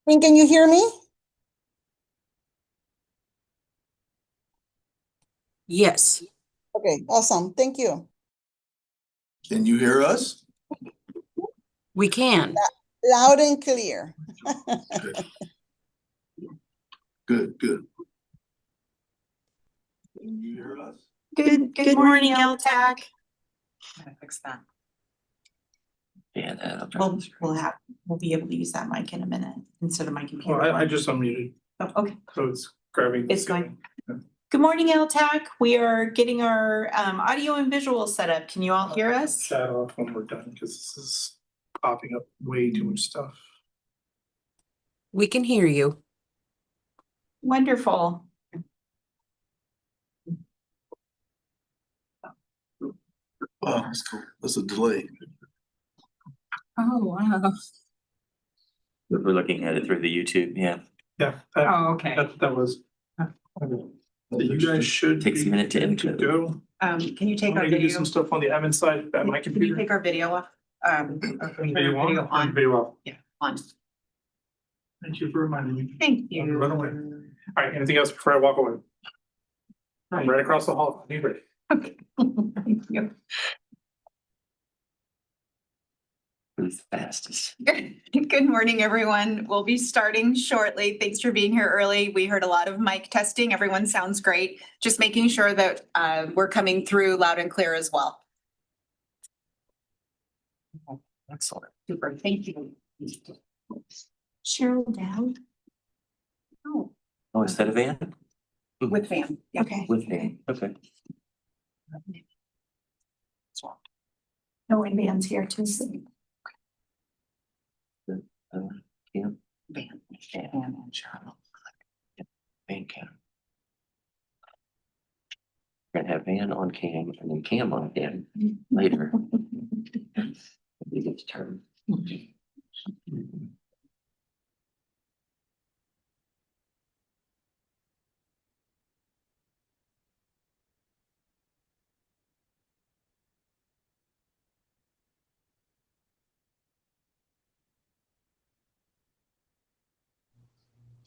Can you hear me? Yes. Okay, awesome. Thank you. Can you hear us? We can. Loud and clear. Good, good. Can you hear us? Good morning, LTAC. Fix that. Yeah, We'll be able to use that mic in a minute instead of my computer. I just unmuted, Oh, okay, so it's grabbing. it's going. Good morning, LTAC. We are getting our audio and visual set up. Can you all hear us? Chat off when we're done, because this is popping up way too much stuff. We can hear you. Wonderful. Oh, that's cool. That's a delay. Oh, wow. we're looking at it through the YouTube, yeah. Yeah. Oh, okay. That was. You guys should. Takes a minute to be good encode. Go. Can you take I'm our gonna do video? some stuff on the admin side at my Can you computer. take our video off? Or Video on? video on? Video off. Yeah, on. Thank you for reminding me. Thank Run away. you. All right, anything else before I walk away? I'm right across the hall. Be ready. Okay. Thank you. Who's the fastest? Good morning, everyone. We'll be starting shortly. Thanks for being here early. We heard a lot of mic testing. Everyone sounds great. Just making sure that we're coming through loud and clear as well. Excellent. Super, thank you. Cheryl down? Oh, Oh, instead of Van? with Van. Okay. With Van, okay. No, and Van's here too. Cam, Van and Cheryl. Van Cam. We're gonna have Van on Cam and then Cam on Van later. We get to turn.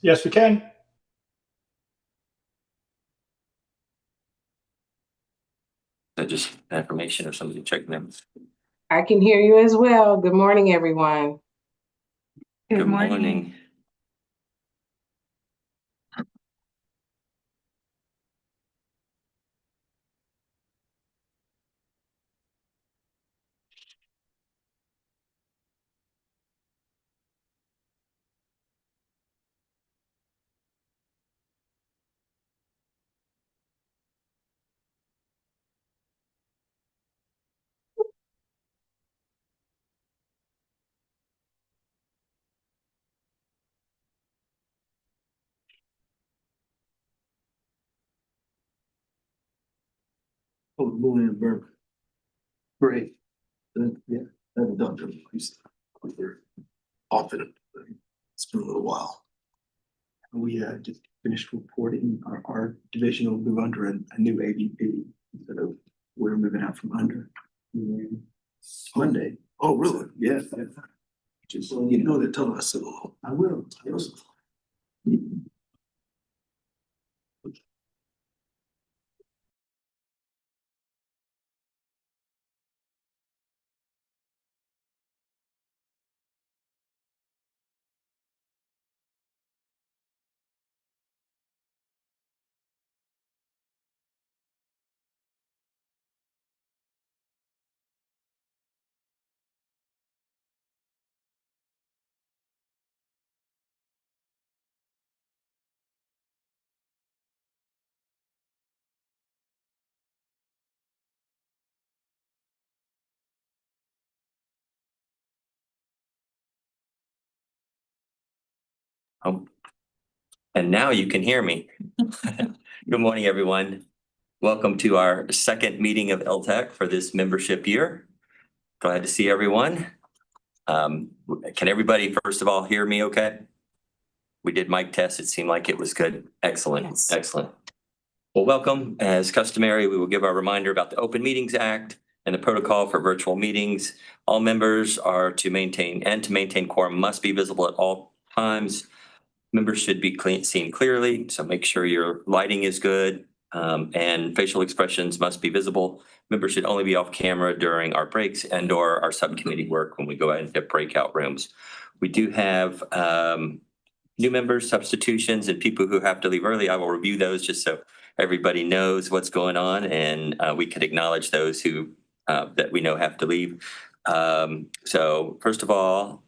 Yes, we can. That just information or somebody checking them. I can hear you as well. Good morning, everyone. Good morning. Oh, Lillian Burke. Great. Yeah, I haven't done them. They're often. It's been a little while. We just finished reporting our division will move under a new AVP instead of we're moving out from under. Monday. Oh, really? Yeah. Just, you know, they're telling us. I will. And now you can hear me. Good morning, everyone. Welcome to our second meeting of LTAC for this membership year. Glad to see everyone. Can everybody, first of all, hear me okay? We did mic test. It seemed like it was good. Excellent, Yes. excellent. Well, welcome. As customary, we will give our reminder about the Open Meetings Act and the protocol for virtual meetings. All members are to maintain quorum must be visible at all times. Members should be seen clearly, so make sure your lighting is good, and facial expressions must be visible. Members should only be off camera during our breaks and or our subcommittee work when we go out into breakout rooms. We do have new members, substitutions, and people who have to leave early. I will review those just so everybody knows what's going on, and we can acknowledge those who that we know have to leave. So first of all,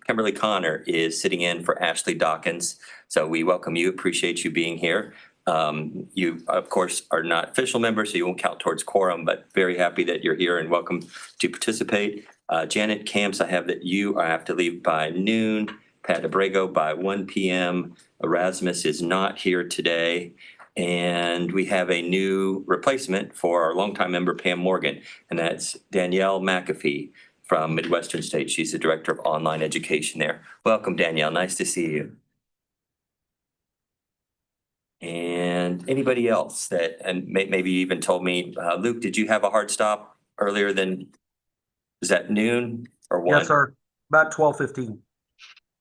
Kimberly Connor is sitting in for Ashley Dawkins. So we welcome you, appreciate you being here. You, of course, are not official members, so you won't count towards quorum, but very happy that you're here and welcome to participate. Janet Camps, I have that you have to leave by noon. Pat Abrego by 1 p.m. Erasmus is not here today. And we have a new replacement for our longtime member Pam Morgan, and that's Danielle McAfee from Midwestern State. She's the Director of Online Education there. Welcome, Danielle. Nice to see you. And anybody else that, and maybe you even told me, Luke, did you have a hard stop earlier than, is that noon or 1? Yes, sir. About 12:15.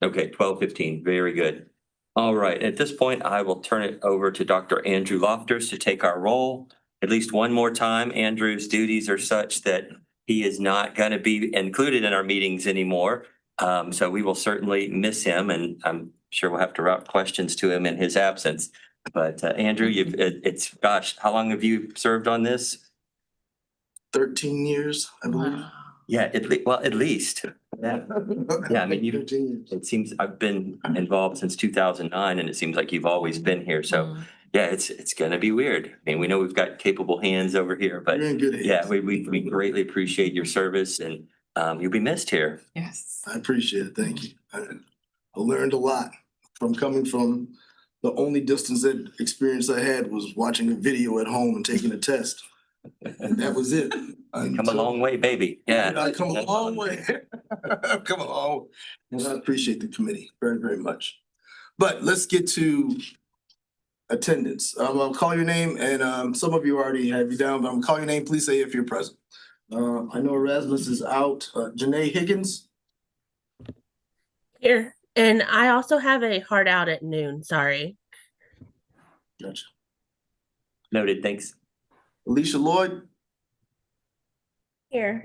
Okay, 12:15. Very good. All right. At this point, I will turn it over to Dr. Andrew Lofters to take our role at least one more time. Andrew's duties are such that he is not going to be included in our meetings anymore. So we will certainly miss him, and I'm sure we'll have to route questions to him in his absence. But Andrew, it's gosh, how long have you served on this? 13 years, I believe. Yeah, at least. Yeah. Yeah, I mean, 13 years. it seems I've been involved since 2009, and it seems like you've always been here. So yeah, it's going to be weird. I mean, we know we've got capable hands over here, but You're in good hands. yeah, we greatly appreciate your service, and you'll be missed here. Yes. I appreciate it. Thank you. I learned a lot from coming from the only distance that experience I had was watching a video at home and taking a test. And that was it. Come a long way, baby. Yeah. I come a long way. I've come a long way. And I appreciate the committee very, very much. But let's get to attendance. I'll call your name, and some of you already have you down, but I'm gonna call your name. Please say if you're present. I know Erasmus is out. Janae Higgins. Here. And I also have a hard out at noon. Sorry. Gotcha. Noted. Thanks. Alicia Lloyd. Here.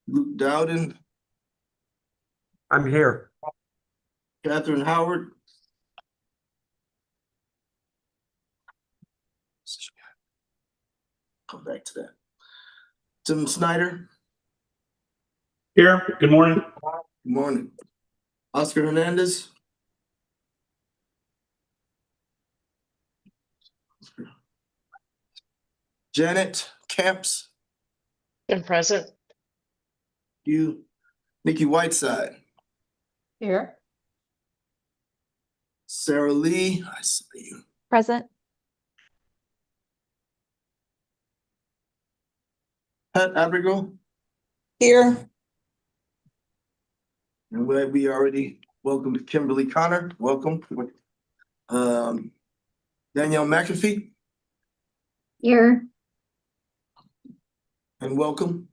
Luke Dowden. I'm here. Catherine Howard. Come back to that. Tim Snyder. Here, good morning. Good morning. Oscar Hernandez. Janet Camps. I'm present. You. Nikki Whiteside. Here. Sarah Lee. I see you. Present. Pat Abrigo. Here. And we already welcomed Kimberly Connor. Welcome. Danielle McAfee. Here. And welcome.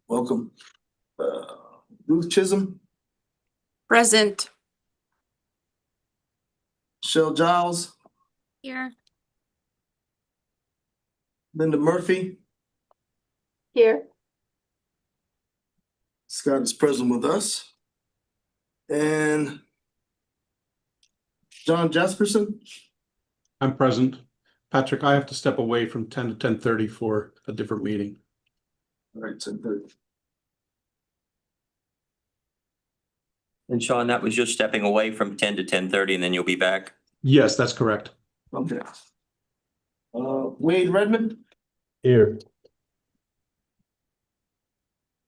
Ruth Chisholm. Present. Michelle Giles. Here. Linda Murphy. Here. Scott is present with us. And John Jasperson. I'm present. Patrick, I have to step away from 10 to 10:30 for a different meeting. All right, 10:30. And Sean, that was just stepping away from 10 to 10:30, and then you'll be back. Yes, that's correct. Okay. Wade Redmond. Here.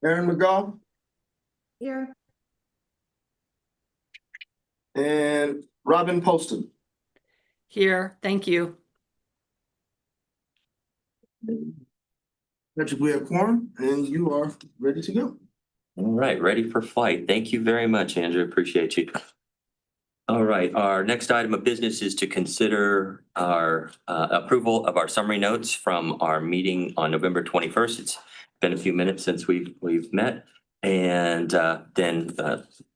Aaron McGaugh. Here. And Robin Poston. Here. Thank you. Patrick, we have quorum, and you are ready to go. All right, ready for flight. Thank you very much, Andrew. Appreciate you. All right, our next item of business is to consider our approval of our summary notes from our meeting on November 21st. It's been a few minutes since we've met. and then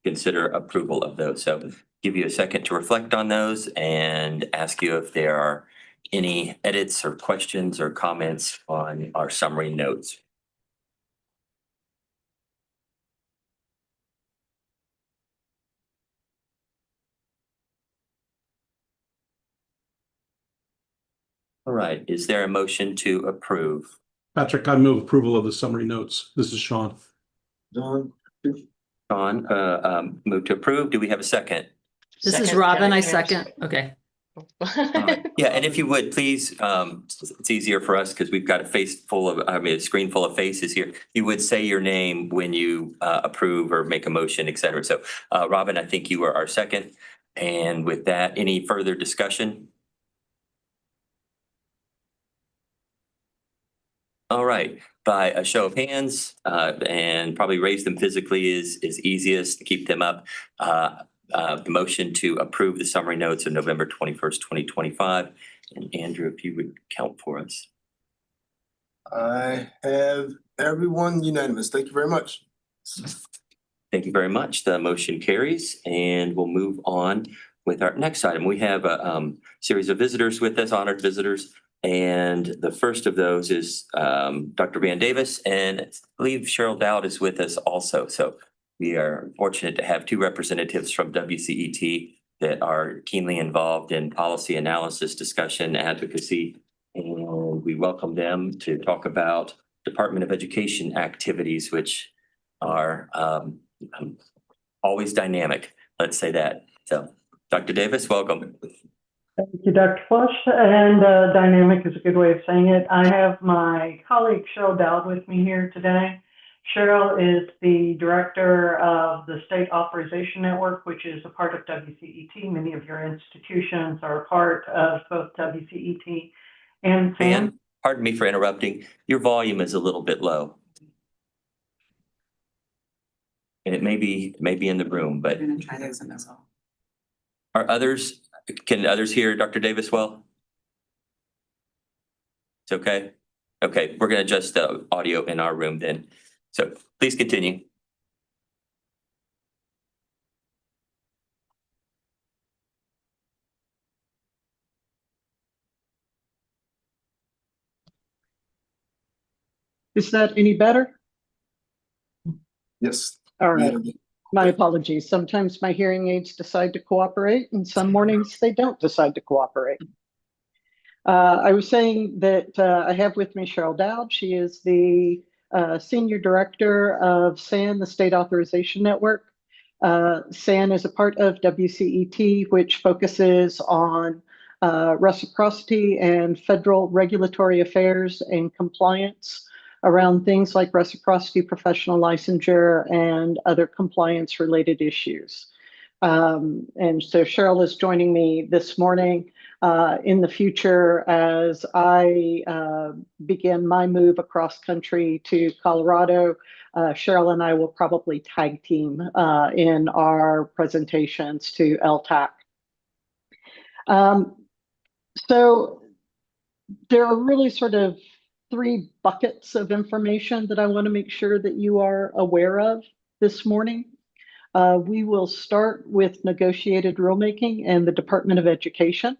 consider approval of those. So give you a second to reflect on those and ask you if there are any edits or questions or comments on our summary notes. All right, is there a motion to approve? Patrick, I move approval of the summary notes. This is Sean. John? Sean, move to approve. Do we have a second? This is Second, Robin. Jenny I Pierce. second. Okay. Yeah, and if you would, please, it's easier for us because we've got a screen full of faces here. You would say your name when you approve or make a motion, et cetera. So Robin, I think you are our second. And with that, any further discussion? All right, by a show of hands, and probably raise them physically is easiest to keep them up. The motion to approve the summary notes of November 21st, 2025. And Andrew, if you would count for us. I have everyone unanimous. Thank you very much. Thank you very much. The motion carries, and we'll move on with our next item. We have a series of visitors with us, honored visitors. And the first of those is Dr. Van Davis, and I believe Cheryl Dowd is with us also. So we are fortunate to have two representatives from WCET that are keenly involved in policy analysis, discussion, advocacy, and we welcome them to talk about Department of Education activities, which are always dynamic. Let's say that. So, Dr. Davis, welcome. Thank you, Dr. Flush, and dynamic is a good way of saying it. I have my colleague Cheryl Dowd with me here today. Cheryl is the director of the State Authorization Network, which is a part of WCET. Many of your institutions are a part of both WCET and SAM. Dan, pardon me for interrupting. Your volume is a little bit low. And it may be in the room, but Try those as well. Can others hear Dr. Davis well? It's okay? Okay, we're gonna adjust the audio in our room then. So please continue. Is that any better? Yes. All right. My apologies. Sometimes my hearing aids decide to cooperate, and some mornings they don't decide to cooperate. I was saying that I have with me Cheryl Dowd. She is the Senior Director of SAN, the State Authorization Network. SAN is a part of WCET, which focuses on reciprocity and federal regulatory affairs and compliance around things like reciprocity, professional licensure, and other compliance-related issues. And so Cheryl is joining me this morning. In the future, as I begin my move across country to Colorado, Cheryl and I will probably tag team in our presentations to LTAC. So there are really sort of three buckets of information that I want to make sure that you are aware of this morning. We will start with negotiated rulemaking and the Department of Education.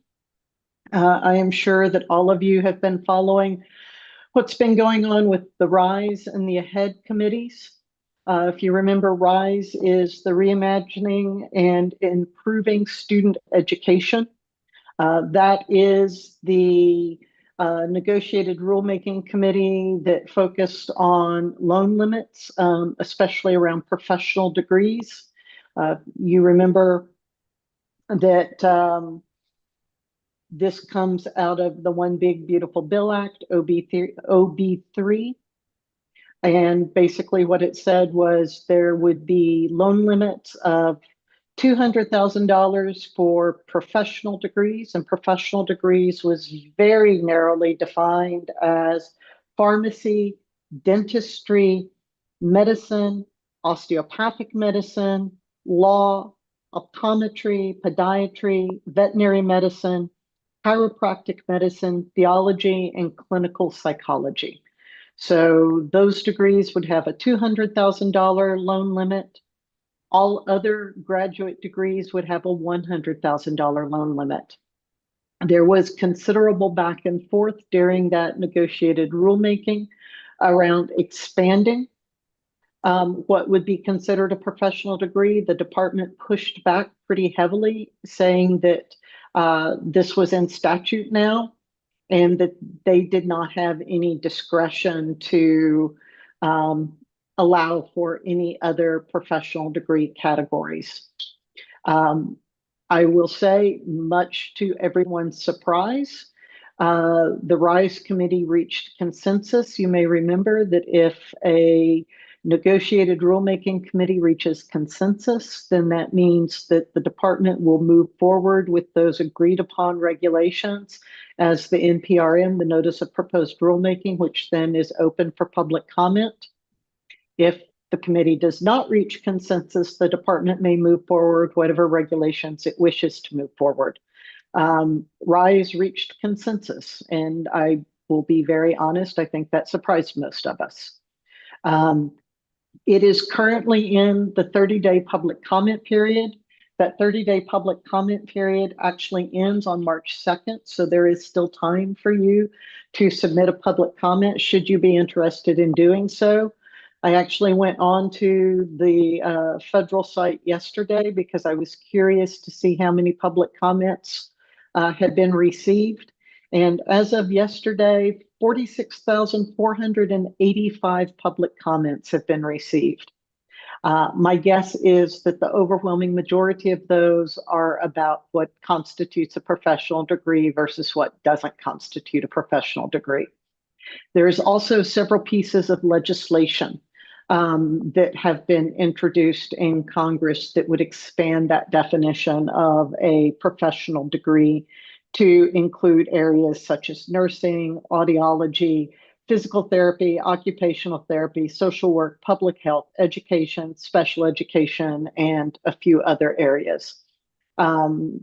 I am sure that all of you have been following what's been going on with the RISE and the AHEAD committees. If you remember, RISE is the Reimagining and Improving Student Education. That is the negotiated rulemaking committee that focused on loan limits, especially around professional degrees. You remember that this comes out of the One Big Beautiful Bill Act, OB3. And basically what it said was there would be loan limits of $200,000 for professional degrees, and professional degrees was very narrowly defined as pharmacy, dentistry, medicine, osteopathic medicine, law, optometry, podiatry, veterinary medicine, chiropractic medicine, theology, and clinical psychology. So those degrees would have a $200,000 loan limit. All other graduate degrees would have a $100,000 loan limit. There was considerable back and forth during that negotiated rulemaking around expanding what would be considered a professional degree. The department pushed back pretty heavily, saying that this was in statute now and that they did not have any discretion to allow for any other professional degree categories. I will say, much to everyone's surprise, the RISE committee reached consensus. You may remember that if a negotiated rulemaking committee reaches consensus, then that means that the department will move forward with those agreed upon regulations as the NPRM, the Notice of Proposed Rulemaking, which then is open for public comment. If the committee does not reach consensus, the department may move forward whatever regulations it wishes to move forward. RISE reached consensus, and I will be very honest, I think that surprised most of us. It is currently in the 30-day public comment period. That 30-day public comment period actually ends on March 2nd, so there is still time for you to submit a public comment should you be interested in doing so. I actually went on to the federal site yesterday because I was curious to see how many public comments had been received. And as of yesterday, 46,485 public comments have been received. My guess is that the overwhelming majority of those are about what constitutes a professional degree versus what doesn't constitute a professional degree. There's also several pieces of legislation that have been introduced in Congress that would expand that definition of a professional degree to include areas such as nursing, audiology, physical therapy, occupational therapy, social work, public health, education, special education, and a few other areas. So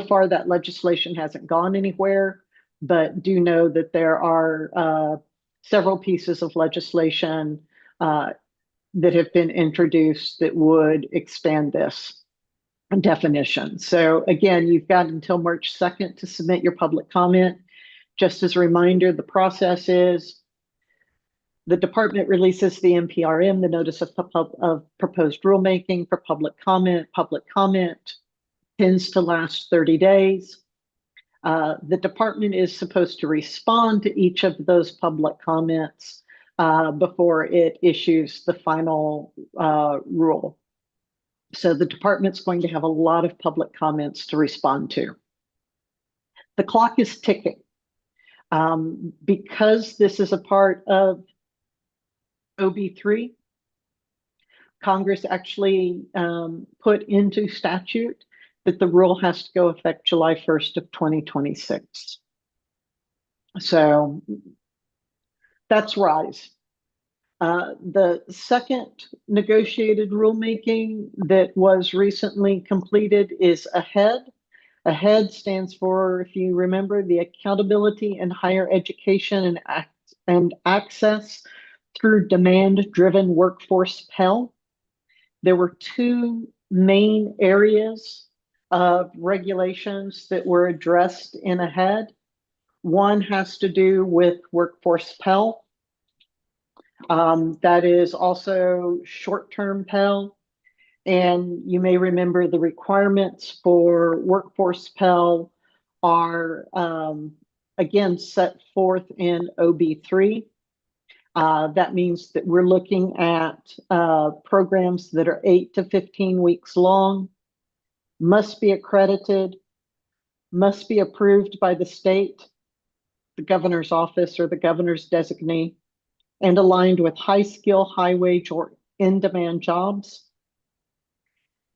far, that legislation hasn't gone anywhere, but do know that there are several pieces of legislation that have been introduced that would expand this definition. So again, you've got until March 2nd to submit your public comment. Just as a reminder, the process is the department releases the NPRM, the Notice of Proposed Rulemaking, for public comment. Public comment tends to last 30 days. The department is supposed to respond to each of those public comments before it issues the final rule. So the department's going to have a lot of public comments to respond to. The clock is ticking. Because this is a part of OB3, Congress actually put into statute that the rule has to go effect July 1st of 2026. So that's RISE. The second negotiated rulemaking that was recently completed is AHEAD. AHEAD stands for, if you remember, the Accountability in Higher Education and Access Through Demand-Driven Workforce Pell. There were two main areas of regulations that were addressed in AHEAD. One has to do with workforce Pell. That is also short-term Pell. And you may remember the requirements for workforce Pell are, again, set forth in OB3. That means that we're looking at programs that are 8 to 15 weeks long, must be accredited, must be approved by the state, the governor's office, or the governor's designee, and aligned with high skill, high wage, or in-demand jobs.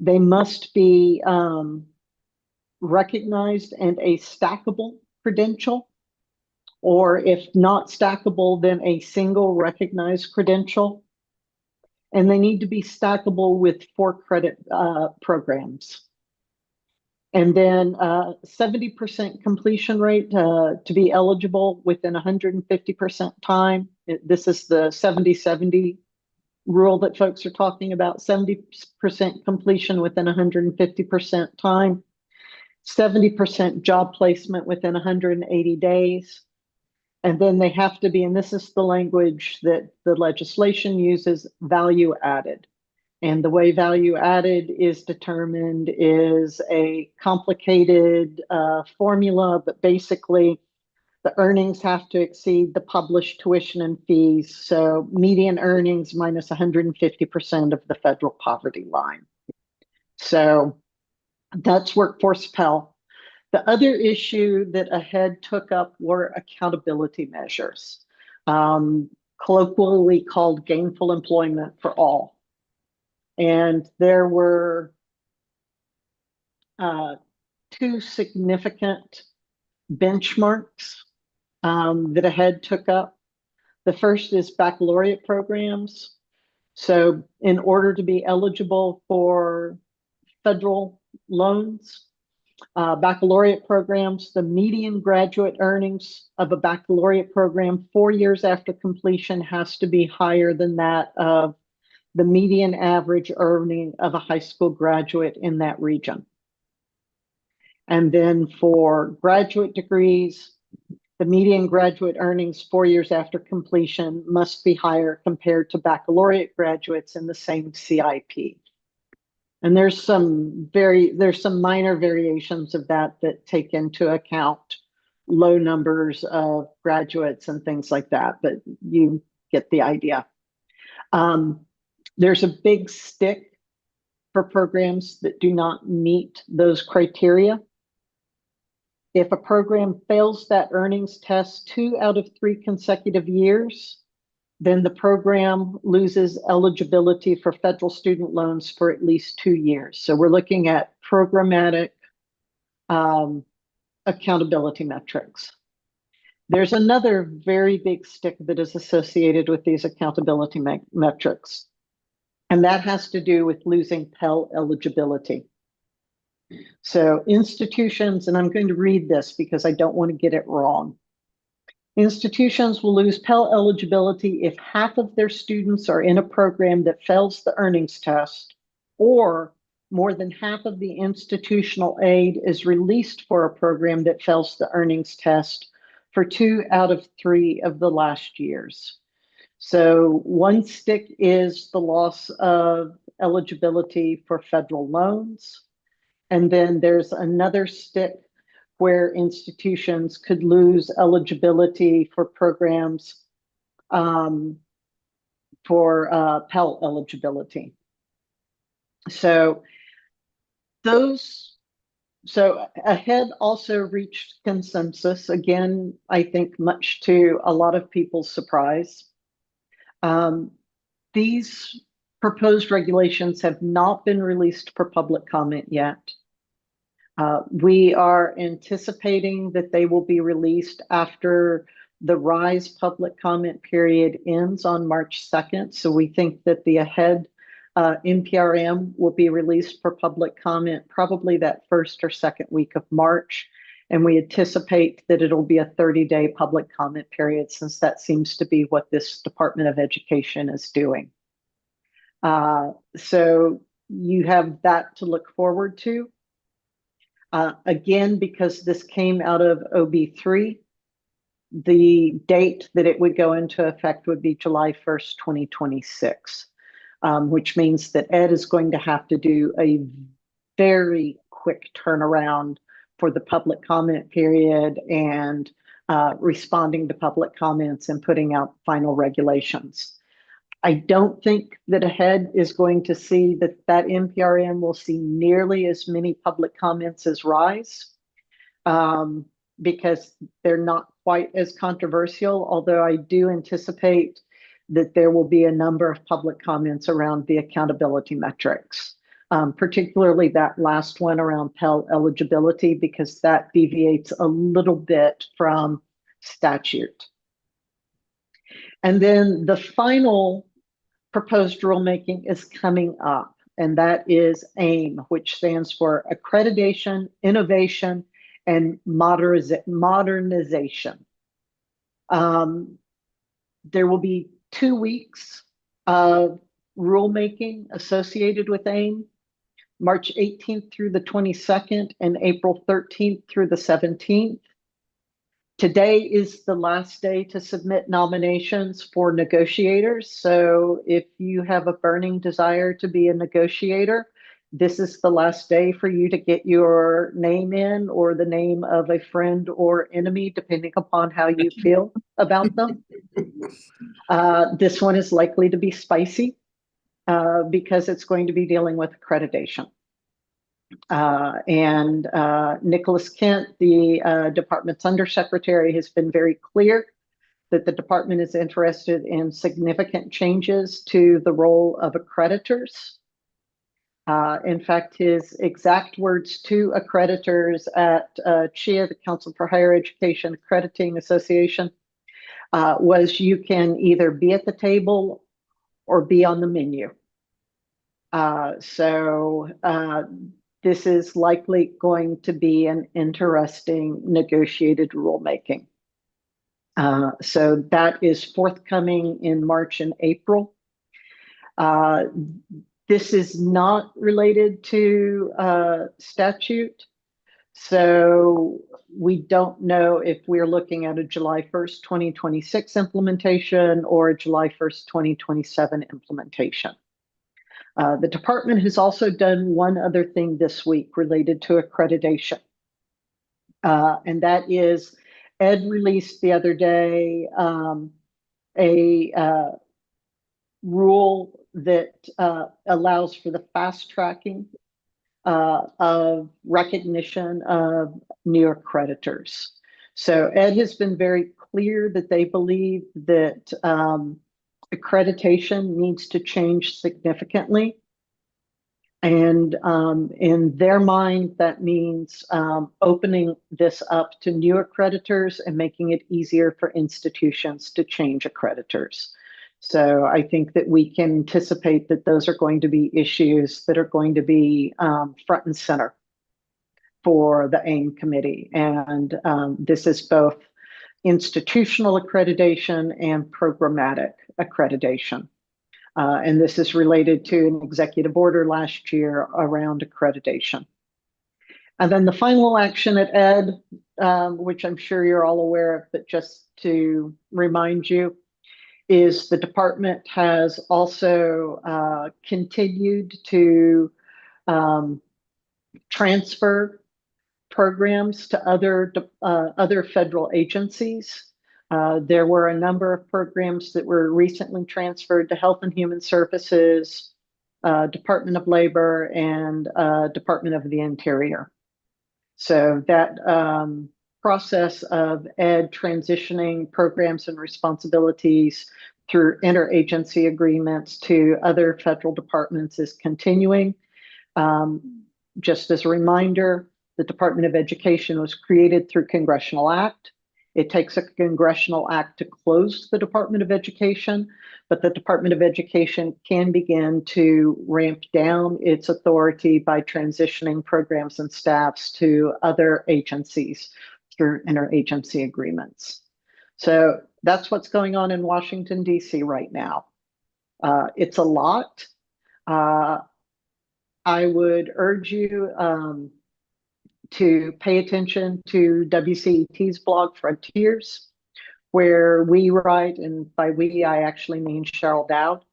They must be recognized and a stackable credential, or if not stackable, then a single recognized credential. And they need to be stackable with 4 credit programs. And then 70% completion rate to be eligible within 150% time. This is the 70-70 rule that folks are talking about, 70% completion within 150% time, 70% job placement within 180 days. And then they have to be, and this is the language that the legislation uses, value added. And the way value added is determined is a complicated formula, but basically the earnings have to exceed the published tuition and fees. So median earnings minus 150% of the federal poverty line. So that's Workforce Pell. The other issue that AHEAD took up were accountability measures, colloquially called gainful employment for all. And there were two significant benchmarks that AHEAD took up. The first is baccalaureate programs. So in order to be eligible for federal loans, baccalaureate programs, the median graduate earnings of a baccalaureate program 4 years after completion has to be higher than that of the median average earning of a high school graduate in that region. And then for graduate degrees, the median graduate earnings 4 years after completion must be higher compared to baccalaureate graduates in the same CIP. And there's some minor variations of that take into account low numbers of graduates and things like that, but you get the idea. There's a big stick for programs that do not meet those criteria. If a program fails that earnings test 2 out of 3 consecutive years, then the program loses eligibility for federal student loans for at least 2 years. So we're looking at programmatic accountability metrics. There's another very big stick that is associated with these accountability metrics, and that has to do with losing Pell eligibility. So institutions, and I'm going to read this because I don't want to get it wrong. Institutions will lose Pell eligibility if half of their students are in a program that fails the earnings test, or more than half of the institutional aid is released for a program that fails the earnings test for 2 out of 3 of the last years. So one stick is the loss of eligibility for federal loans. And then there's another stick where institutions could lose eligibility for programs for Pell eligibility. So AHEAD also reached consensus, again, I think much to a lot of people's surprise. These proposed regulations have not been released for public comment yet. We are anticipating that they will be released after the RISE public comment period ends on March 2nd. So we think that the AHEAD NPRM will be released for public comment probably that first or second week of March. And we anticipate that it'll be a 30-day public comment period, since that seems to be what this Department of Education is doing. So you have that to look forward to. Again, because this came out of OB3, the date that it would go into effect would be July 1st, 2026, which means that Ed is going to have to do a very quick turnaround for the public comment period and responding to public comments and putting out final regulations. I don't think that AHEAD is going to see that NPRM will see nearly as many public comments as RISE, because they're not quite as controversial, although I do anticipate that there will be a number of public comments around the accountability metrics, particularly that last one around Pell eligibility, because that deviates a little bit from statute. And then the final proposed rulemaking is coming up. and that is AIM, which stands for Accreditation, Innovation, and Modernization. There will be 2 weeks of rulemaking associated with AIM, March 18th through the 22nd and April 13th through the 17th. Today is the last day to submit nominations for negotiators. So if you have a burning desire to be a negotiator, this is the last day for you to get your name in, or the name of a friend or enemy, depending upon how you feel about them. This one is likely to be spicy because it's going to be dealing with accreditation. Nicholas Kent, the department's undersecretary, has been very clear that the department is interested in significant changes to the role of accreditors. In fact, his exact words to accreditors at CHIA, the Council for Higher Education Accrediting Association, was you can either be at the table or be on the menu. This is likely going to be an interesting negotiated rulemaking. So that is forthcoming in March and April. This is not related to statute. So we don't know if we're looking at a July 1st, 2026 implementation or a July 1st, 2027 implementation. The department has also done one other thing this week related to accreditation. And that is, Ed released the other day a rule that allows for the fast tracking of recognition of new accreditors. So Ed has been very clear that they believe that accreditation needs to change significantly. And in their mind, that means opening this up to new accreditors and making it easier for institutions to change accreditors. So I think that we can anticipate that those are going to be issues that are going to be front and center for the AIM committee. And this is both institutional accreditation and programmatic accreditation. And this is related to an executive order last year around accreditation. And then the final action at Ed, which I'm sure you're all aware of, but just to remind you, is the department has also continued to transfer programs to other federal agencies. There were a number of programs that were recently transferred to Health and Human Services, Department of Labor, and Department of the Interior. So that process of Ed transitioning programs and responsibilities through interagency agreements to other federal departments is continuing. Just as a reminder, the Department of Education was created through Congressional Act. It takes a congressional act to close the Department of Education, but the Department of Education can begin to ramp down its authority by transitioning programs and staffs to other agencies through interagency agreements. So that's what's going on in Washington, D.C. right now. It's a lot. I would urge you to pay attention to WCET's blog Frontiers, where we write, and by we, I actually mean Cheryl Dowd,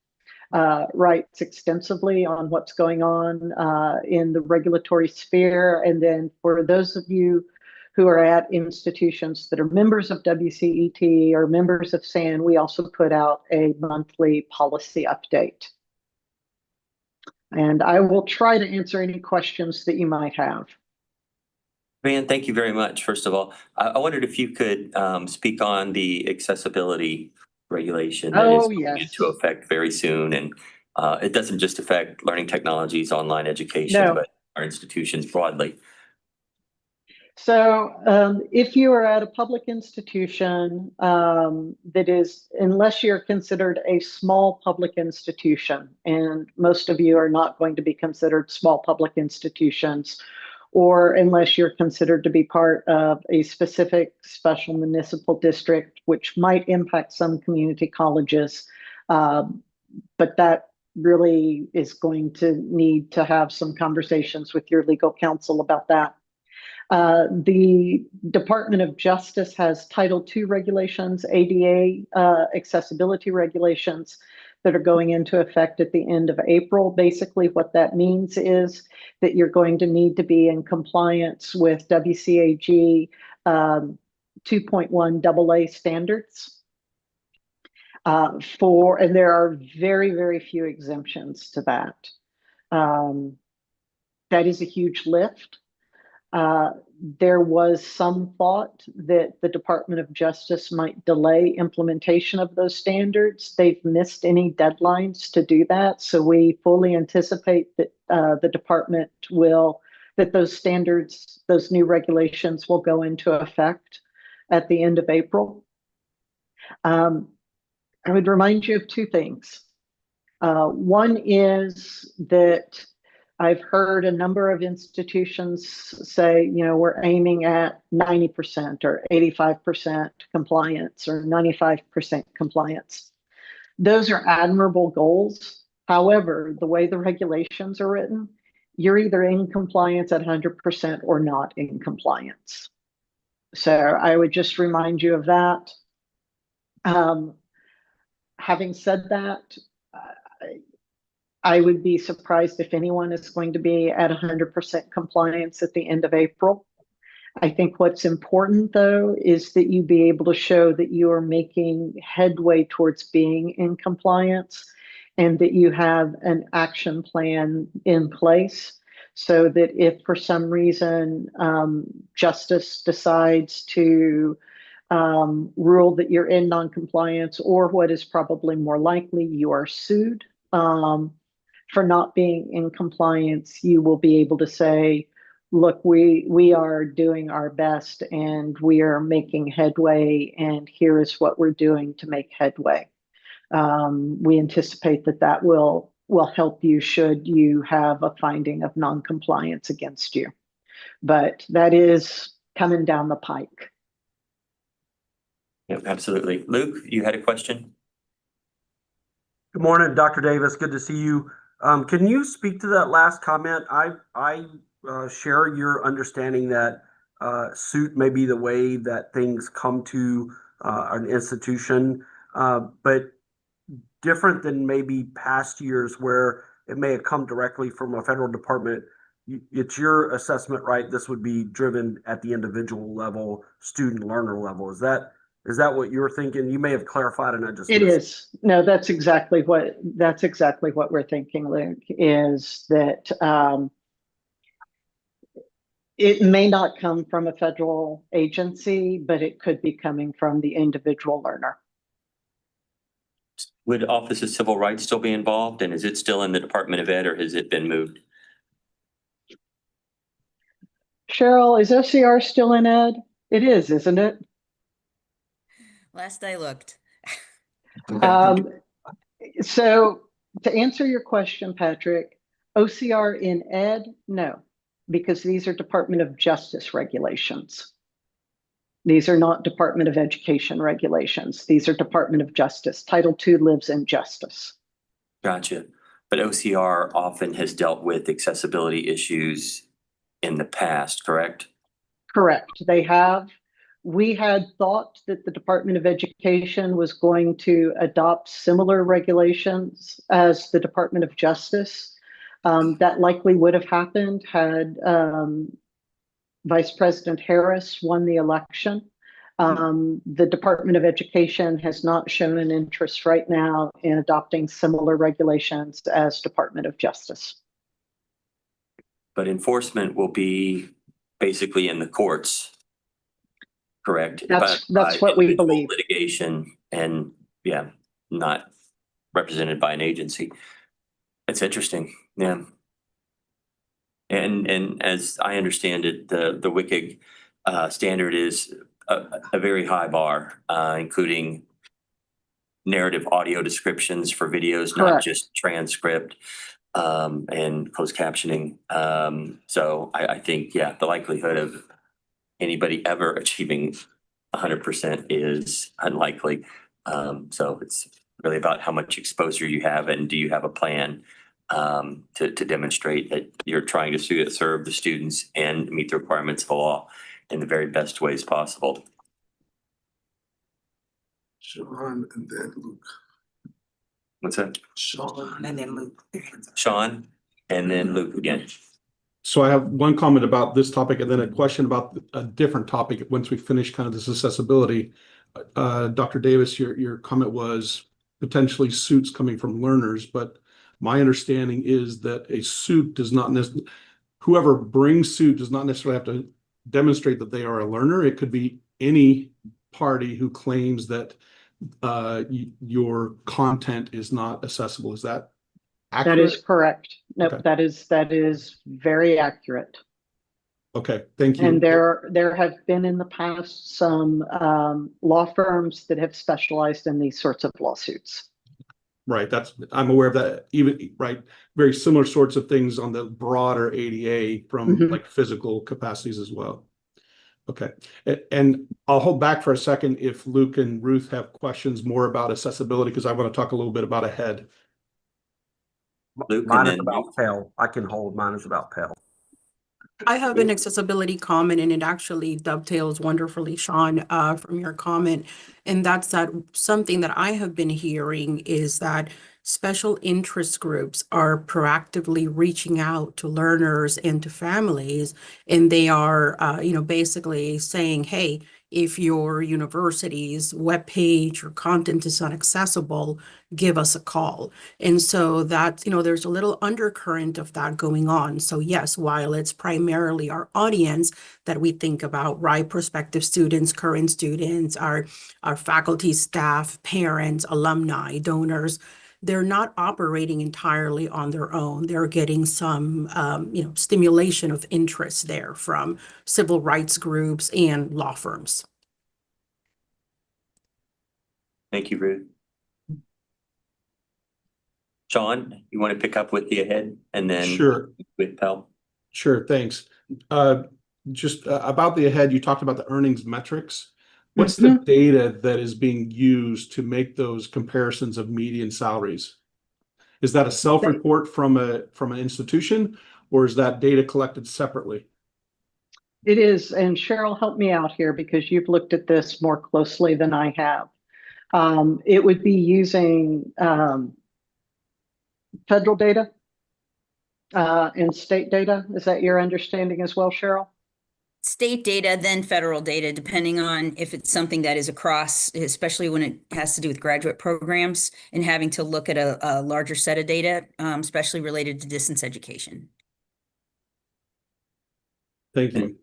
writes extensively on what's going on in the regulatory sphere. And then for those of you who are at institutions that are members of WCET or members of SAN, we also put out a monthly policy update. And I will try to answer any questions that you might have. Van, thank you very much. First of all, I wondered if you could speak on the accessibility regulation that is going into effect very soon. And it doesn't just affect learning technologies, online education, but our institutions broadly. So if you are at a public institution that is, unless you're considered a small public institution, and most of you are not going to be considered small public institutions, or unless you're considered to be part of a specific special municipal district, which might impact some community colleges, but that really is going to need to have some conversations with your legal counsel about that. The Department of Justice has Title II regulations, ADA accessibility regulations that are going into effect at the end of April. Basically, what that means is that you're going to need to be in compliance with WCAG 2.1 AA standards. And there are very, very few exemptions to that. That is a huge lift. There was some thought that the Department of Justice might delay implementation of those standards. They've missed any deadlines to do that. So we fully anticipate that the department that those standards, those new regulations will go into effect at the end of April. I would remind you of two things. One is that I've heard a number of institutions say, you know, we're aiming at 90% or 85% compliance or 95% compliance. Those are admirable goals. However, the way the regulations are written, you're either in compliance at 100% or not in compliance. So I would just remind you of that. Having said that, I would be surprised if anyone is going to be at 100% compliance at the end of April. I think what's important, though, is that you be able to show that you are making headway towards being in compliance and that you have an action plan in place so that if for some reason justice decides to rule that you're in noncompliance, or what is probably more likely, you are sued for not being in compliance, you will be able to say, look, we are doing our best and we are making headway, and here is what we're doing to make headway. We anticipate that that will help you should you have a finding of noncompliance against you. But that is coming down the pike. Yep, absolutely. Luke, you had a question? Good morning, Dr. Davis. Good to see you. Can you speak to that last comment? I share your understanding that suit may be the way that things come to an institution, but different than maybe past years where it may have come directly from a federal department. It's your assessment, right? This would be driven at the individual level, student learner level. Is that what you're thinking? You may have clarified and I just It missed. is. No, that's exactly what we're thinking, Luke, is that it may not come from a federal agency, but it could be coming from the individual learner. Would Office of Civil Rights still be involved? And is it still in the Department of Ed or has it been moved? Cheryl, is OCR still in ed? It is, isn't it? Last I looked. So to answer your question, Patrick, OCR in ed, no, because these are Department of Justice regulations. These are not Department of Education regulations. These are Department of Justice. Title II lives in justice. Gotcha. But OCR often has dealt with accessibility issues in the past, correct? Correct. They have. We had thought that the Department of Education was going to adopt similar regulations as the Department of Justice. That likely would have happened had Vice President Harris won the election. The Department of Education has not shown an interest right now in adopting similar regulations as Department of Justice. But enforcement will be basically in the courts, correct? That's By what we individual believe. litigation and not represented by an agency. That's interesting. Yeah. And as I understand it, the WCAG standard is a very high bar, including narrative audio descriptions for videos, not Correct. just transcript and closed captioning. So I think, yeah, the likelihood of anybody ever achieving 100% is unlikely. So it's really about how much exposure you have and do you have a plan to demonstrate that you're trying to serve the students and meet the requirements of the law in the very best ways possible. Sean and then Luke. What's that? Sean and then Luke. Sean and then Luke again. So I have one comment about this topic and then a question about a different topic once we finish kind of this accessibility. Dr. Davis, your comment was potentially suits coming from learners, but my understanding is that a suit does not necessarily, whoever brings suit does not necessarily have to demonstrate that they are a learner. It could be any party who claims that your content is not accessible. Is that accurate? That is correct. Nope, Okay. that is very accurate. Okay, thank you. And there have been in the past some law firms that have specialized in these sorts of lawsuits. Right, I'm aware of that. Even right, very similar sorts of things on the broader ADA from like physical capacities as well. Okay, and I'll hold back for a second if Luke and Ruth have questions more about accessibility because I want to talk a little bit about ahead. Luke, Mine and is then about Pell. I can hold. Mine is about Pell. I have an accessibility comment, and it actually dovetails wonderfully, Sean, from your comment. And that's that something that I have been hearing is that special interest groups are proactively reaching out to learners and to families, and they are, basically saying, hey, if your university's webpage or content is not accessible, give us a call. And so that, there's a little undercurrent of that going on. So yes, while it's primarily our audience that we think about, right? Prospective students, current students, our faculty, staff, parents, alumni, donors, they're not operating entirely on their own. They're getting some, stimulation of interest there from civil rights groups and law firms. thank you, Ruth. Sean, you want to pick up with the ahead and then Sure. with Pell? Sure, thanks. Just about the ahead, you talked about the earnings metrics. What's the data that is being used to make those comparisons of median salaries? Is that a self-report from an institution, or is that data collected separately? It is, and Cheryl, help me out here because you've looked at this more closely than I have. It would be using federal data and state data. Is that your understanding as well, Cheryl? State data, then federal data, depending on if it's something that is across, especially when it has to do with graduate programs and having to look at a larger set of data, especially related to distance education. Thank you.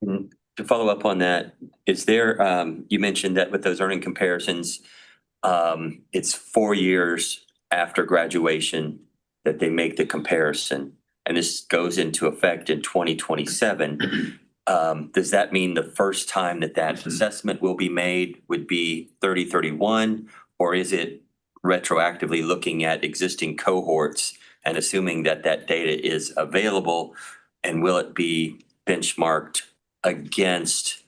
And to follow up on that, is there, you mentioned that with those earning comparisons, it's 4 years after graduation that they make the comparison, and this goes into effect in 2027. Does that mean the first time that assessment will be made would be 3031, or is it retroactively looking at existing cohorts and assuming that data is available, and will it be benchmarked against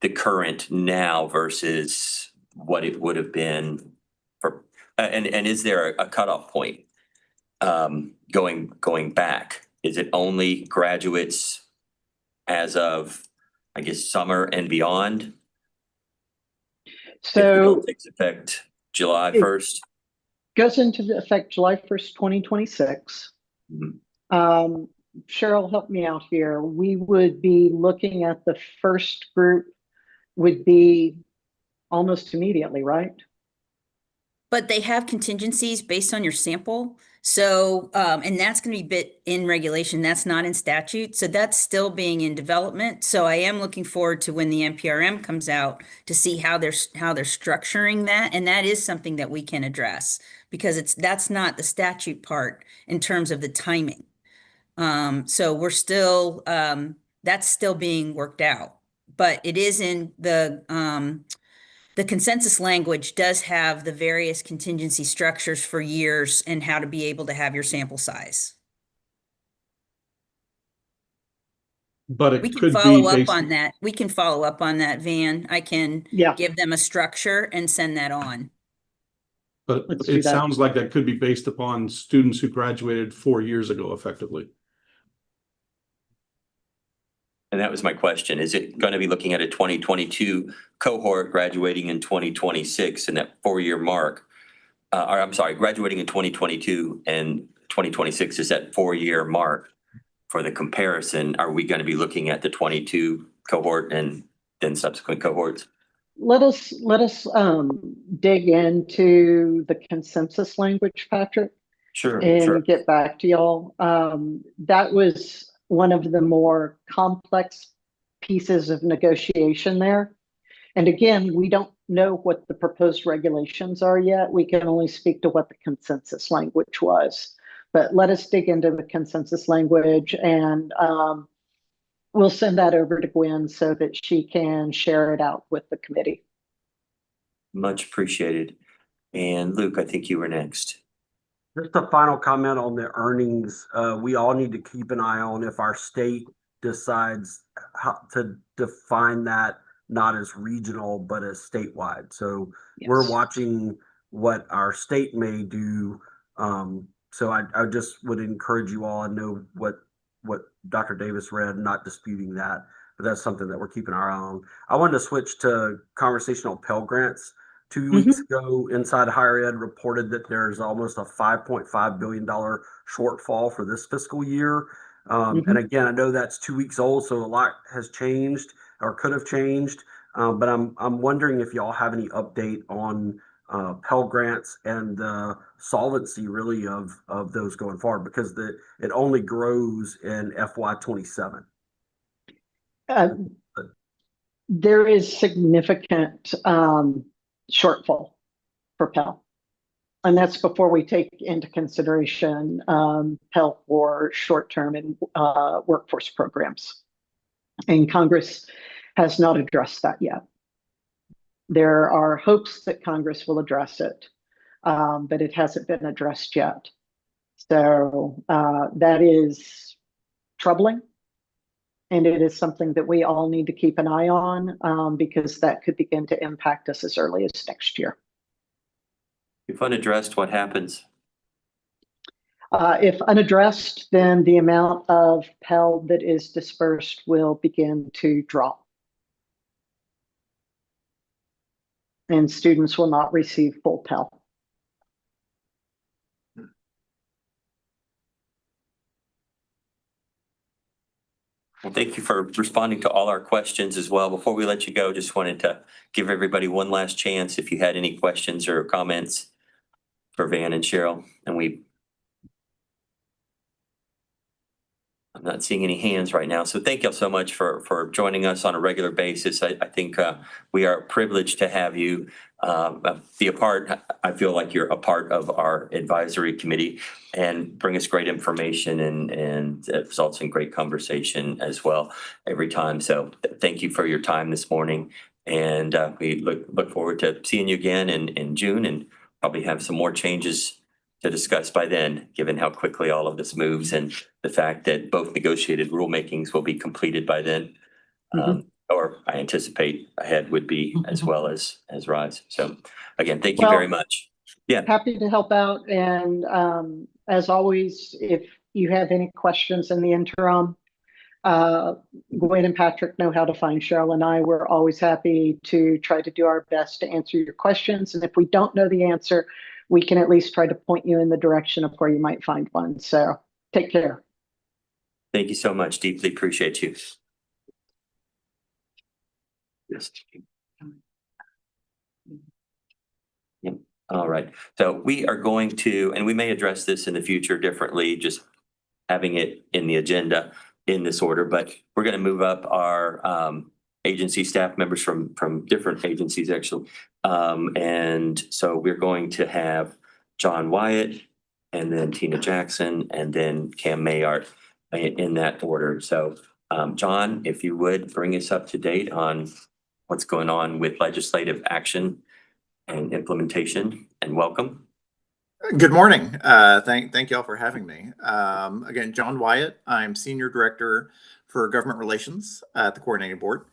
the current now versus what it would have been for, and is there a cutoff point going back? Is it only graduates as of, I guess, summer and beyond? So if the bill takes effect July 1st? Goes into effect July 1st, 2026. Cheryl, help me out here. We would be looking at the first group would be almost immediately, right? But they have contingencies based on your sample. So, and that's going to be bit in regulation. That's not in statute. So that's still being in development. So I am looking forward to when the NPRM comes out to see how they're structuring that. And that is something that we can address because that's not the statute part in terms of the timing. So we're still That's still being worked out, but it is in the consensus language does have the various contingency structures for years and how to be able to have your sample size. But We it can could be follow up based, on that. We can follow up on that, Van. I can Yeah. give them a structure and send that on. but Let's do it that. sounds like that could be based upon students who graduated 4 years ago, effectively. And that was my question. Is it going to be looking at a 2022 cohort graduating in 2026 and that 4-year mark? Or I'm sorry, graduating in 2022 and 2026 is that 4-year mark for the comparison. Are we going to be looking at the 22 cohort and then subsequent cohorts? Let us dig into the consensus language, Patrick, Sure. and get back to y'all. That was one of the more complex pieces of negotiation there. And again, we don't know what the proposed regulations are yet. We can only speak to what the consensus language was. But let us dig into the consensus language, and we'll send that over to Gwen so that she can share it out with the committee. Much appreciated. And Luke, I think you were next. Just a final comment on the earnings. We all need to keep an eye on if our state decides how to define that not as regional, but as statewide. So we're watching what our state may do. So I just would encourage you all. I know what Dr. Davis read, not disputing that, but that's something that we're keeping our eye on. I wanted to switch to conversational Pell Grants. 2 weeks ago, Inside Higher Ed reported that there's almost a $5.5 billion shortfall for this fiscal year. And again, I know that's 2 weeks old, so a lot has changed or could have changed. But I'm wondering if y'all have any update on Pell Grants and the solvency really of those going forward, because it only grows in FY27. There is significant shortfall for Pell. And that's before we take into consideration Pell for short-term and workforce programs. And Congress has not addressed that yet. There are hopes that Congress will address it, but it hasn't been addressed yet. So that is troubling. And it is something that we all need to keep an eye on because that could begin to impact us as early as next year. If unaddressed, what happens? If unaddressed, then the amount of Pell that is dispersed will begin to drop. And students will not receive full Pell. Well, thank you for responding to all our questions as well. Before we let you go, just wanted to give everybody one last chance if you had any questions or comments for Van and Cheryl. And I'm not seeing any hands right now. So thank you all so much for joining us on a regular basis. I think we are privileged to have you be a part. I feel like you're a part of our advisory committee and bring us great information and it results in great conversation as well every time. So thank you for your time this morning. And we look forward to seeing you again in June and probably have some more changes to discuss by then, given how quickly all of this moves and the fact that both negotiated rulemakings will be completed by then. Or I anticipate ahead would be as well as RISE. So again, thank you very much. Yeah. Happy to help out. And as always, if you have any questions in the interim, Gwen and Patrick know how to find Cheryl and I. We're always happy to try to do our best to answer your questions. And if we don't know the answer, we can at least try to point you in the direction of where you might find one. So take care. Thank you so much. Deeply appreciate you. Yes. Yep. All right. So we are going to, and we may address this in the future differently, just having it in the agenda in this order, but we're going to move up our agency staff members from different agencies actually. And so we're going to have John Wyatt and then Tina Jackson and then Cam Mayart in that order. So John, if you would bring us up to date on what's going on with legislative action and implementation, and welcome. Good morning. Thank you all for having me. Again, John Wyatt. I'm Senior Director for Government Relations at the Coordinating Board.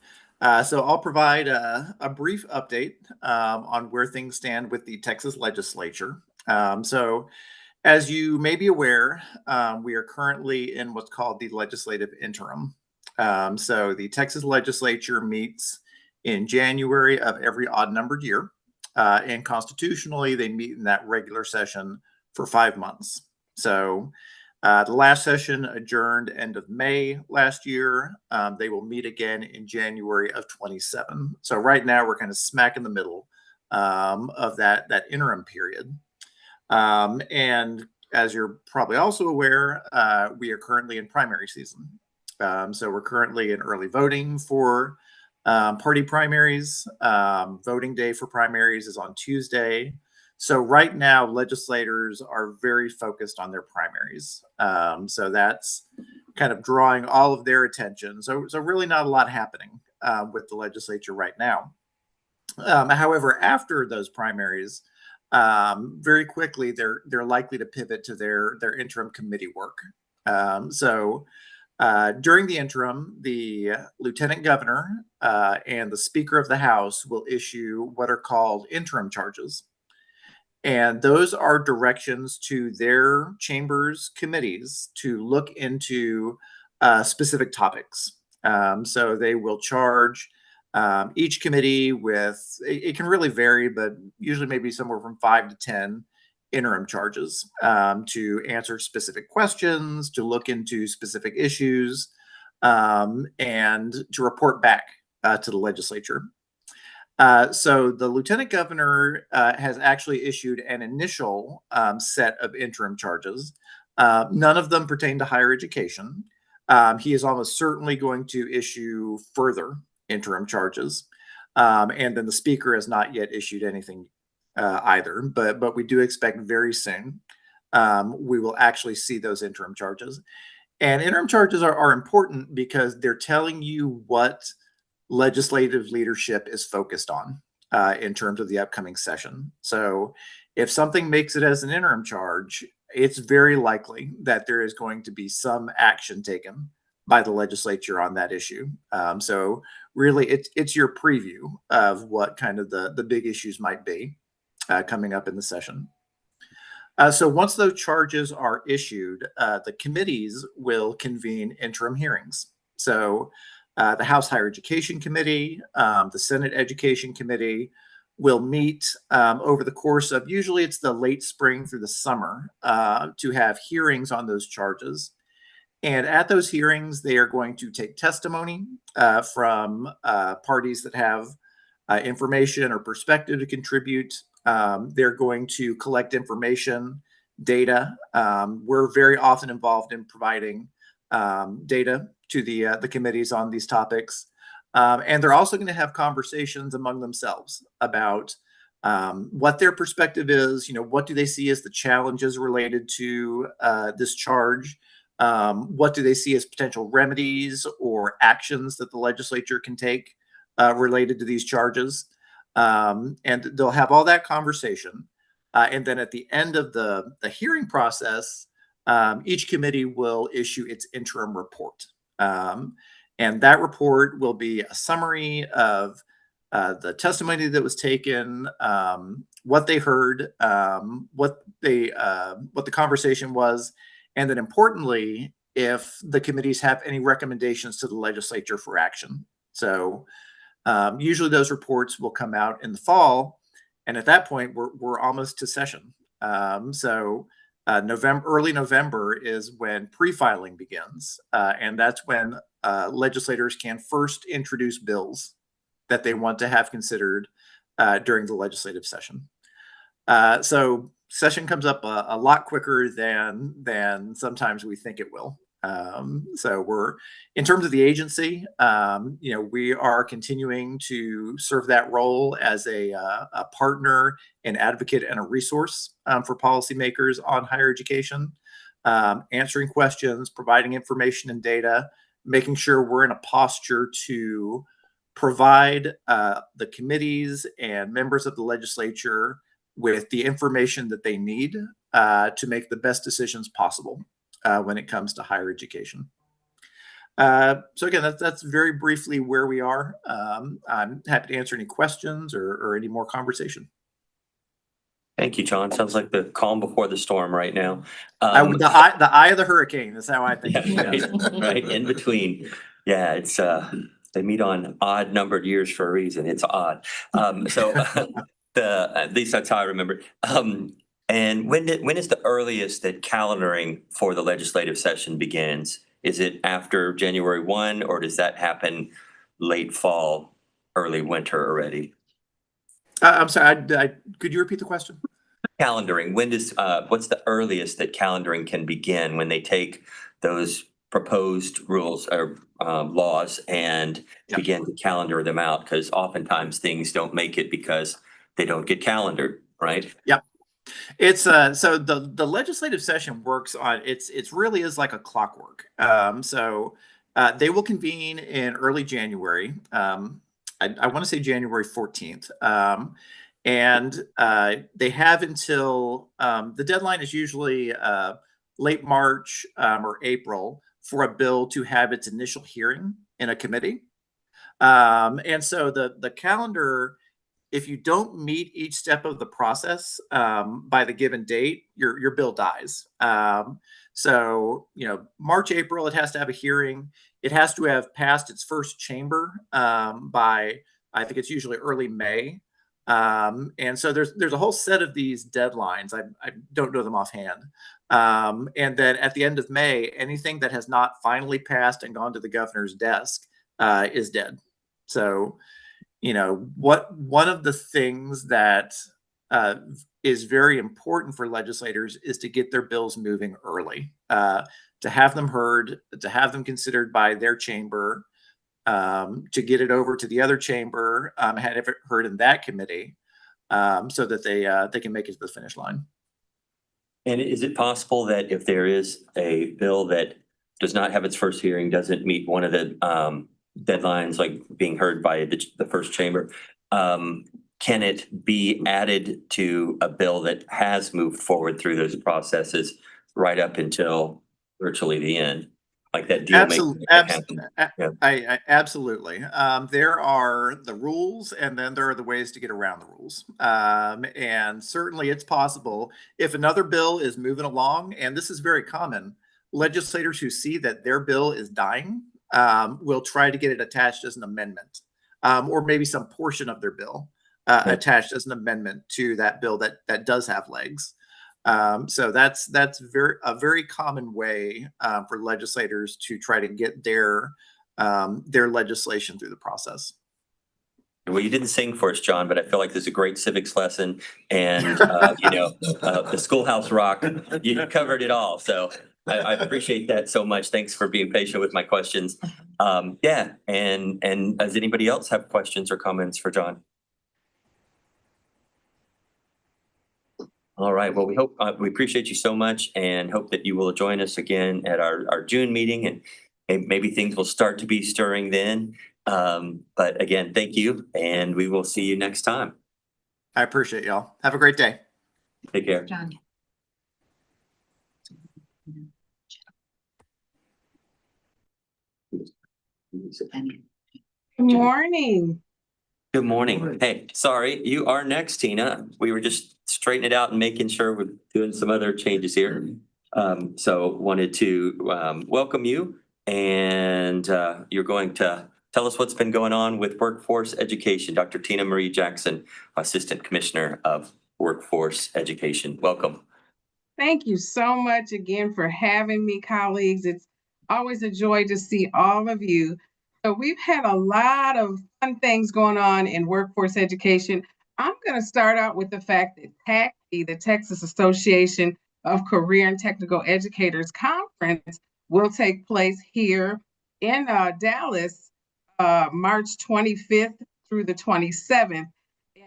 So I'll provide a brief update on where things stand with the Texas Legislature. So as you may be aware, we are currently in what's called the legislative interim. So the Texas Legislature meets in January of every odd-numbered year. And constitutionally, they meet in that regular session for 5 months. So the last session adjourned end of May last year. They will meet again in January of 27. So right now we're kind of smack in the middle of that interim period. And as you're probably also aware, we are currently in primary season. So we're currently in early voting for party primaries. Voting day for primaries is on Tuesday. So right now, legislators are very focused on their primaries. So that's kind of drawing all of their attention. So really not a lot happening with the legislature right now. However, after those primaries, very quickly, they're likely to pivot to their interim committee work. During the interim, the lieutenant governor and the speaker of the House will issue what are called interim charges. And those are directions to their chambers committees to look into specific topics. So they will charge each committee with, it can really vary, but usually maybe somewhere from 5 to 10 interim charges to answer specific questions, to look into specific issues, and to report back to the legislature. So the lieutenant governor has actually issued an initial set of interim charges. None of them pertain to higher education. He is almost certainly going to issue further interim charges. And then the speaker has not yet issued anything either, but we do expect very soon we will actually see those interim charges. And interim charges are important because they're telling you what legislative leadership is focused on in terms of the upcoming session. So if something makes it as an interim charge, it's very likely that there is going to be some action taken by the legislature on that issue. So really, it's your preview of what kind of the big issues might be coming up in the session. So once those charges are issued, the committees will convene interim hearings. So the House Higher Education Committee, the Senate Education Committee will meet over the course of, usually it's the late spring through the summer, to have hearings on those charges. And at those hearings, they are going to take testimony from parties that have information or perspective to contribute. They're going to collect information, data. We're very often involved in providing data to the committees on these topics. And they're also going to have conversations among themselves about what their perspective is. You know, what do they see as the challenges related to this charge? What do they see as potential remedies or actions that the legislature can take related to these charges? And they'll have all that conversation. And then at the end of the hearing process, each committee will issue its interim report. And that report will be a summary of the testimony that was taken, what they heard, what the conversation was, and then importantly, if the committees have any recommendations to the legislature for action. So usually those reports will come out in the fall, and at that point we're almost to session. Early November is when pre-filing begins, and that's when legislators can first introduce bills that they want to have considered during the legislative session. So session comes up a lot quicker than sometimes we think it will. So we're, in terms of the agency, we are continuing to serve that role as a partner, an advocate, and a resource for policymakers on higher education, answering questions, providing information and data, making sure we're in a posture to provide the committees and members of the legislature with the information that they need to make the best decisions possible when it comes to higher education. So again, that's very briefly where we are. I'm happy to answer any questions or any more conversation. Thank you, John. Sounds like the calm before the storm right now. The eye of the hurricane. That's how I think. Right, in between. Yeah, it's they meet on odd numbered years for a reason. It's odd. At least that's how I remember. And when is the earliest that calendaring for the legislative session begins? Is it after January 1, or does that happen late fall, early winter already? I'm sorry. Could you repeat the question? Calendaring. What's the earliest that calendaring can begin when they take those proposed rules or laws and begin to calendar them out? Because oftentimes things don't make it because they don't get calendared, right? Yep. It's so the legislative session works on it's really is like a clockwork. They will convene in early January. I want to say January 14th. And they have until the deadline is usually late March or April for a bill to have its initial hearing in a committee. And so the calendar, if you don't meet each step of the process by the given date, your bill dies. So, March, April, it has to have a hearing. It has to have passed its first chamber by, I think it's usually early May. And so there's a whole set of these deadlines. I don't know them offhand. And then at the end of May, anything that has not finally passed and gone to the governor's desk is dead. So, one of the things that is very important for legislators is to get their bills moving early, to have them heard, to have them considered by their chamber, to get it over to the other chamber, had it heard in that committee, so that they can make it to the finish line. And is it possible that if there is a bill that does not have its first hearing, doesn't meet one of the deadlines, like being heard by the first chamber, can it be added to a bill that has moved forward through those processes right up until virtually the end? Like that deal Absolutely. Yeah. Absolutely. There are the rules, and then there are the ways to get around the rules. And certainly it's possible if another bill is moving along, and this is very common, legislators who see that their bill is dying will try to get it attached as an amendment, or maybe some portion of their bill attached as an amendment to that bill that does have legs. So that's a very common way for legislators to try to get their legislation through the process. Well, you didn't sing for us, John, but I feel like there's a great civics lesson, and the Schoolhouse Rock. You covered it all, so I appreciate that so much. Thanks for being patient with my questions. Yeah, and does anybody else have questions or comments for John? All right. Well, we appreciate you so much, and hope that you will join us again at our June meeting, and maybe things will start to be stirring then. But again, thank you, and we will see you next time. I appreciate y'all. Have a great day. Take care. John. Good morning. Good morning. Hey, sorry, you are next, Tina. We were just straightening it out and making sure we're doing some other changes here. So wanted to welcome you, and you're going to tell us what's been going on with workforce education. Dr. Tina Marie Jackson, Assistant Commissioner of Workforce Education. Welcome. Thank you so much again for having me, colleagues. It's always a joy to see all of you. So we've had a lot of fun things going on in workforce education. I'm going to start out with the fact that TAC, the Texas Association of Career and Technical Educators Conference, will take place here in Dallas, March 25th through the 27th.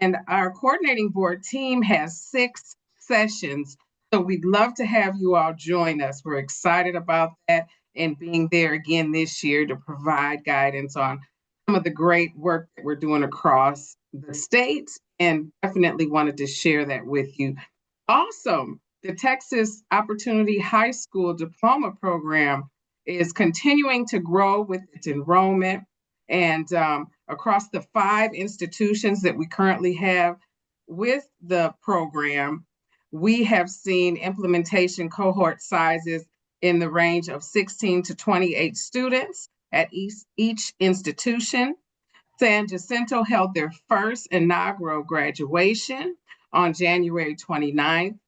And our coordinating board team has 6 sessions. So we'd love to have you all join us. We're excited about that. and being there again this year to provide guidance on some of the great work that we're doing across the state, and definitely wanted to share that with you. Also, the Texas Opportunity High School Diploma Program is continuing to grow with its enrollment, and across the 5 institutions that we currently have with the program, we have seen implementation cohort sizes in the range of 16 to 28 students at each institution. San Jacinto held their first inaugural graduation on January 29th,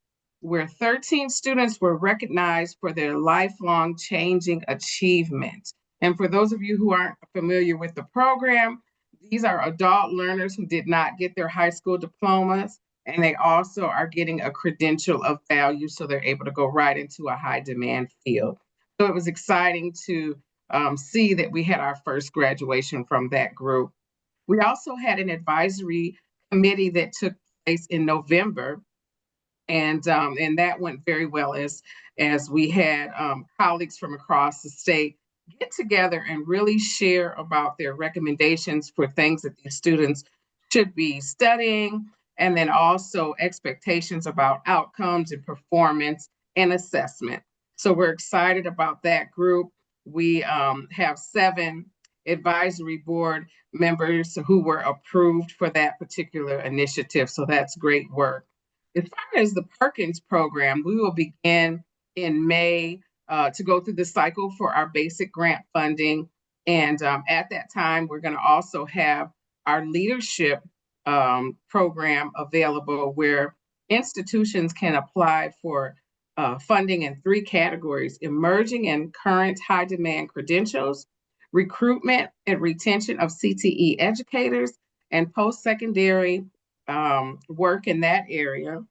where 13 students were recognized for their lifelong changing achievement. And for those of you who aren't familiar with the program, these are adult learners who did not get their high school diplomas, and they also are getting a credential of value, so they're able to go right into a high demand field. So it was exciting to see that we had our first graduation from that group. We also had an advisory committee that took place in November, and that went very well as we had colleagues from across the state get together and really share about their recommendations for things that these students should be studying, and then also expectations about outcomes and performance and assessment. So we're excited about that group. We have 7 advisory board members who were approved for that particular initiative. So that's great work. As far as the Perkins program, we will begin in May to go through the cycle for our basic grant funding. And at that time, we're going to also have our leadership program available, where institutions can apply for funding in 3 categories: emerging and current high demand credentials, recruitment and retention of CTE educators, and post-secondary work in that area.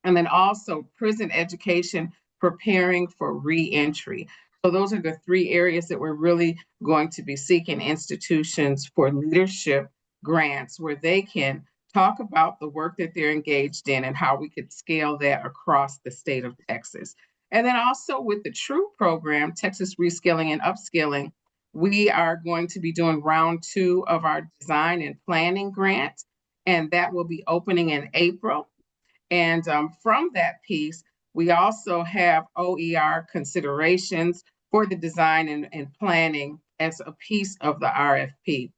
And then also prison education, preparing for reentry. So those are the 3 areas that we're really going to be seeking institutions for leadership grants, where they can talk about the work that they're engaged in and how we could scale that across the state of Texas. And then also with the TRUE program, Texas Reskilling and Upskilling, we are going to be doing round 2 of our design and planning grant, and that will be opening in April. And from that piece, we also have OER considerations for the design and planning as a piece of the RFA,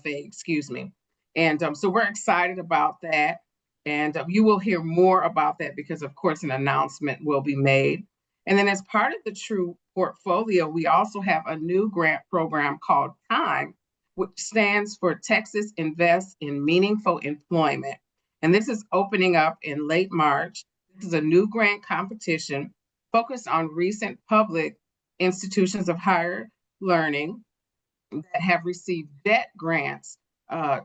excuse me. And so we're excited about that. And you will hear more about that because, of course, an announcement will be made. And then as part of the TRUE portfolio, we also have a new grant program called TIME, which stands for Texas Invests in Meaningful Employment. And this is opening up in late March. This is a new grant competition focused on recent public institutions of higher learning that have received debt grants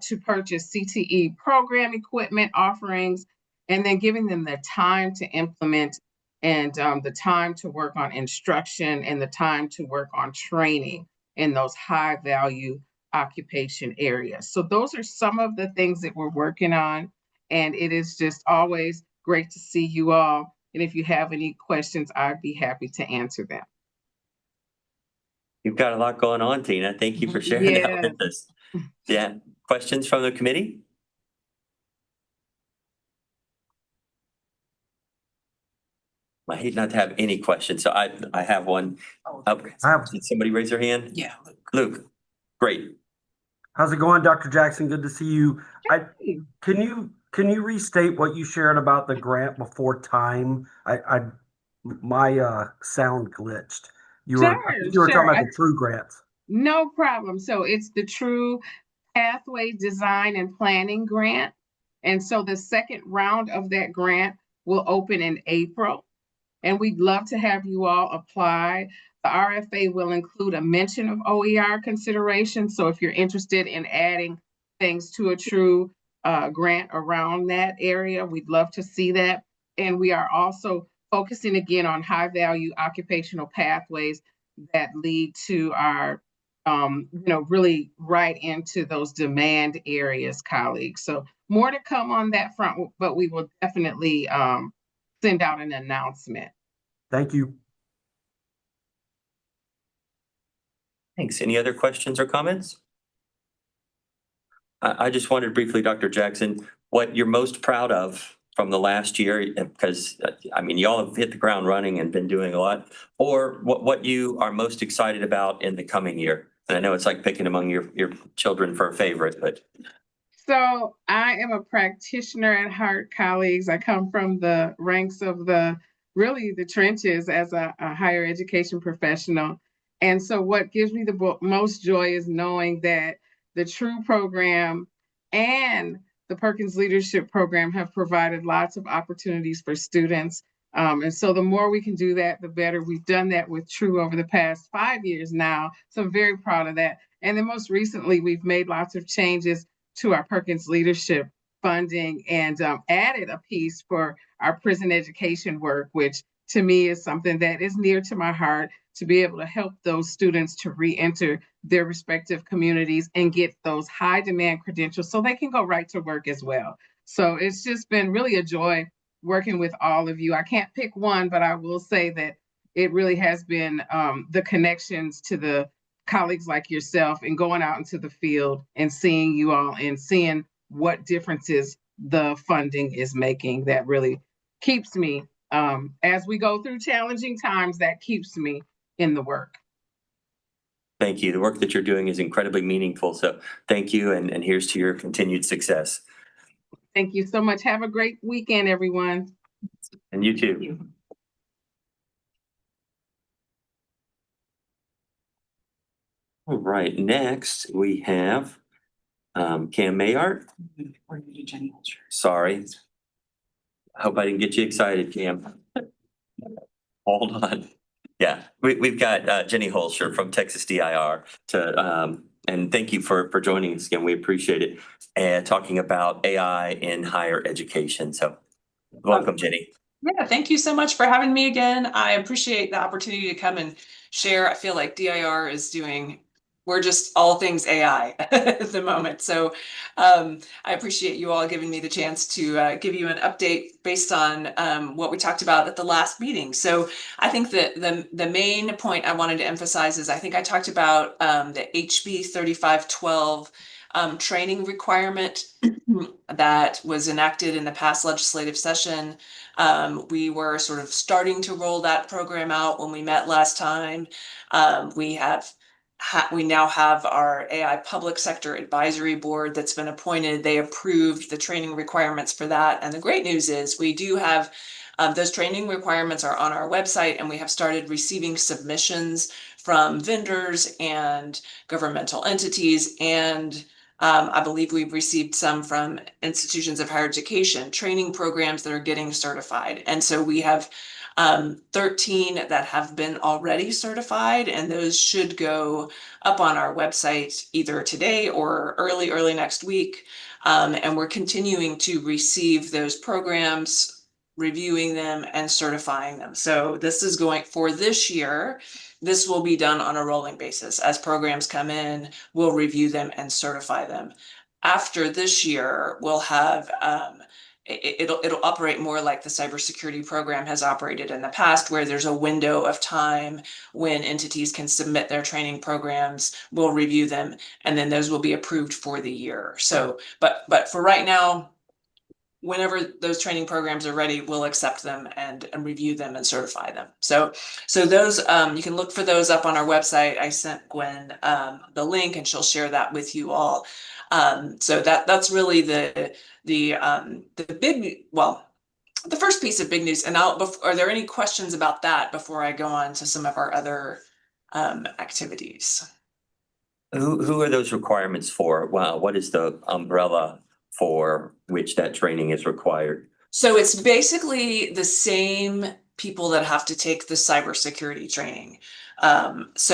to purchase CTE program equipment offerings, and then giving them the time to implement, and the time to work on instruction, and the time to work on training in those high value occupation areas. So those are some of the things that we're working on. And it is just always great to see you all. And if you have any questions, I'd be happy to answer them. You've got a lot going on, Tina. Thank you for sharing that with us. Yeah. Questions from the committee? I hate not to have any questions, so I have one. Did somebody raise their hand? Yeah. Luke, great. How's it going, Dr. Jackson? Good to see you. Can you restate what you shared about the grant before time? My sound glitched. You were talking about the TRUE grants. No problem. So it's the TRUE Pathway Design and Planning Grant. And so the second round of that grant will open in April. And we'd love to have you all apply. The RFA will include a mention of OER considerations. So if you're interested in adding things to a TRUE grant around that area, we'd love to see that. And we are also focusing again on high value occupational pathways that lead to our, really right into those demand areas, colleagues. So more to come on that front, but we will definitely send out an announcement. Thank you. Thanks. Any other questions or comments? I just wondered briefly, Dr. Jackson, what you're most proud of from the last year, because I mean, y'all have hit the ground running and been doing a lot, or what you are most excited about in the coming year. And I know it's like picking among your children for a favorite, but. So I am a practitioner at heart, colleagues. I come from the ranks of really the trenches as a higher education professional. And so what gives me the most joy is knowing that the TRUE program and the Perkins Leadership Program have provided lots of opportunities for students. And so the more we can do that, the better. We've done that with TRUE over the past 5 years now. So I'm very proud of that. And then most recently, we've made lots of changes to our Perkins Leadership funding and added a piece for our prison education work, which to me is something that is near to my heart, to be able to help those students to re-enter their respective communities and get those high demand credentials so they can go right to work as well. So it's just been really a joy working with all of you. I can't pick one, but I will say that it really has been the connections to the colleagues like yourself and going out into the field and seeing you all and seeing what differences the funding is making that really keeps me, as we go through challenging times, that keeps me in the work. Thank you. The work that you're doing is incredibly meaningful. So thank you. And here's to your continued success. Thank you so much. Have a great weekend, everyone. And you too. All right, next we have Cam Mayart. Sorry. I hope I didn't get you excited, Cam. Hold on. Yeah, we've got Jenny Holscher from Texas DIR to and thank you for joining us again. We appreciate it. And talking about AI in higher education. So welcome, Jenny. Yeah, thank you so much for having me again. I appreciate the opportunity to come and share. I feel like DIR is we're just all things AI at the moment. So I appreciate you all giving me the chance to give you an update based on what we talked about at the last meeting. So I think that the main point I wanted to emphasize is I think I talked about the HB 3512 training requirement that was enacted in the past legislative session. We were sort of starting to roll that program out when we met last time. We now have our AI Public Sector Advisory Board that's been appointed. They approved the training requirements for that. And the great news is we do have those training requirements are on our website, and we have started receiving submissions from vendors and governmental entities, and I believe we've received some from institutions of higher education, training programs that are getting certified. And so we have 13 that have been already certified, and those should go up on our website either today or early next week. And we're continuing to receive those programs, reviewing them and certifying them. So this is going for this year. This will be done on a rolling basis. As programs come in, we'll review them and certify them. After this year, we'll have it'll operate more like the cybersecurity program has operated in the past, where there's a window of time when entities can submit their training programs, we'll review them, and then those will be approved for the year. So, but for right now, whenever those training programs are ready, we'll accept them and review them and certify them. So those, you can look for those up on our website. I sent Gwen the link, and she'll share that with you all. So that's really the big, well, the first piece of big news. And are there any questions about that before I go on to some of our other activities? Who are those requirements for? Wow, what is the umbrella for which that training is required? So it's basically the same people that have to take the cybersecurity training. It's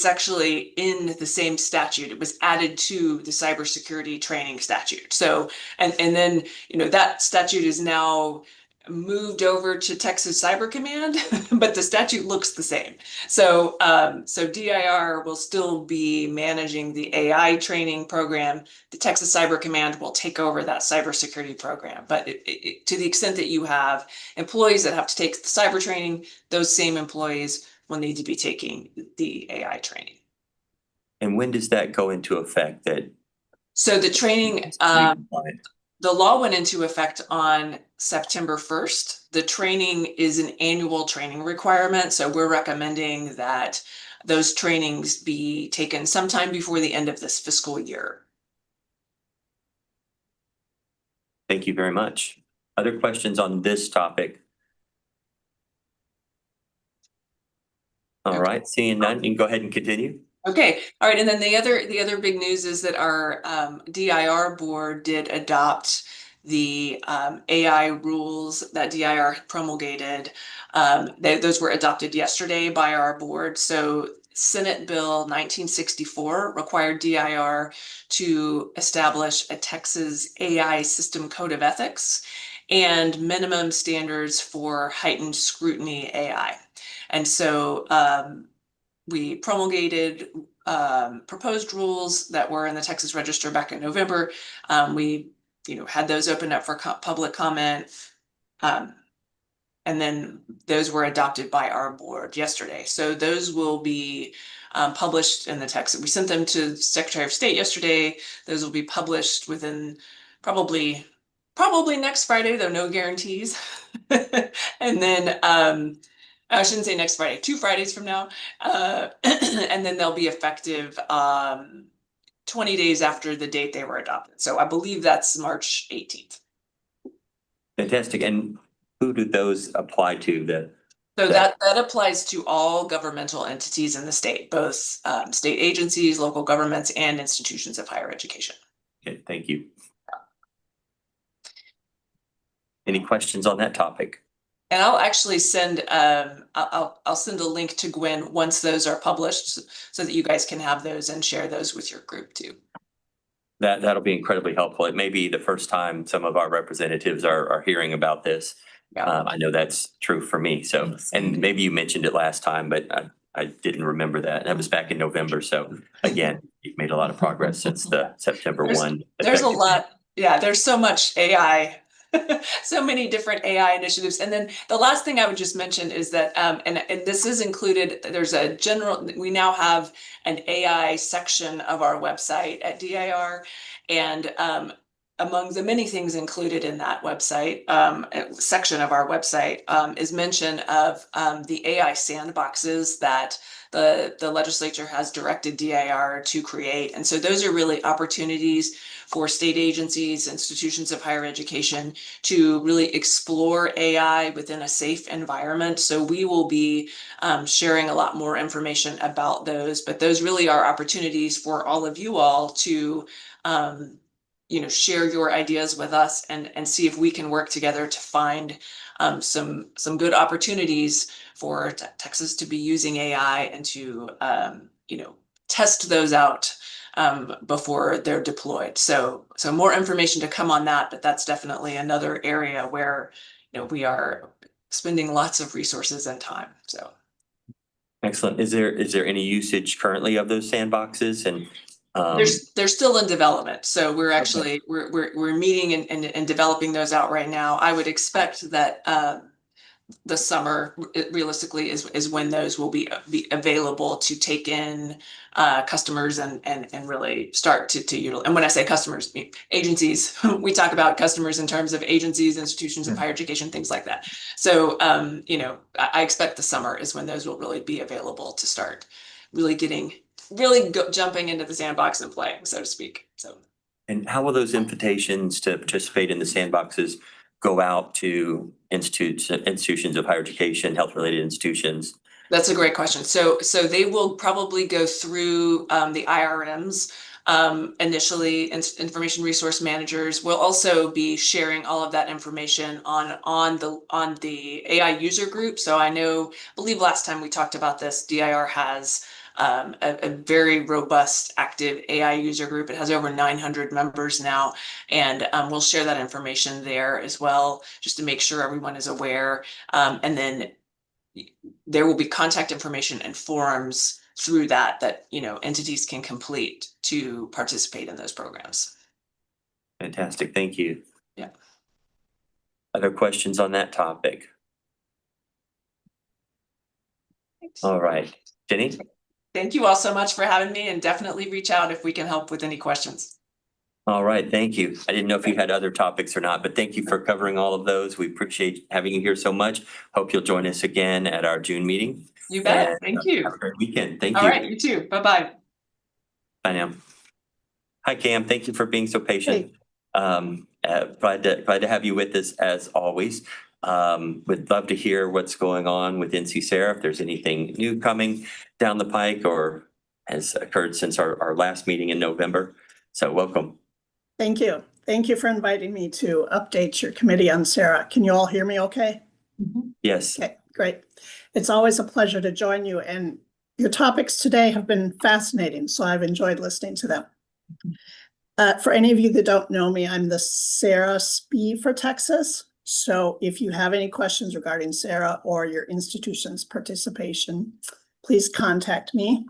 actually in the same statute. It was added to the cybersecurity training statute. So, and then, that statute is now moved over to Texas Cyber Command, but the statute looks the same. So DIR will still be managing the AI training program. The Texas Cyber Command will take over that cybersecurity program. But to the extent that you have employees that have to take the cyber training, those same employees will need to be taking the AI training. And when does that go into effect? That So the training, the law went into effect on September 1st. The training is an annual training requirement. So we're recommending that those trainings be taken sometime before the end of this fiscal year. Thank you very much. Other questions on this topic? All right, seeing none, you can go ahead and continue. Okay, all right, and then the other big news is that our DIR board did adopt the AI rules that DIR promulgated. Those were adopted yesterday by our board. So Senate Bill 1964 required DIR to establish a Texas AI system code of ethics and minimum standards for heightened scrutiny AI. And so we promulgated proposed rules that were in the Texas Register back in November. We, had those opened up for public comment. And then those were adopted by our board yesterday. So those will be published in the text. We sent them to the Secretary of State yesterday. Those will be published within probably next Friday, though no guarantees. And then I shouldn't say next Friday, 2 Fridays from now. And then they'll be effective 20 days after the date they were adopted. So I believe that's March 18th. Fantastic. And who do those apply to? So that applies to all governmental entities in the state, both state agencies, local governments, and institutions of higher education. Okay, thank you. Any questions on that topic? And I'll actually send I'll send a link to Gwen once those are published so that you guys can have those and share those with your group too. That'll be incredibly helpful. It may be the first time some of our representatives are hearing about this. Yeah. I know that's true for me. So, and maybe you mentioned it last time, but I didn't remember that. That was back in November. So again, you've made a lot of progress since the September 1. There's a lot. Yeah, there's so much AI. So many different AI initiatives. And then the last thing I would just mention is that, and this is included, there's a general, we now have an AI section of our website at DIR. And among the many things included in that website, section of our website, is mention of the AI sandboxes that the legislature has directed DIR to create. And so those are really opportunities for state agencies, institutions of higher education to really explore AI within a safe environment. So we will be sharing a lot more information about those, but those really are opportunities for all of you all to share your ideas with us and see if we can work together to find some good opportunities for Texas to be using AI and to test those out before they're deployed. So more information to come on that, but that's definitely another area where we are spending lots of resources and time. So excellent. Is there any usage currently of those sandboxes? And they're still in development. So we're actually we're meeting and developing those out right now. I would expect that the summer realistically is when those will be available to take in customers and really start to utilize. And when I say customers, agencies, we talk about customers in terms of agencies, institutions of higher education, things like that. So I expect the summer is when those will really be available to start really jumping into the sandbox and playing, so to speak. So. And how will those invitations to participate in the sandboxes go out to institutions of higher education, health-related institutions? That's a great question. So they will probably go through the IRMs initially, information resource managers. Will also be sharing all of that information on the AI user group. So I believe last time we talked about this, DIR has a very robust, active AI user group. It has over 900 members now, and we'll share that information there as well, just to make sure everyone is aware. And then there will be contact information and forums through that entities can complete to participate in those programs. Fantastic, thank you. Yeah. Other questions on that topic? All right, Jenny? Thank you all so much for having me, and definitely reach out if we can help with any questions. All right, thank you. I didn't know if you had other topics or not, but thank you for covering all of those. We appreciate having you here so much. Hope you'll join us again at our June meeting. You bet. And, Thank you. have a great weekend. Thank All you. right, you too. Bye-bye. Bye now. Hi, Cam. Thank you for being so patient. Glad to have you with us as always. Would love to hear what's going on with NC Sarah, if there's anything new coming down the pike or has occurred since our last meeting in November. So welcome. Thank you. Thank you for inviting me to update your committee on Sarah. Can you all hear me okay? Yes. Okay, great. It's always a pleasure to join you, and your topics today have been fascinating, so I've enjoyed listening to them. For any of you that don't know me, I'm the Sarah SPE for Texas. So if you have any questions regarding Sarah or your institution's participation, please contact me.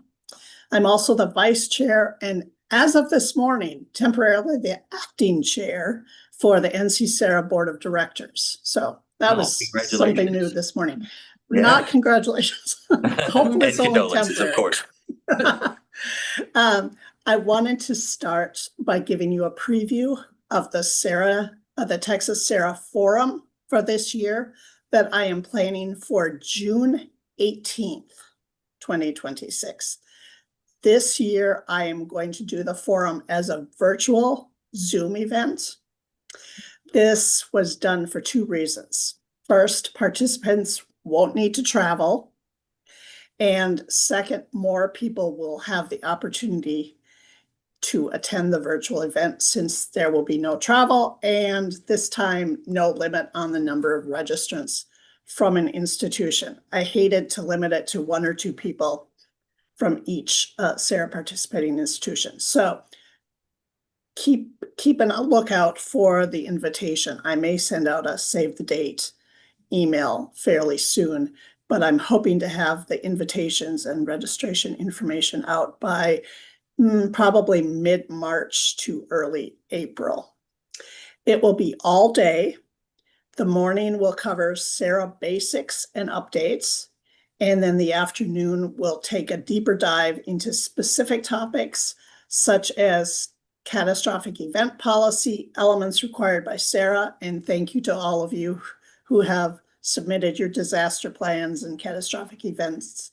I'm also the vice chair, and as of this morning, temporarily the acting chair for the NC Sarah Board of Directors. So that was something new this morning. Yeah. Not congratulations. Hopefully it's And only condolences, of temporary. course. I wanted to start by giving you a preview of the Texas Sarah Forum for this year that I am planning for June 18th, 2026. This year, I am going to do the forum as a virtual Zoom event. This was done for two reasons. First, participants won't need to travel. And second, more people will have the opportunity to attend the virtual event since there will be no travel and this time no limit on the number of registrants from an institution. I hated to limit it to one or two people from each Sarah participating institution. So keep a lookout for the invitation. I may send out a save the date email fairly soon, but I'm hoping to have the invitations and registration information out by probably mid-March to early April. It will be all day. The morning will cover Sarah basics and updates, and then the afternoon will take a deeper dive into specific topics such as catastrophic event policy, elements required by Sarah, and thank you to all of you who have submitted your disaster plans and catastrophic events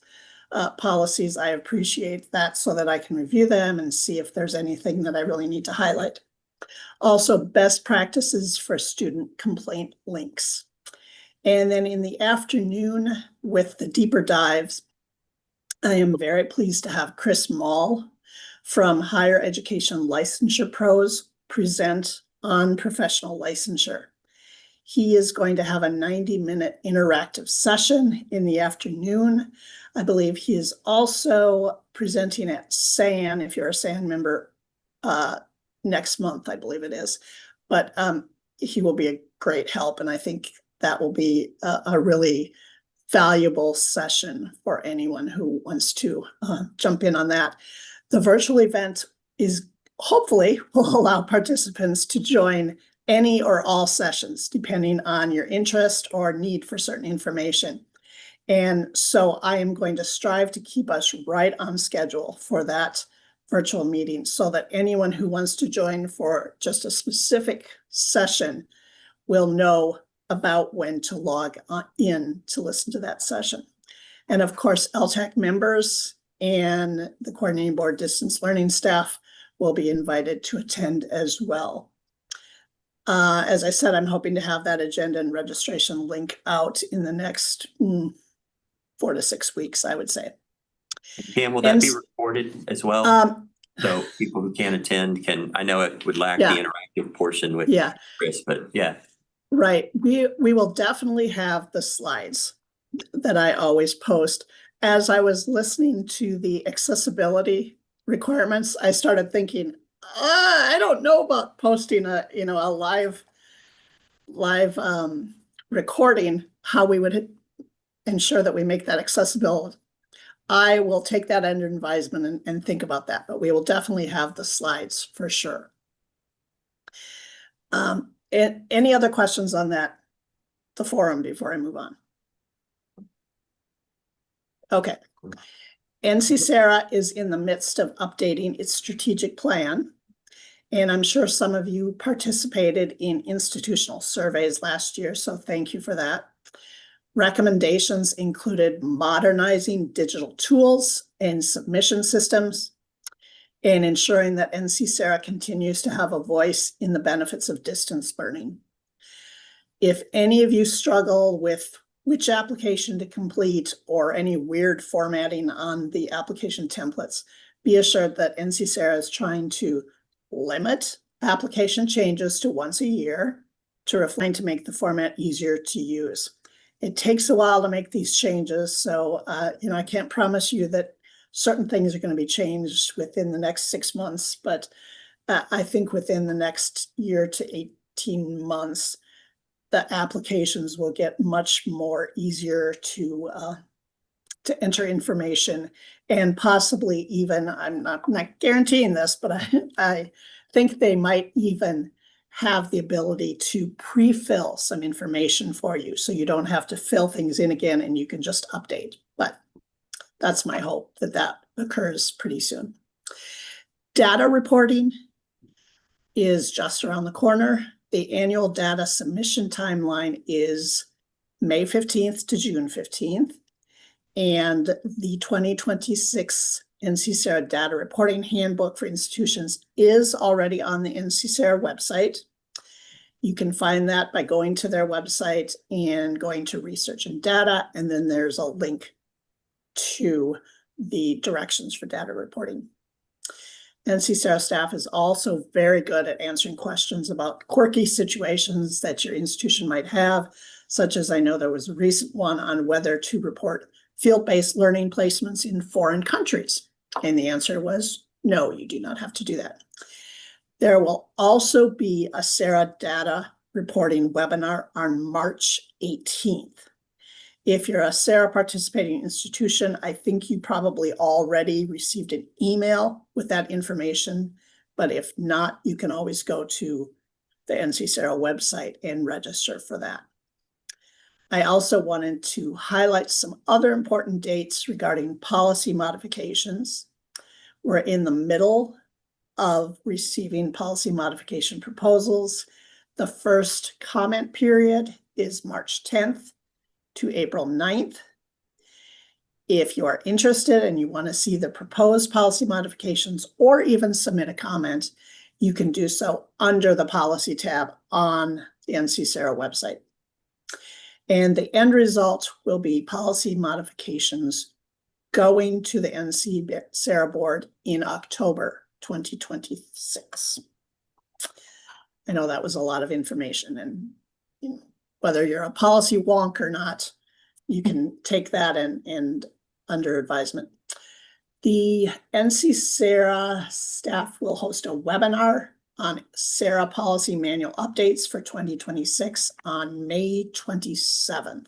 policies. I appreciate that so that I can review them and see if there's anything that I really need to highlight. Also, best practices for student complaint links. And then in the afternoon with the deeper dives, I am very pleased to have Chris Mall from Higher Education Licensure Pros present on professional licensure. He is going to have a 90-minute interactive session in the afternoon. I believe he is also presenting at SAN, if you're a SAN member, next month, I believe it is. But he will be a great help, and I think that will be a really valuable session for anyone who wants to jump in on that. The virtual event is hopefully will allow participants to join any or all sessions, depending on your interest or need for certain information. And so I am going to strive to keep us right on schedule for that virtual meeting so that anyone who wants to join for just a specific session will know about when to log in to listen to that session. And of course, LTAC members and the coordinating board distance learning staff will be invited to attend as well. As I said, I'm hoping to have that agenda and registration link out in the next 4 to 6 weeks, I would say. Cam, will that be recorded as well? So people who can't attend can, I know it would lack the interactive portion with Chris, but yeah. Right. We will definitely have the slides that I always post. As I was listening to the accessibility requirements, I started thinking, I don't know about posting a live recording, how we would ensure that we make that accessible. I will take that under advisement and think about that, but we will definitely have the slides for sure. Any other questions on the forum before I move on? Okay. NC Sarah is in the midst of updating its strategic plan. And I'm sure some of you participated in institutional surveys last year, so thank you for that. Recommendations included modernizing digital tools and submission systems, and ensuring that NC Sarah continues to have a voice in the benefits of distance learning. If any of you struggle with which application to complete or any weird formatting on the application templates, be assured that NC Sarah is trying to limit application changes to once a year to refine to make the format easier to use. It takes a while to make these changes, so I can't promise you that certain things are going to be changed within the next 6 months, but I think within the next year to 18 months, the applications will get much more easier to enter information, and possibly even, I'm not guaranteeing this, but I think they might even have the ability to pre-fill some information for you, so you don't have to fill things in again and you can just update. But that's my hope that that occurs pretty soon. Data reporting is just around the corner. The annual data submission timeline is May 15th to June 15th. And the 2026 NC Sarah Data Reporting Handbook for Institutions is already on the NC Sarah website. You can find that by going to their website and going to Research and Data, and then there's a link to the directions for data reporting. NC Sarah staff is also very good at answering questions about quirky situations that your institution might have, such as I know there was a recent one on whether to report field-based learning placements in foreign countries. And the answer was no, you do not have to do that. There will also be a Sarah data reporting webinar on March 18th. If you're a Sarah participating institution, I think you probably already received an email with that information, but if not, you can always go to the NC Sarah website and register for that. I also wanted to highlight some other important dates regarding policy modifications. We're in the middle of receiving policy modification proposals. The first comment period is March 10th to April 9th. If you are interested and you want to see the proposed policy modifications or even submit a comment, you can do so under the policy tab on the NC Sarah website. And the end result will be policy modifications going to the NC Sarah board in October 2026. I know that was a lot of information, and whether you're a policy wonk or not, you can take that and under advisement. The NC Sarah staff will host a webinar on Sarah policy manual updates for 2026 on May 27th.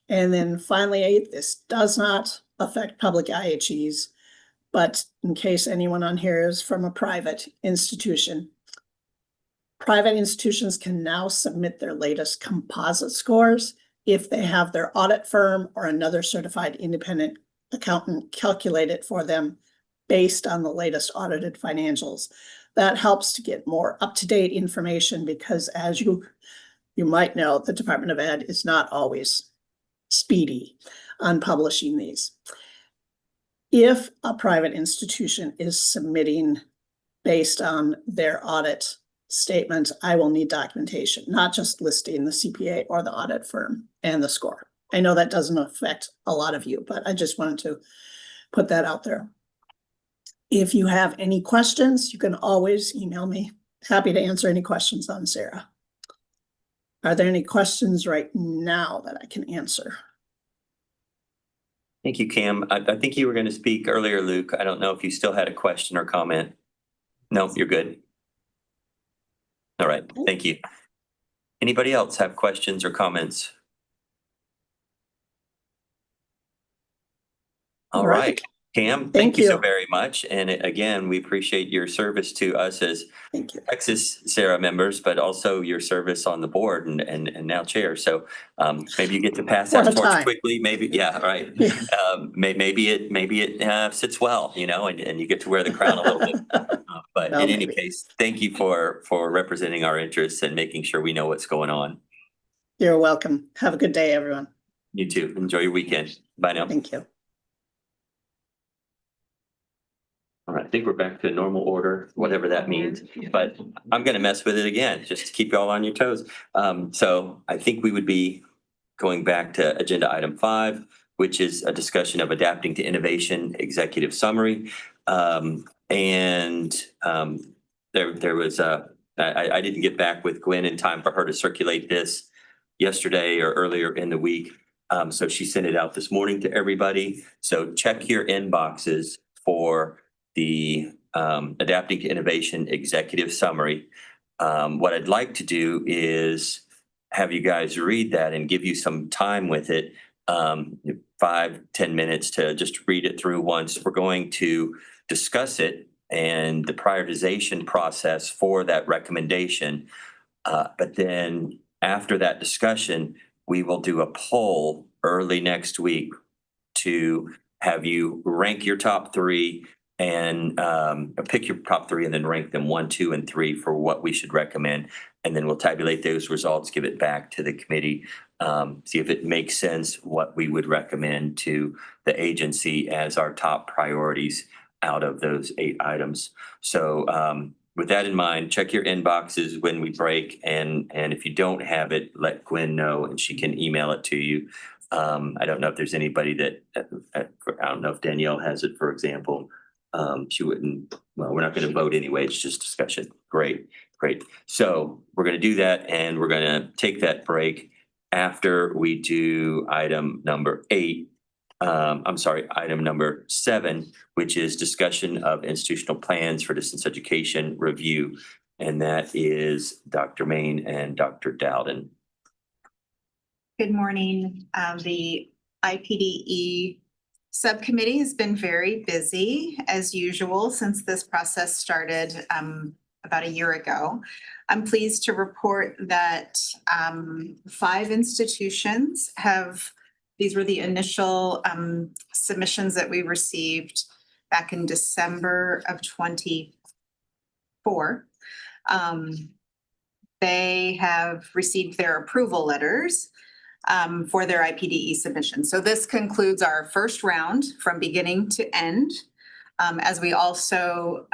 And then finally, this does not affect public IHEs, but in case anyone on here is from a private institution, private institutions can now submit their latest composite scores if they have their audit firm or another certified independent accountant calculate it for them based on the latest audited financials. That helps to get more up-to-date information because, as you might know, the Department of Ed is not always speedy on publishing these. If a private institution is submitting based on their audit statement, I will need documentation, not just listing the CPA or the audit firm and the score. I know that doesn't affect a lot of you, but I just wanted to put that out there. If you have any questions, you can always email me. Happy to answer any questions on Sarah. Are there any questions right now that I can answer? Thank you, Cam. I think you were going to speak earlier, Luke. I don't know if you still had a question or comment. No, you're good. All right, thank you. Anybody else have questions or comments? All right. Cam, Thank thank you so you. very much. And again, we appreciate your service to us as Thank you. Texas Sarah members, but also your service on the board and now chair. So maybe you get to pass For that a torch time. quickly. Maybe, yeah, right. Yeah. Maybe it sits well, you know, and you get to wear the crown a little bit. But Well, in any maybe. case, thank you for representing our interests and making sure we know what's going on. You're welcome. Have a good day, everyone. You too. Enjoy your weekend. Bye now. Thank you. All right, I think we're back to normal order, whatever that means, but I'm gonna mess with it again, just to keep y'all on your toes. So I think we would be going back to agenda item 5, which is a discussion of adapting to innovation executive summary. There was I didn't get back with Gwen in time for her to circulate this yesterday or earlier in the week. So she sent it out this morning to everybody. So check your inboxes for the Adapting to Innovation Executive Summary. What I'd like to do is have you guys read that and give you some time with it, 5-10 minutes to just read it through once. We're going to discuss it and the prioritization process for that recommendation. But then after that discussion, we will do a poll early next week to have you rank your top 3 and pick your top 3 and then rank them 1, 2, and 3 for what we should recommend. And then we'll tabulate those results, give it back to the committee, see if it makes sense what we would recommend to the agency as our top priorities out of those 8 items. So with that in mind, check your inboxes when we break. And if you don't have it, let Gwen know and she can email it to you. I don't know if there's anybody that, I don't know if Danielle has it, for example. She wouldn't, well, we're not going to vote anyway. It's just discussion. Great. So we're going to do that and we're going to take that break after we do item number 8. Item number 7, which is discussion of institutional plans for distance education review. And that is Dr. Main and Dr. Dowden. Good morning. The IPDE subcommittee has been very busy as usual since this process started about a year ago. I'm pleased to report that 5 institutions have, these were the initial submissions that we received back in December of 24. They have received their approval letters for their IPDE submission. So this concludes our first round from beginning to end, as we also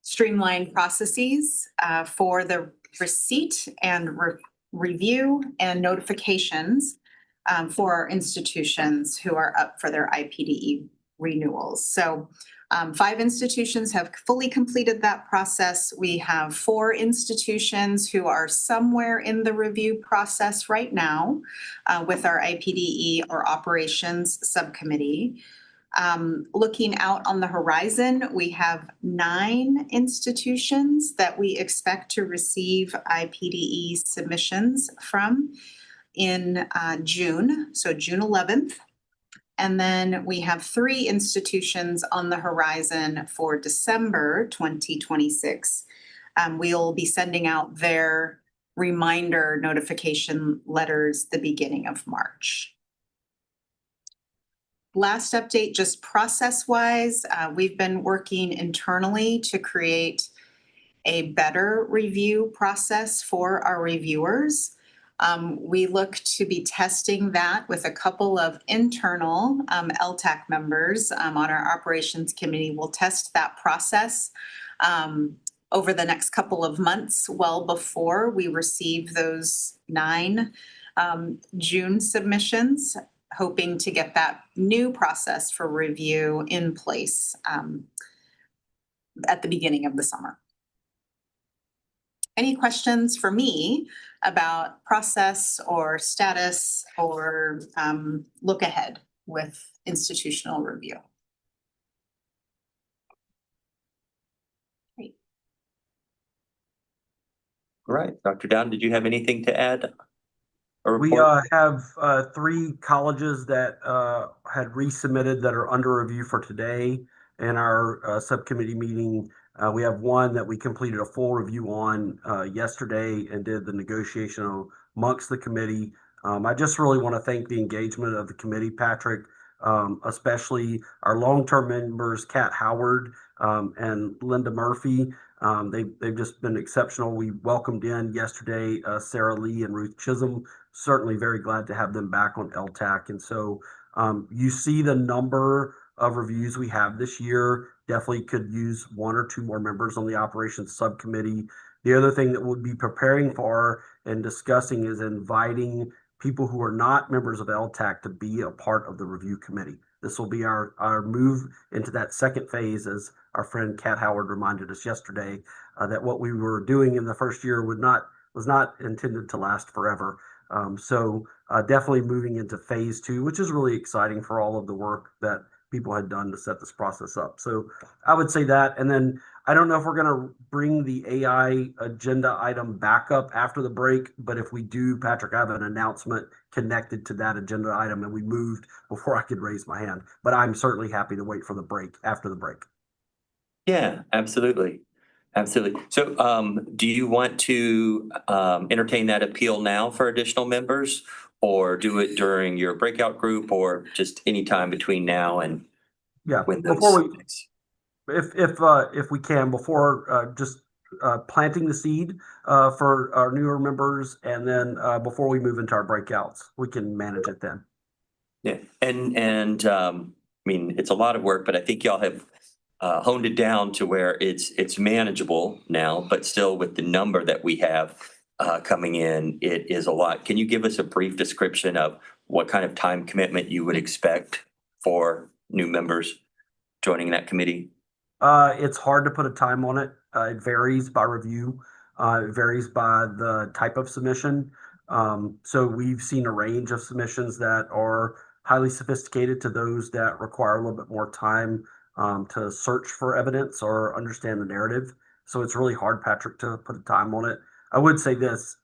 streamline processes for the receipt and review and notifications for our institutions who are up for their IPDE renewals. So 5 institutions have fully completed that process. We have 4 institutions who are somewhere in the review process right now with our IPDE or operations subcommittee. Looking out on the horizon, we have 9 institutions that we expect to receive IPDE submissions from in June, so June 11th. And then we have 3 institutions on the horizon for December 2026. We'll be sending out their reminder notification letters the beginning of March. Last update, just process-wise, we've been working internally to create a better review process for our reviewers. We look to be testing that with a couple of internal LTAC members on our operations committee. We'll test that process over the next couple of months, well before we receive those 9 June submissions, hoping to get that new process for review in place at the beginning of the summer. Any questions for me about process or status or look ahead with institutional review? Great. All right, Dr. Dowden, did you have anything to add? a We report? have 3 colleges that had resubmitted that are under review for today in our subcommittee meeting. We have one that we completed a full review on yesterday and did the negotiation amongst the committee. I just really want to thank the engagement of the committee, Patrick, especially our long-term members, Kat Howard and Linda Murphy. They've just been exceptional. We welcomed in yesterday Sarah Lee and Ruth Chisholm. Certainly very glad to have them back on LTAC. And so you see the number of reviews we have this year. Definitely could use 1 or 2 more members on the operations subcommittee. The other thing that we'll be preparing for and discussing is inviting people who are not members of LTAC to be a part of the review committee. This will be our move into that second phase, as our friend Kat Howard reminded us yesterday, that what we were doing in the first year was not intended to last forever. So definitely moving into phase 2, which is really exciting for all of the work that people had done to set this process up. So I would say that. And then I don't know if we're going to bring the AI agenda item back up after the break, but if we do, Patrick, I have an announcement connected to that agenda item, and we moved before I could raise my hand. But I'm certainly happy to wait for the break after the break. Yeah, absolutely. Absolutely. So do you want to entertain that appeal now for additional members, or do it during your breakout group, or just any time between now and when those if we can, before just planting the seed for our newer members, and then before we move into our breakouts, we can manage it then. Yeah, and I mean, it's a lot of work, but I think y'all have honed it down to where it's manageable now, but still with the number that we have coming in, it is a lot. Can you give us a brief description of what kind of time commitment you would expect for new members joining that committee? It's hard to put a time on it. It varies by review. It varies by the type of submission. So we've seen a range of submissions that are highly sophisticated to those that require a little bit more time to search for evidence or understand the narrative. So it's really hard, Patrick, to put a time on it. I would say this,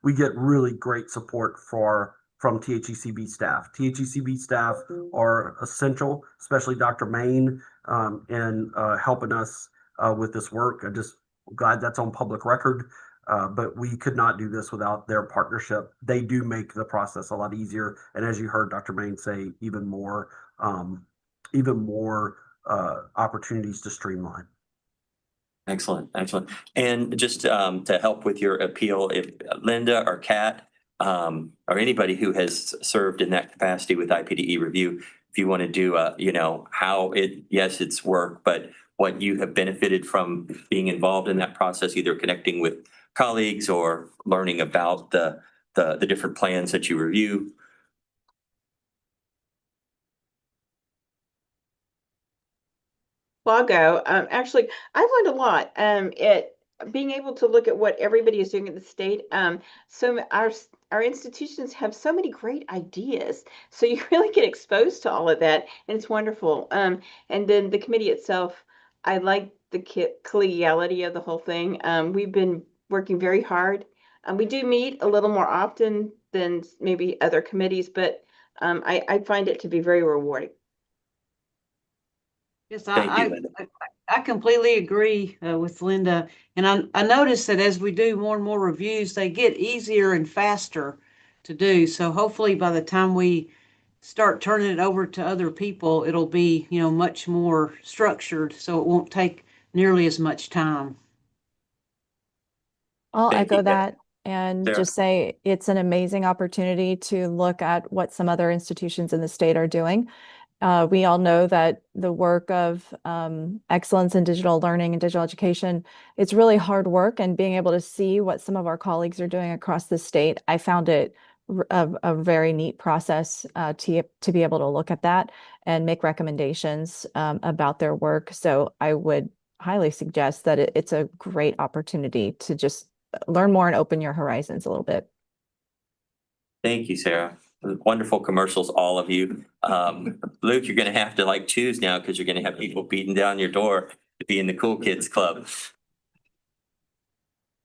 we get really great support from THECB staff. THECB staff are essential, especially Dr. Main, in helping us with this work. I'm just glad that's on public record, but we could not do this without their partnership. They do make the process a lot easier, and as you heard Dr. Main say, even more opportunities to streamline. Excellent, excellent. And just to help with your appeal, if Linda or Kat or anybody who has served in that capacity with IPDE review, if you want to do how yes, it's work, but what you have benefited from being involved in that process, either connecting with colleagues or learning about the different plans that you review. Well, I'll go. Actually, I've learned a lot. Being able to look at what everybody is doing in the state. So our institutions have so many great ideas. So you really get exposed to all of that, and it's wonderful. And then the committee itself, I like the collegiality of the whole thing. We've been working very hard. We do meet a little more often than maybe other committees, but I find it to be very rewarding. Yes, Thank you, Linda. I completely agree with Linda. And I noticed that as we do more and more reviews, they get easier and faster to do. So hopefully by the time we start turning it over to other people, it'll be, much more structured, so it won't take nearly as much time. I'll Thank echo you. that and Sarah? just say it's an amazing opportunity to look at what some other institutions in the state are doing. We all know that the work of excellence in digital learning and digital education, it's really hard work, and being able to see what some of our colleagues are doing across the state, I found it a very neat process to be able to look at that and make recommendations about their work. So I would highly suggest that it's a great opportunity to just learn more and open your horizons a little bit. Thank you, Sarah. Wonderful commercials, all of you. Luke, you're going to have to choose now, because you're going to have people beating down your door to be in the Cool Kids Club.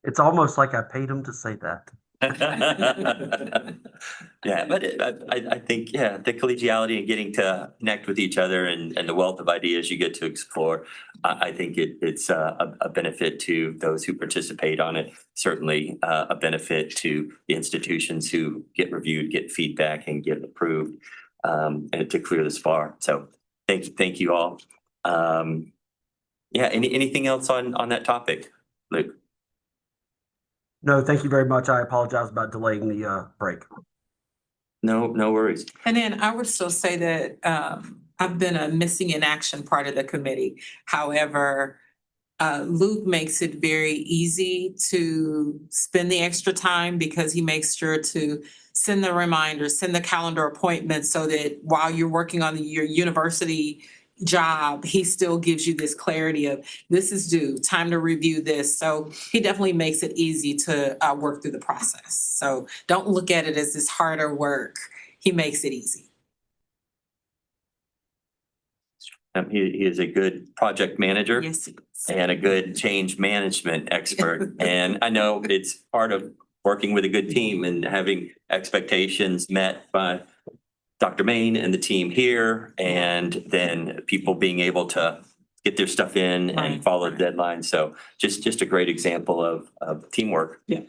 It's almost like I paid them to say that. Yeah, but I think, yeah, the collegiality and getting to connect with each other and the wealth of ideas you get to explore, I think it's a benefit to those who participate on it. Certainly a benefit to the institutions who get reviewed, get feedback, and get approved, and to clear this bar. So thank you all. Yeah, anything else on that topic, Luke? No, thank you very much. I apologize about delaying the break. No worries. And then I would still say that I've been a missing in action part of the committee. However, Luke makes it very easy to spend the extra time because he makes sure to send the reminders, send the calendar appointments so that while you're working on your university job, he still gives you this clarity of this is due, time to review this. So he definitely makes it easy to work through the process. So don't look at it as this harder work. He makes it easy. He is a good project manager. Yes, he is. And a good change management expert. And I know it's part of working with a good team and having expectations met by Dr. Main and the team here, and then people being able to get their stuff in and follow deadlines. So just a great example of teamwork. Yeah.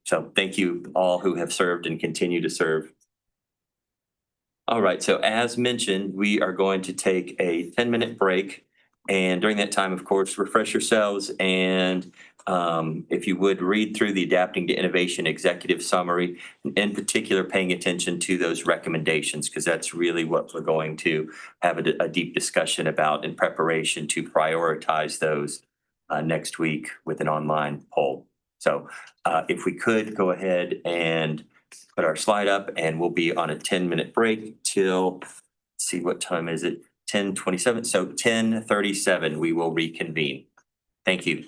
So thank you all who have served and continue to serve. All right, so as mentioned, we are going to take a 10-minute break. And during that time, of course, refresh yourselves. And if you would read through the Adapting to Innovation Executive Summary, in particular, paying attention to those recommendations, because that's really what we're going to have a deep discussion about in preparation to prioritize those next week with an online poll. So if we could go ahead and put our slide up, and we'll be on a 10-minute break till, let's see, what time is it? 10:27. So 10:37, we will reconvene. Thank you.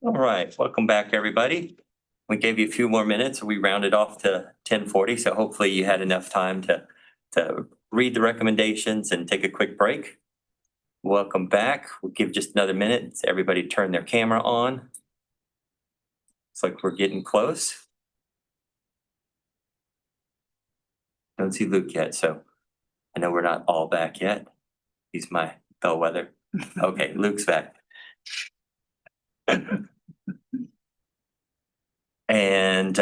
All right, welcome back, everybody. We gave you a few more minutes. We rounded off to 10:40, so hopefully you had enough time to read the recommendations and take a quick break. Welcome back. We'll give just another minute. Everybody turn their camera on. It's like we're getting close. Don't see Luke yet, so I know we're not all back yet. He's my bellwether. Okay, Luke's back. And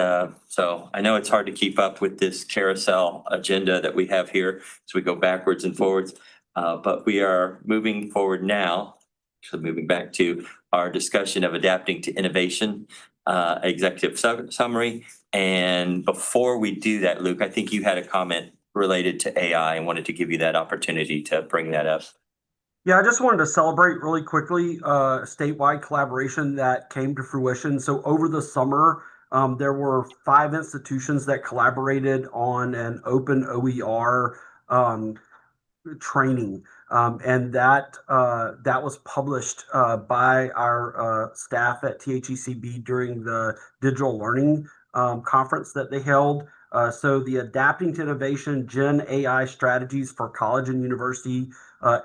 so I know it's hard to keep up with this carousel agenda that we have here as we go backwards and forwards. But we are moving forward now, actually moving back to our discussion of adapting to innovation, executive summary. And before we do that, Luke, I think you had a comment related to AI and wanted to give you that opportunity to bring that up. Yeah, I just wanted to celebrate really quickly statewide collaboration that came to fruition. So over the summer, there were 5 institutions that collaborated on an open OER training, and that was published by our staff at THECB during the digital learning conference that they held. So the Adapting to Innovation Gen AI Strategies for College and University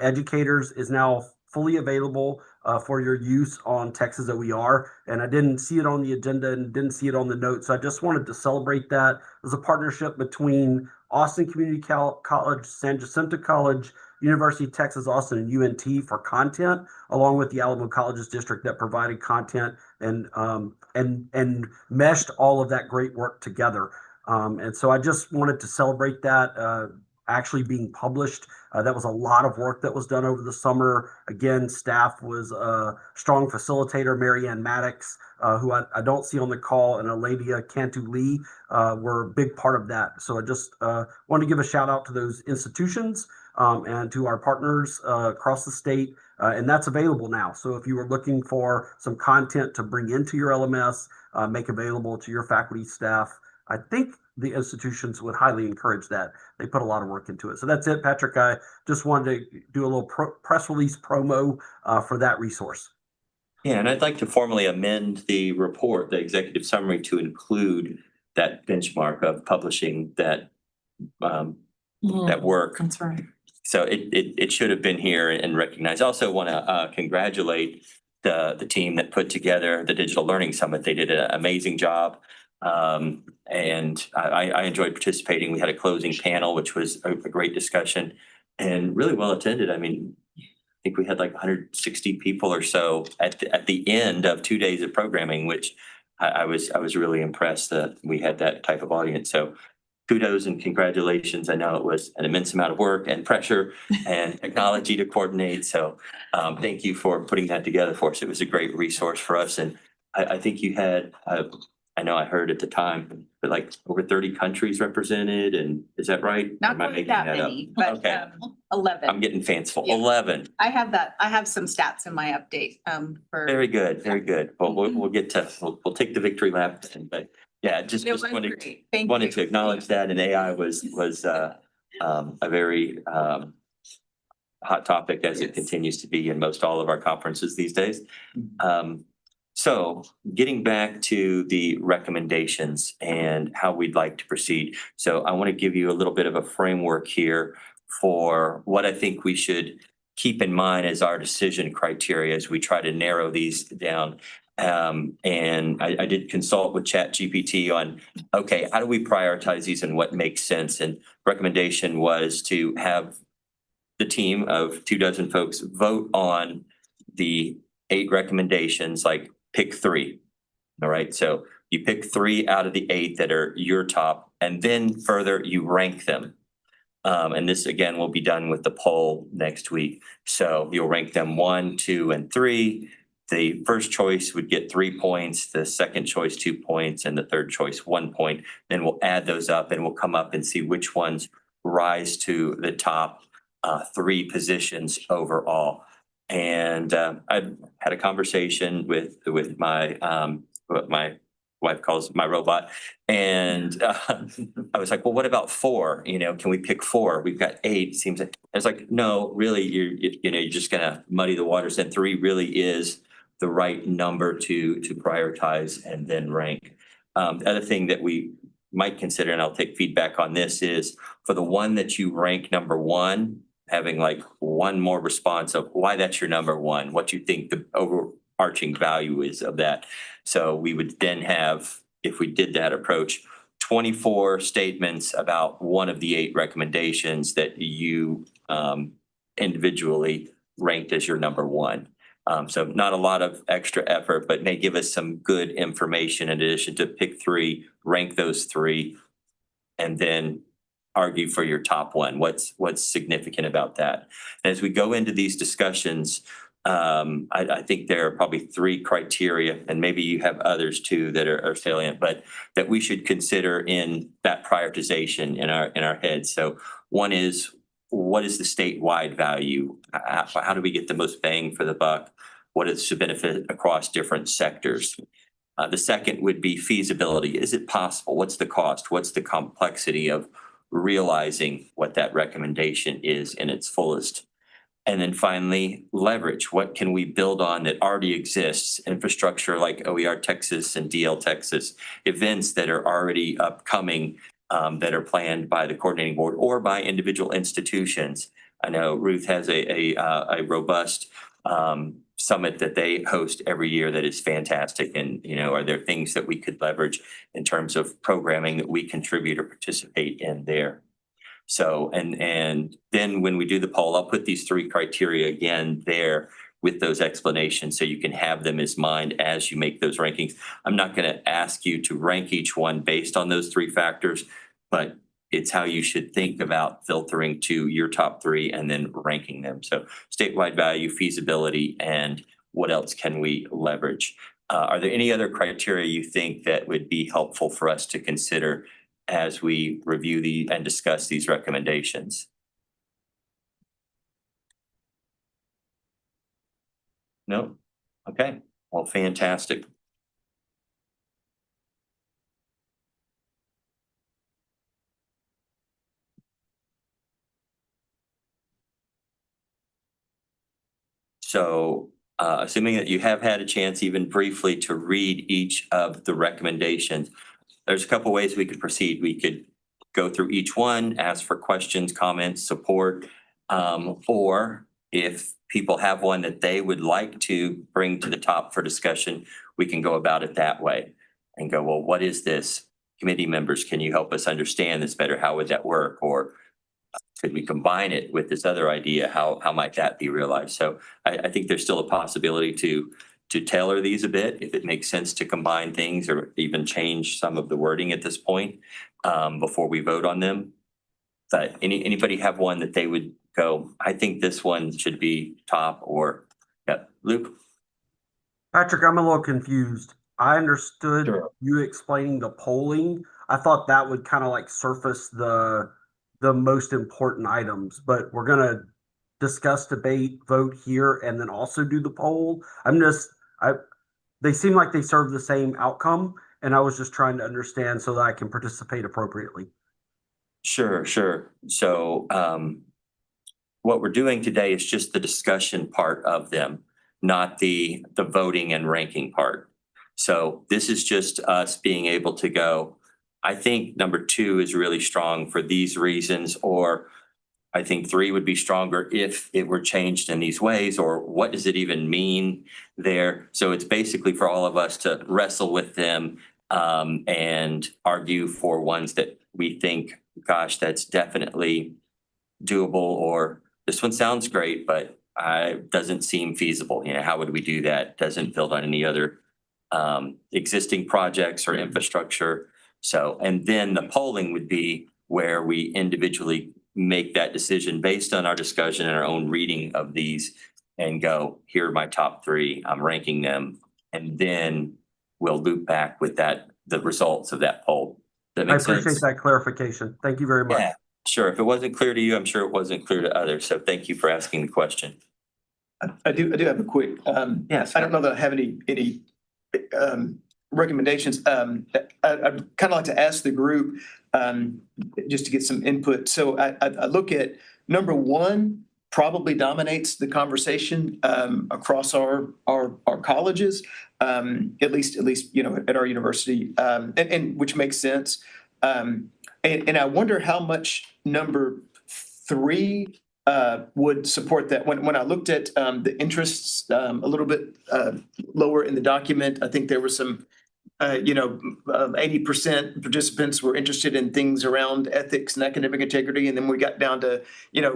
Educators is now fully available for your use on Texas OER. And I didn't see it on the agenda and didn't see it on the notes. So I just wanted to celebrate that. There's a partnership between Austin Community College, San Jacinto College, University of Texas Austin, and UNT for content, along with the Alamo Colleges District that provided content and meshed all of that great work together. And so I just wanted to celebrate that actually being published. That was a lot of work that was done over the summer. Again, staff was a strong facilitator, Marianne Maddox, who I don't see on the call, and Aladia Cantu Lee were a big part of that. So I just want to give a shout out to those institutions and to our partners across the state. And that's available now. So if you were looking for some content to bring into your LMS, make available to your faculty, staff, I think the institutions would highly encourage that. They put a lot of work into it. So that's it, Patrick. I just wanted to do a little press release promo for that resource. Yeah, and I'd like to formally amend the report, the executive summary, to include that benchmark of publishing that that work. That's right. So it should have been here and recognized. I also want to congratulate the team that put together the Digital Learning Summit. They did an amazing job. And I enjoyed participating. We had a closing panel, which was a great discussion and really well attended. I mean, I think we had like 160 people or so at the end of 2 days of programming, which I was really impressed that we had that type of audience. So kudos and congratulations. I know it was an immense amount of work and pressure and technology to coordinate. So thank you for putting that together for us. It was a great resource for us. And I think you had, I know I heard at the time, but like over 30 countries represented. And is that right? Not Am I quite making that that many, up? but Okay. 11. I'm getting fanciful. Yeah. 11. I have that. I have some stats in my update for. Very good. Very good. Well, we'll get to, we'll take the victory lap. But yeah, just It was wanted great. Thank wanted you. to acknowledge that. And AI was a very hot topic as it continues to be in most all of our conferences these days. So getting back to the recommendations and how we'd like to proceed. So I want to give you a little bit of a framework here for what I think we should keep in mind as our decision criteria as we try to narrow these down. And I did consult with ChatGPT on, okay, how do we prioritize these and what makes sense? And recommendation was to have the team of 24 folks vote on the 8 recommendations, like pick 3. All right. So you pick 3 out of the 8 that are your top, and then further you rank them. And this again will be done with the poll next week. So you'll rank them 1, 2, and 3. The first choice would get 3 points, the second choice 2 points, and the third choice 1 point. Then we'll add those up and we'll come up and see which ones rise to the top 3 positions overall. And I had a conversation with my what my wife calls my robot, and I was like, "Well, what about 4? You know, can we pick 4? We've got 8. Seems like." I was like, "No, really, you're just gonna muddy the waters. And 3 really is the right number to prioritize and then rank. The other thing that we might consider, and I'll take feedback on this, is for the one that you rank number one, having like one more response of why that's your number one, what you think the overarching value is of that. So we would then have, if we did that approach, 24 statements about one of the 8 recommendations that you individually ranked as your number one. So not a lot of extra effort, but may give us some good information in addition to pick 3, rank those 3, and then argue for your top one. What's significant about that? As we go into these discussions, I think there are probably 3 criteria, and maybe you have others too that are salient, but that we should consider in that prioritization in our heads. So one is, what is the statewide value? How do we get the most bang for the buck? What is the benefit across different sectors? The second would be feasibility. Is it possible? What's the cost? What's the complexity of realizing what that recommendation is in its fullest? And then finally, leverage. What can we build on that already exists? Infrastructure like OER Texas and DL Texas, events that are already upcoming that are planned by the coordinating board or by individual institutions. I know Ruth has a robust summit that they host every year that is fantastic. And, are there things that we could leverage in terms of programming that we contribute or participate in there? So, and then when we do the poll, I'll put these 3 criteria again there with those explanations so you can have them as mind as you make those rankings. I'm not going to ask you to rank each one based on those 3 factors, but it's how you should think about filtering to your top 3 and then ranking them. So statewide value, feasibility, and what else can we leverage? Are there any other criteria you think that would be helpful for us to consider as we review and discuss these recommendations? No? Okay, well, fantastic. So assuming that you have had a chance even briefly to read each of the recommendations, there's a couple ways we could proceed. We could go through each one, ask for questions, comments, support, or if people have one that they would like to bring to the top for discussion, we can go about it that way and go, well, what is this? Committee members, can you help us understand this better? How would that work? Or could we combine it with this other idea? How might that be realized? So I think there's still a possibility to tailor these a bit if it makes sense to combine things or even change some of the wording at this point before we vote on them. But anybody have one that they would go, I think this one should be top, or Luke? Patrick, I'm a little confused. I understood you explaining the polling. I thought that would kind of like surface the most important items, but we're going to discuss, debate, vote here, and then also do the poll. They seem like they serve the same outcome, and I was just trying to understand so that I can participate appropriately. Sure. So what we're doing today is just the discussion part of them, not the voting and ranking part. So this is just us being able to go, I think number 2 is really strong for these reasons, or I think 3 would be stronger if it were changed in these ways, or what does it even mean there? So it's basically for all of us to wrestle with them and argue for ones that we think, gosh, that's definitely doable, or this one sounds great, but doesn't seem feasible. How would we do that? Doesn't build on any other existing projects or infrastructure. So, and then the polling would be where we individually make that decision based on our discussion and our own reading of these and go, here are my top 3, I'm ranking them. And then we'll loop back with the results of that poll. Does that make sense? I appreciate that clarification. Thank you very much. Yeah, sure. If it wasn't clear to you, I'm sure it wasn't clear to others. So thank you for asking the question. I do have a quick, yes. I don't know that I have any recommendations. I'd kind of like to ask the group just to get some input. So I look at number 1 probably dominates the conversation across our colleges, at least at our university, and which makes sense. And I wonder how much number 3 would support that. When I looked at the interests a little bit lower in the document, I think there was some 80% participants were interested in things around ethics and academic integrity. And then we got down to,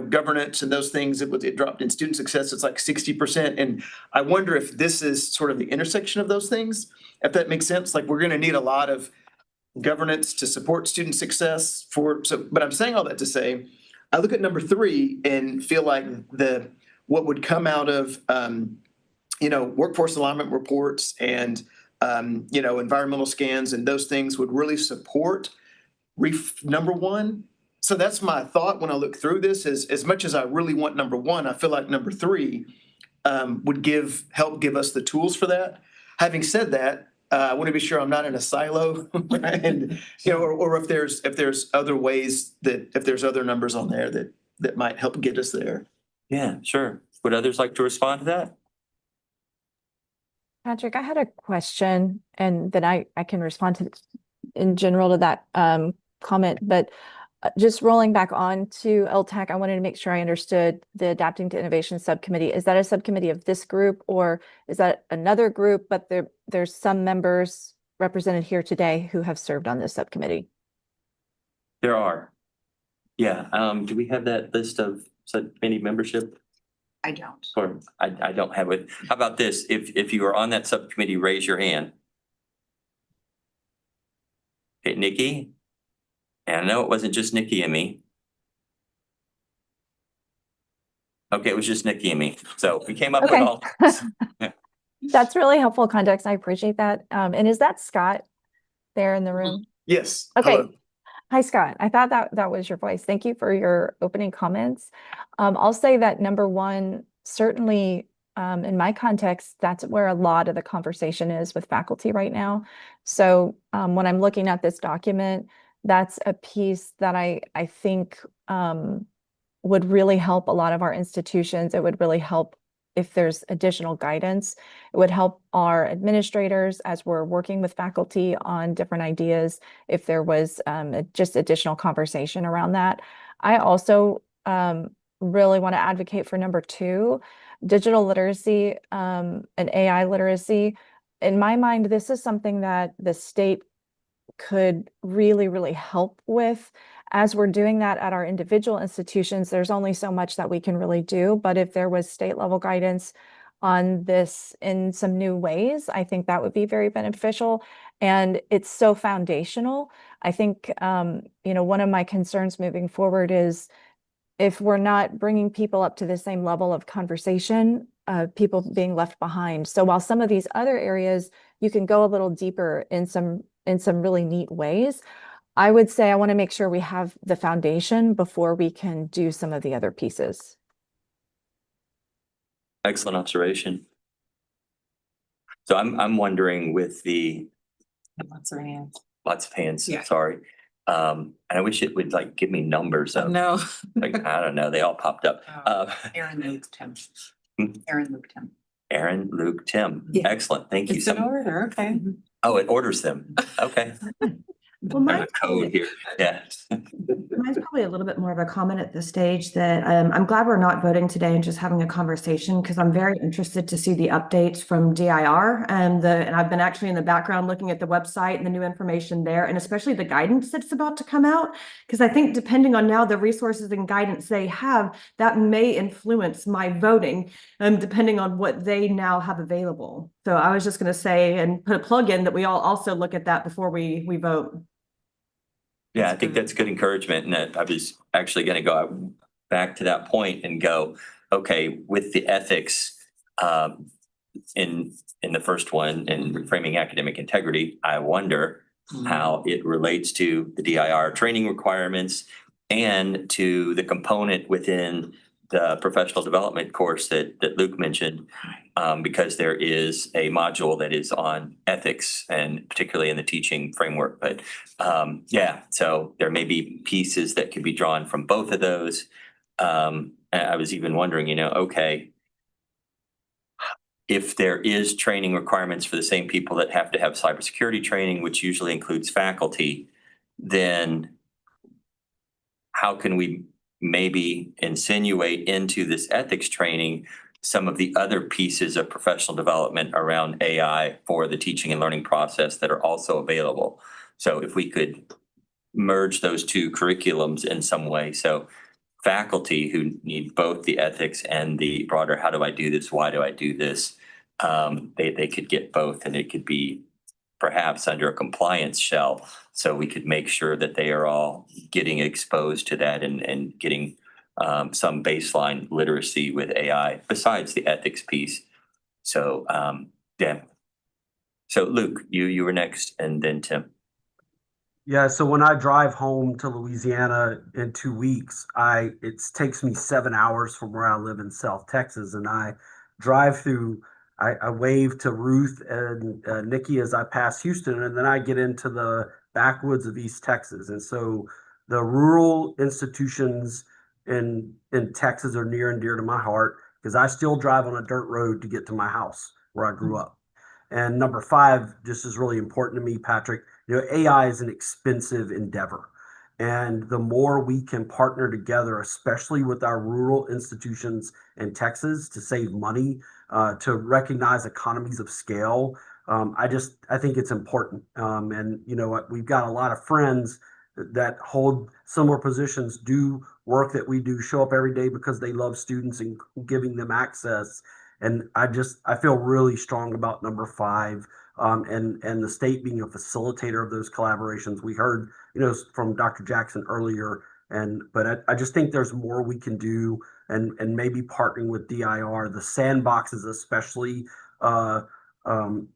governance and those things. It dropped in student success. It's like 60%. And I wonder if this is sort of the intersection of those things, if that makes sense. Like we're going to need a lot of governance to support student success but I'm saying all that to say, I look at number 3 and feel like what would come out of, workforce alignment reports and environmental scans and those things would really support number 1. So that's my thought when I look through this is as much as I really want number 1, I feel like number 3 would help give us the tools for that. Having said that, I want to be sure I'm not in a silo and, or if there's other ways if there's other numbers on there that might help get us there. Yeah, sure. Would others like to respond to that? Patrick, I had a question, and then I can respond to in general to that comment, but just rolling back on to LTAC, I wanted to make sure I understood the Adapting to Innovation Subcommittee. Is that a subcommittee of this group, or is that another group, but there's some members represented here today who have served on this subcommittee? There are. Yeah. Do we have that list of subcommittee membership? I don't. Or I don't have it. How about this? If you are on that subcommittee, raise your hand. Okay, Nikki. And I know it wasn't just Nikki and me. Okay, it was just Nikki and me. So we came up with all. That's really helpful context. I appreciate that. And is that Scott there in the room? Yes. Okay. Hello. Hi, Scott. I thought that was your voice. Thank you for your opening comments. I'll say that number 1, certainly in my context, that's where a lot of the conversation is with faculty right now. So when I'm looking at this document, that's a piece that I think would really help a lot of our institutions. It would really help if there's additional guidance. It would help our administrators as we're working with faculty on different ideas, if there was just additional conversation around that. I also really want to advocate for number 2, digital literacy and AI literacy. In my mind, this is something that the state could really, really help with. As we're doing that at our individual institutions, there's only so much that we can really do. But if there was state level guidance on this in some new ways, I think that would be very beneficial. And it's so foundational. I think, one of my concerns moving forward is if we're not bringing people up to the same level of conversation, people being left behind. So while some of these other areas, you can go a little deeper in some really neat ways, I would say I want to make sure we have the foundation before we can do some of the other pieces. Excellent observation. So I'm wondering with the Lots of hands. lots of hands, Yeah. sorry. And I wish it would give me numbers of No. I don't know, they all popped up. Aaron, Luke, Tim. Hmm? Aaron, Luke, Tim. Aaron, Luke, Tim. Yeah. Excellent. Thank you. It's in order, okay. Oh, it orders them. Okay. Well, I have a code here. Yeah. mine's probably a little bit more of a comment at this stage that I'm glad we're not voting today and just having a conversation, because I'm very interested to see the updates from DIR and I've been actually in the background looking at the website and the new information there, and especially the guidance that's about to come out, because I think depending on now the resources and guidance they have, that may influence my voting, depending on what they now have available. So I was just going to say and put a plug in that we all also look at that before we vote. Yeah, I think that's good encouragement. And I was actually going to go back to that point and go, okay, with the ethics in the first one and reframing academic integrity, I wonder how it relates to the DIR training requirements and to the component within the professional development course that Luke mentioned, because there is a module that is on ethics and particularly in the teaching framework. But yeah, so there may be pieces that could be drawn from both of those. And I was even wondering, okay, if there is training requirements for the same people that have to have cybersecurity training, which usually includes faculty, then how can we maybe insinuate into this ethics training some of the other pieces of professional development around AI for the teaching and learning process that are also available? So if we could merge those two curriculums in some way. So faculty who need both the ethics and the broader, how do I do this? Why do I do this? They could get both, and it could be perhaps under a compliance shell. So we could make sure that they are all getting exposed to that and getting some baseline literacy with AI besides the ethics piece. So, yeah. So Luke, you were next, and then Tim. Yeah, so when I drive home to Louisiana in 2 weeks, it takes me 7 hours from where I live in South Texas, and I drive through. I wave to Ruth and Nikki as I pass Houston, and then I get into the backwoods of East Texas. And so the rural institutions in Texas are near and dear to my heart because I still drive on a dirt road to get to my house where I grew up. And number 5, just is really important to me, Patrick. AI is an expensive endeavor. And the more we can partner together, especially with our rural institutions in Texas to save money, to recognize economies of scale, I think it's important. And you know what, we've got a lot of friends that hold similar positions, do work that we do, show up every day because they love students and giving them access. And I feel really strong about number 5, and the state being a facilitator of those collaborations. We heard, from Dr. Jackson earlier, but I just think there's more we can do, and maybe partnering with DIR. The sandboxes especially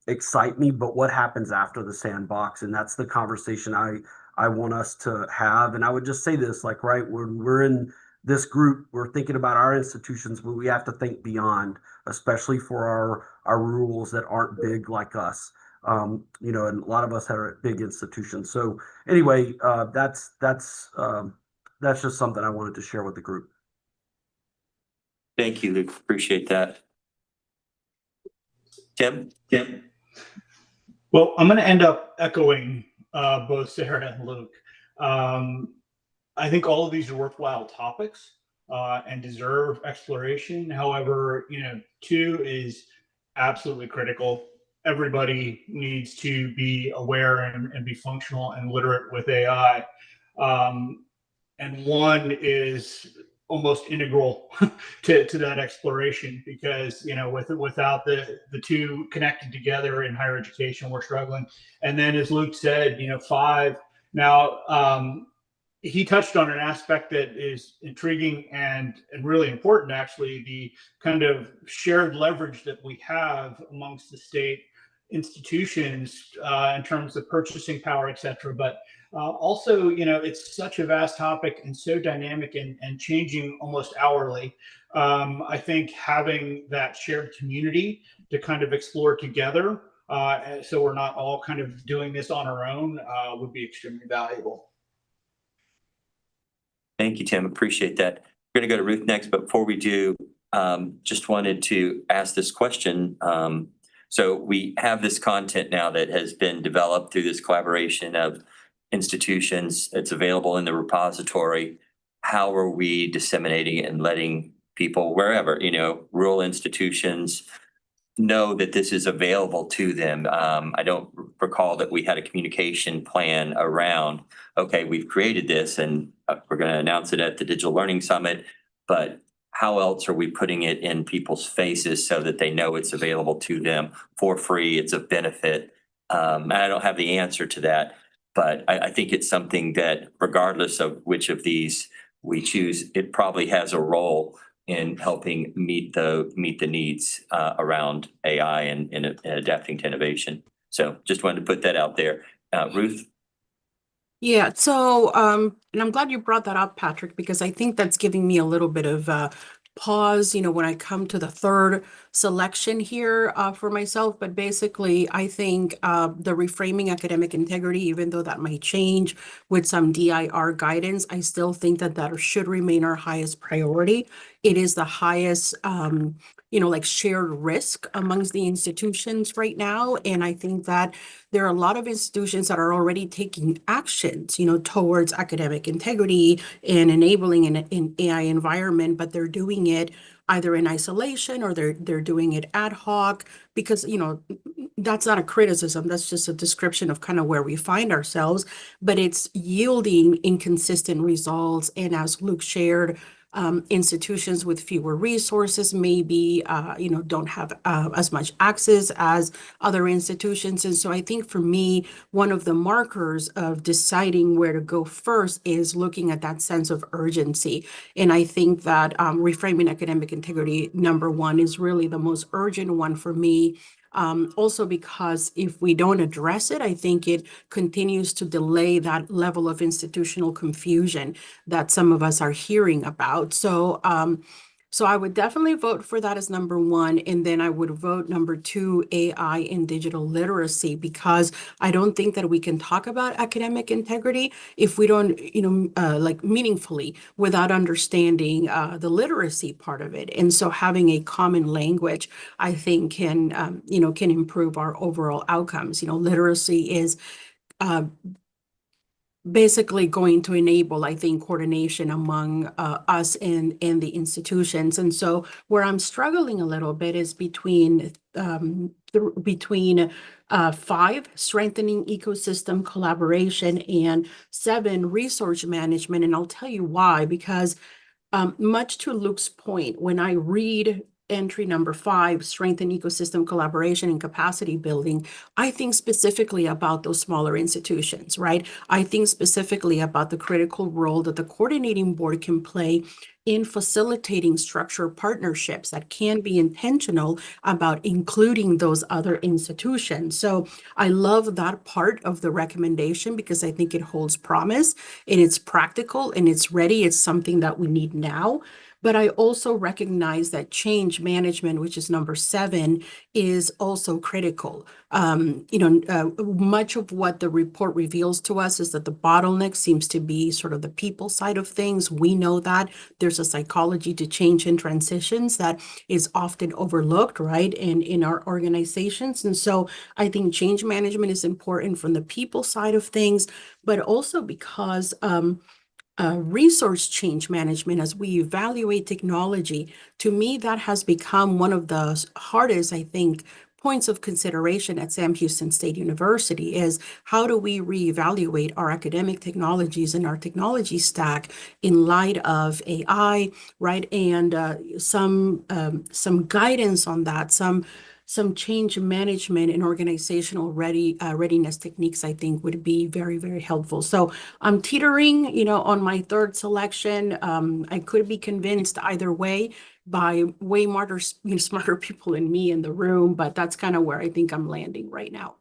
excite me, but what happens after the sandbox? And that's the conversation I want us to have. And I would just say this, like, right, we're in this group, we're thinking about our institutions, but we have to think beyond, especially for our rules that aren't big like us. And a lot of us are big institutions. So anyway, that's just something I wanted to share with the group. Thank you, Luke. Appreciate that. Tim? Well, I'm going to end up echoing both Sarah and Luke. I think all of these are worthwhile topics and deserve exploration. However, 2 is absolutely critical. Everybody needs to be aware and be functional and literate with AI. And 1 is almost integral to that exploration because, without the 2 connected together in higher education, we're struggling. And then as Luke said, 5, now, he touched on an aspect that is intriguing and really important, actually, the kind of shared leverage that we have amongst the state institutions in terms of purchasing power, et cetera. But also, it's such a vast topic and so dynamic and changing almost hourly. I think having that shared community to kind of explore together, so we're not all kind of doing this on our own, would be extremely valuable. Thank you, Tim. Appreciate that. We're going to go to Ruth next, but before we do, just wanted to ask this question. So we have this content now that has been developed through this collaboration of institutions. It's available in the repository. How are we disseminating it and letting people wherever, rural institutions know that this is available to them? I don't recall that we had a communication plan around, okay, we've created this and we're going to announce it at the Digital Learning Summit, but how else are we putting it in people's faces so that they know it's available to them for free? It's a benefit. And I don't have the answer to that, but I think it's something that regardless of which of these we choose, it probably has a role in helping meet the needs around AI and adapting to innovation. So just wanted to put that out there. Ruth? Yeah, so and I'm glad you brought that up, Patrick, because I think that's giving me a little bit of pause, when I come to the third selection here for myself. But basically, I think the reframing academic integrity, even though that might change with some DIR guidance, I still think that that should remain our highest priority. It is the highest, like shared risk amongst the institutions right now. And I think that there are a lot of institutions that are already taking actions, towards academic integrity and enabling an AI environment, but they're doing it either in isolation or they're doing it ad hoc because, that's not a criticism. That's just a description of kind of where we find ourselves, but it's yielding inconsistent results. And as Luke shared, institutions with fewer resources maybe, don't have as much access as other institutions. And so I think for me, one of the markers of deciding where to go first is looking at that sense of urgency. And I think that reframing academic integrity, number one, is really the most urgent one for me. Also because if we don't address it, I think it continues to delay that level of institutional confusion that some of us are hearing about. So I would definitely vote for that as number one. And then I would vote number two, AI and digital literacy, because I don't think that we can talk about academic integrity if we don't, like meaningfully without understanding the literacy part of it. And so having a common language, I think can improve our overall outcomes. Literacy is basically going to enable, I think, coordination among us and the institutions. And so where I'm struggling a little bit is between 5, strengthening ecosystem collaboration, and 7, resource management. And I'll tell you why, because much to Luke's point, when I read entry number 5, strengthen ecosystem collaboration and capacity building, I think specifically about those smaller institutions, right? I think specifically about the critical role that the coordinating board can play in facilitating structured partnerships that can be intentional about including those other institutions. So I love that part of the recommendation because I think it holds promise and it's practical and it's ready. It's something that we need now. But I also recognize that change management, which is number 7, is also critical. Much of what the report reveals to us is that the bottleneck seems to be sort of the people side of things. We know that there's a psychology to change and transitions that is often overlooked, right, in our organizations. And so I think change management is important from the people side of things, but also because resource change management, as we evaluate technology, to me, that has become one of the hardest, I think, points of consideration at Sam Houston State University is how do we reevaluate our academic technologies and our technology stack in light of AI, right? And some guidance on that, some change management and organizational readiness techniques, I think would be very, very helpful. So I'm teetering, on my third selection. I could be convinced either way by way smarter people than me in the room, but that's kind of where I think I'm landing right now.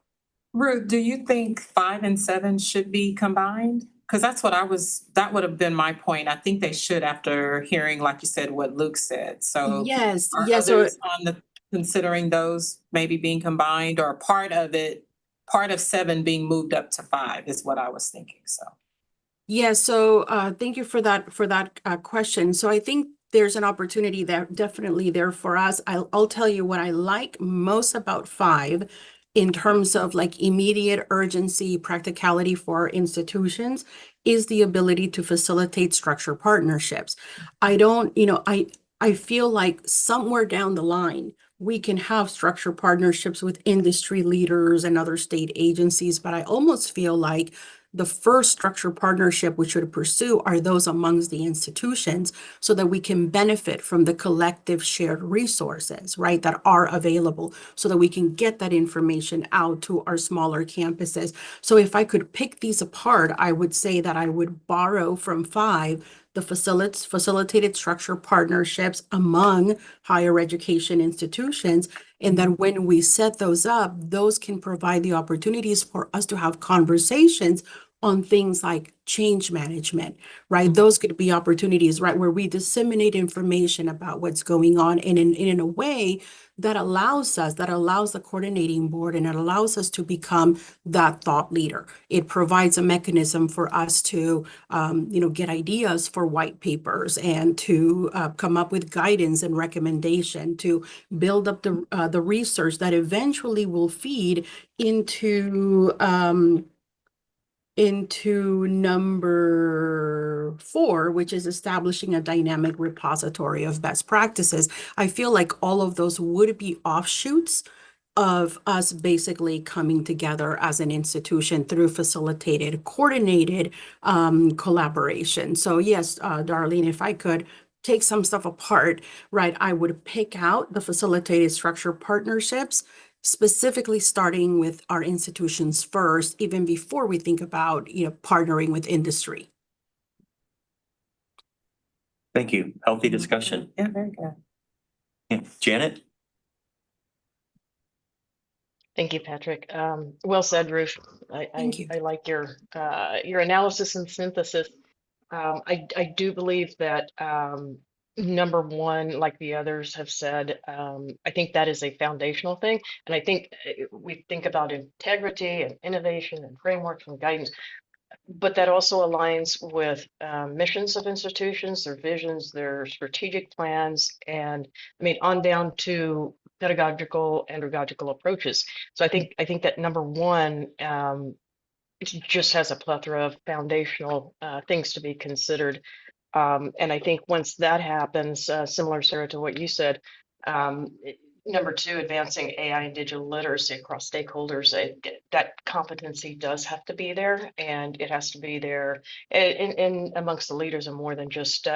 Ruth, do you think 5 and 7 should be combined? Because that would have been my point. I think they should, after hearing, like you said, what Luke said. So yes, are others considering those maybe being combined, or part of 7 being moved up to 5 is what I was thinking. So yeah, so thank you for that question. So I think there's an opportunity there, definitely there for us. I'll tell you what I like most about 5 in terms of like immediate urgency, practicality for our institutions is the ability to facilitate structured partnerships. I feel like somewhere down the line, we can have structured partnerships with industry leaders and other state agencies, but I almost feel like the first structured partnership we should pursue are those amongst the institutions so that we can benefit from the collective shared resources, right, that are available so that we can get that information out to our smaller campuses. So if I could pick these apart, I would say that I would borrow from 5 the facilitated structured partnerships among higher education institutions. And then when we set those up, those can provide the opportunities for us to have conversations on things like change management, right? Those could be opportunities, right, where we disseminate information about what's going on in a way that allows the coordinating board, and it allows us to become that thought leader. It provides a mechanism for us to, get ideas for white papers and to come up with guidance and recommendation to build up the research that eventually will feed into number 4, which is establishing a dynamic repository of best practices. I feel like all of those would be offshoots of us basically coming together as an institution through facilitated, coordinated collaboration. So yes, Darlene, if I could take some stuff apart, right, I would pick out the facilitated structured partnerships, specifically starting with our institutions first, even before we think about, partnering with industry. Thank you. Healthy discussion. Yeah, very good. Yeah. Janet? Thank you, Patrick. Well said, Ruth. Thank you. I like your analysis and synthesis. I do believe that number one, like the others have said, I think that is a foundational thing. And I think we think about integrity and innovation and frameworks and guidance, but that also aligns with missions of institutions, their visions, their strategic plans, and I mean, on down to pedagogical, andragogical approaches. So I think that number one, it just has a plethora of foundational things to be considered. And I think once that happens, similar, Sarah, to what you said, number two, advancing AI and digital literacy across stakeholders, that competency does have to be there, and it has to be there in amongst the leaders, and more than just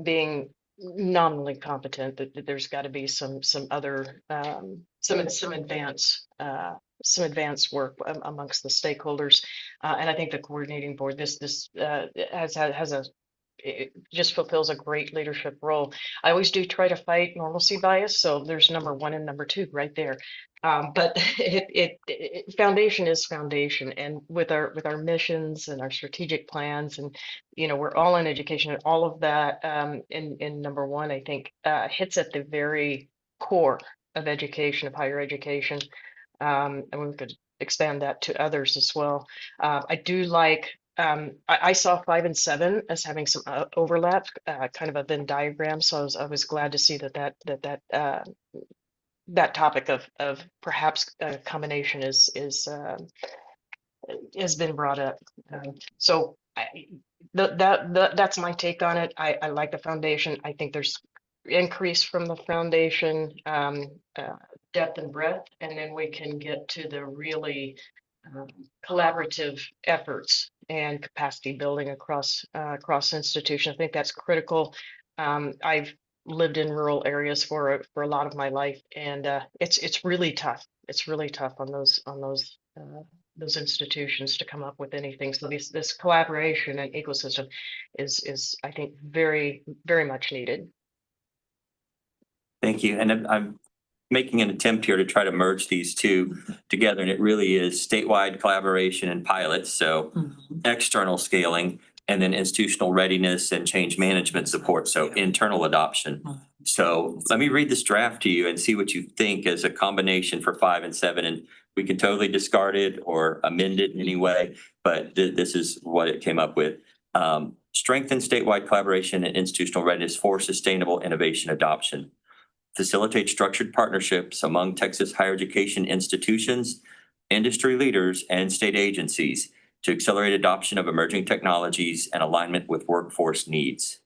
being nominally competent. That there's got to be some other some advanced work amongst the stakeholders, and I think the coordinating board this has a it just fulfills a great leadership role. I always do try to fight normalcy bias, so there's number one and number two right there. But foundation is foundation, and with our missions and our strategic plans, and we're all in education, and all of that in number one, I think hits at the very core of education, of higher education, and we could expand that to others as well. I do like. I saw 5 and 7 as having some overlap, kind of a Venn diagram. So I was glad to see that topic of perhaps a combination has been brought up. So that's my take on it. I like the foundation. I think there's increase from the foundation, depth and breadth, and then we can get to the really collaborative efforts and capacity building across institutions. I think that's critical. I've lived in rural areas for a lot of my life, and it's really tough. It's really tough on those institutions to come up with anything. So this collaboration and ecosystem is I think very, very much needed. Thank you. And I'm making an attempt here to try to merge these two together, and it really is statewide collaboration and pilots, so external scaling, and then institutional readiness and change management support, so internal adoption. So let me read this draft to you and see what you think as a combination for 5 and 7, and we can totally discard it or amend it in any way, but this is what it came up with. Strengthen statewide collaboration and institutional readiness for sustainable innovation adoption. Facilitate structured partnerships among Texas higher education institutions, industry leaders, and state agencies to accelerate adoption of emerging technologies and alignment with workforce needs.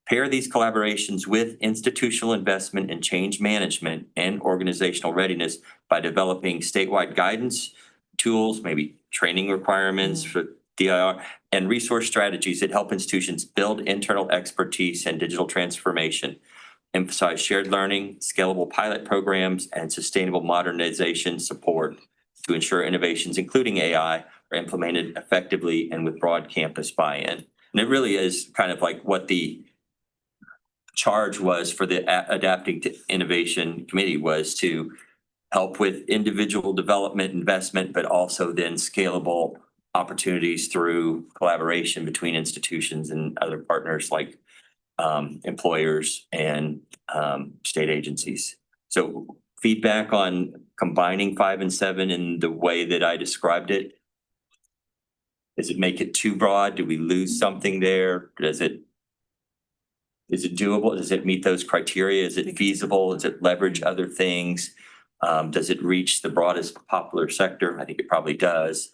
Pair these collaborations with institutional investment in change management and organizational readiness by developing statewide guidance, tools, maybe training requirements for DIR, and resource strategies that help institutions build internal expertise and digital transformation. Emphasize shared learning, scalable pilot programs, and sustainable modernization support to ensure innovations, including AI, are implemented effectively and with broad campus buy-in. And it really is kind of like what the charge was for the Adapting to Innovation Committee, was to help with individual development investment, but also then scalable opportunities through collaboration between institutions and other partners like employers and state agencies. So feedback on combining 5 and 7 in the way that I described it. Does it make it too broad? Do we lose something there? Is it doable? Does it meet those criteria? Is it feasible? Does it leverage other things? Does it reach the broadest popular sector? I think it probably does.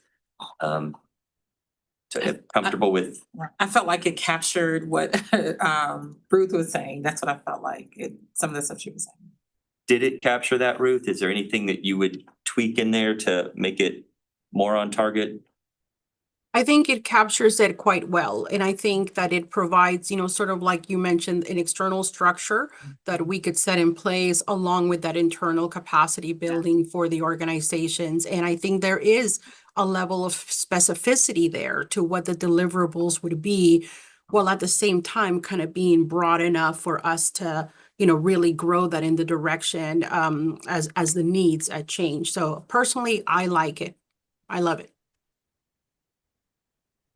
So if comfortable with. I felt like it captured what Ruth was saying. That's what I felt like, some of the stuff she was saying. Did it capture that, Ruth? Is there anything that you would tweak in there to make it more on target? I think it captures it quite well. And I think that it provides, sort of like you mentioned, an external structure that we could set in place along with that internal capacity building for the organizations. And I think there is a level of specificity there to what the deliverables would be, while at the same time kind of being broad enough for us to, really grow that in the direction as the needs change. So personally, I like it. I love it.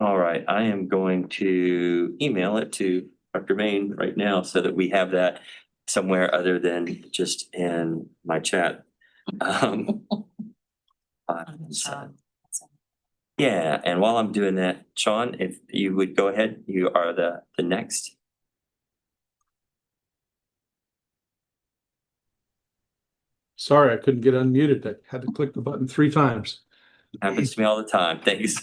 All right, I am going to email it to Dr. Main right now so that we have that somewhere other than just in my chat. Yeah, and while I'm doing that, Sean, if you would go ahead, you are the next. Sorry, I couldn't get unmuted. I had to click the button 3 times. Happens to me all the time. Thanks.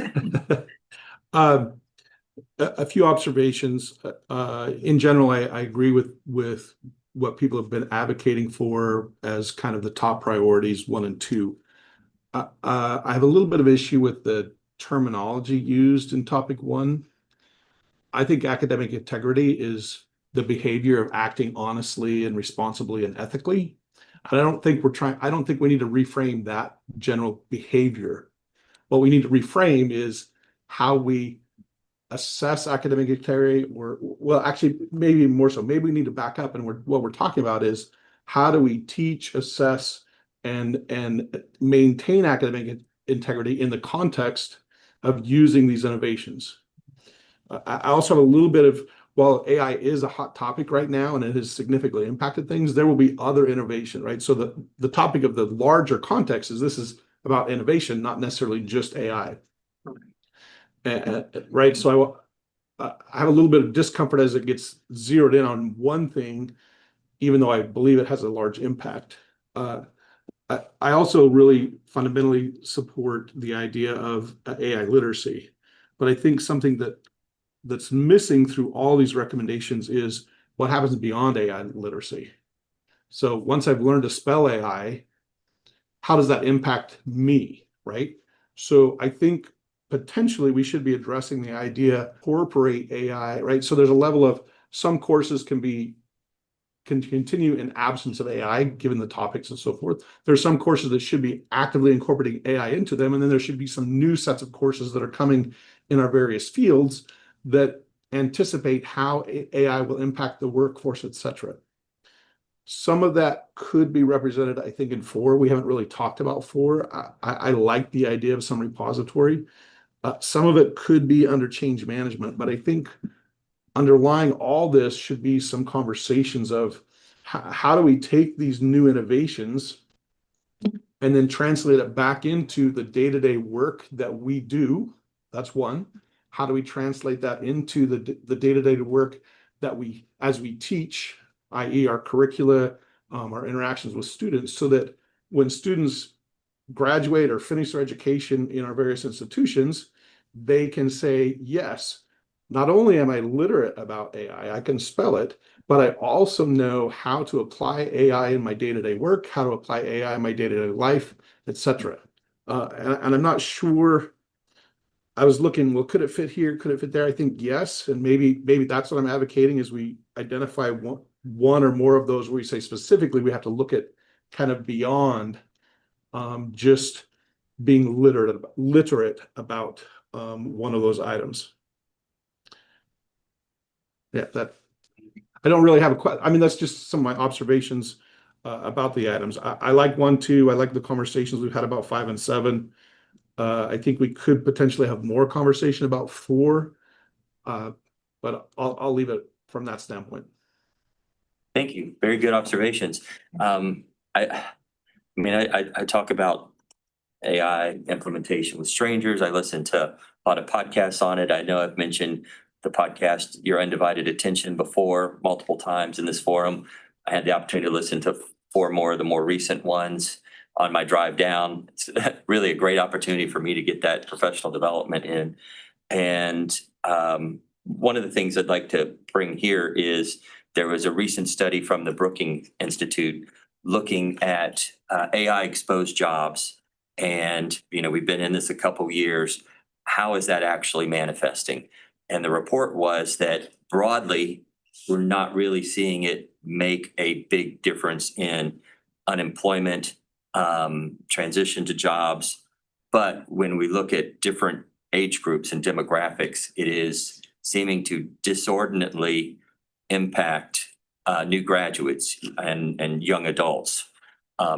A few observations. In general, I agree with what people have been advocating for as kind of the top priorities 1 and 2. I have a little bit of issue with the terminology used in topic 1. I think academic integrity is the behavior of acting honestly and responsibly and ethically. And I don't think we need to reframe that general behavior. What we need to reframe is how we assess academic integrity, or well, actually, maybe more so. Maybe we need to back up, and what we're talking about is how do we teach, assess, and maintain academic integrity in the context of using these innovations. I also have a little bit of, while AI is a hot topic right now and it has significantly impacted things, there will be other innovation, right? So the topic of the larger context is this is about innovation, not necessarily just AI. Right. So I have a little bit of discomfort as it gets zeroed in on one thing, even though I believe it has a large impact. I also really fundamentally support the idea of AI literacy, but I think something that's missing through all these recommendations is what happens beyond AI literacy. So once I've learned to spell AI, how does that impact me, right? So I think potentially we should be addressing the idea, incorporate AI, right? So there's a level of some courses can continue in absence of AI, given the topics and so forth. There's some courses that should be actively incorporating AI into them, and then there should be some new sets of courses that are coming in our various fields that anticipate how AI will impact the workforce, et cetera. Some of that could be represented, I think, in 4. We haven't really talked about 4. I like the idea of some repository. Some of it could be under change management, but I think underlying all this should be some conversations of how do we take these new innovations and then translate it back into the day-to-day work that we do. That's one. How do we translate that into the day-to-day work that as we teach, i.e. our curricula, our interactions with students, so that when students graduate or finish their education in our various institutions, they can say, yes, not only am I literate about AI, I can spell it, but I also know how to apply AI in my day-to-day work, how to apply AI in my day-to-day life, et cetera. And I'm not sure. I was looking, well, could it fit here? Could it fit there? I think yes. And maybe that's what I'm advocating is we identify one or more of those where we say specifically we have to look at kind of beyond just being literate about one of those items. Yeah, that I don't really have a question. I mean, that's just some of my observations about the items. I like 1, 2. I like the conversations we've had about 5 and 7. I think we could potentially have more conversation about 4, but I'll leave it from that standpoint. Thank you. Very good observations. I mean, I talk about AI implementation with strangers. I listen to a lot of podcasts on it. I know I've mentioned the podcast Your Undivided Attention before multiple times in this forum. I had the opportunity to listen to 4 more of the more recent ones on my drive down. It's really a great opportunity for me to get that professional development in. And one of the things I'd like to bring here is there was a recent study from the Brookings Institute looking at AI exposed jobs. And, we've been in this a couple years. How is that actually manifesting? And the report was that broadly, we're not really seeing it make a big difference in unemployment, transition to jobs. But when we look at different age groups and demographics, it is seeming to disordinately impact new graduates and young adults.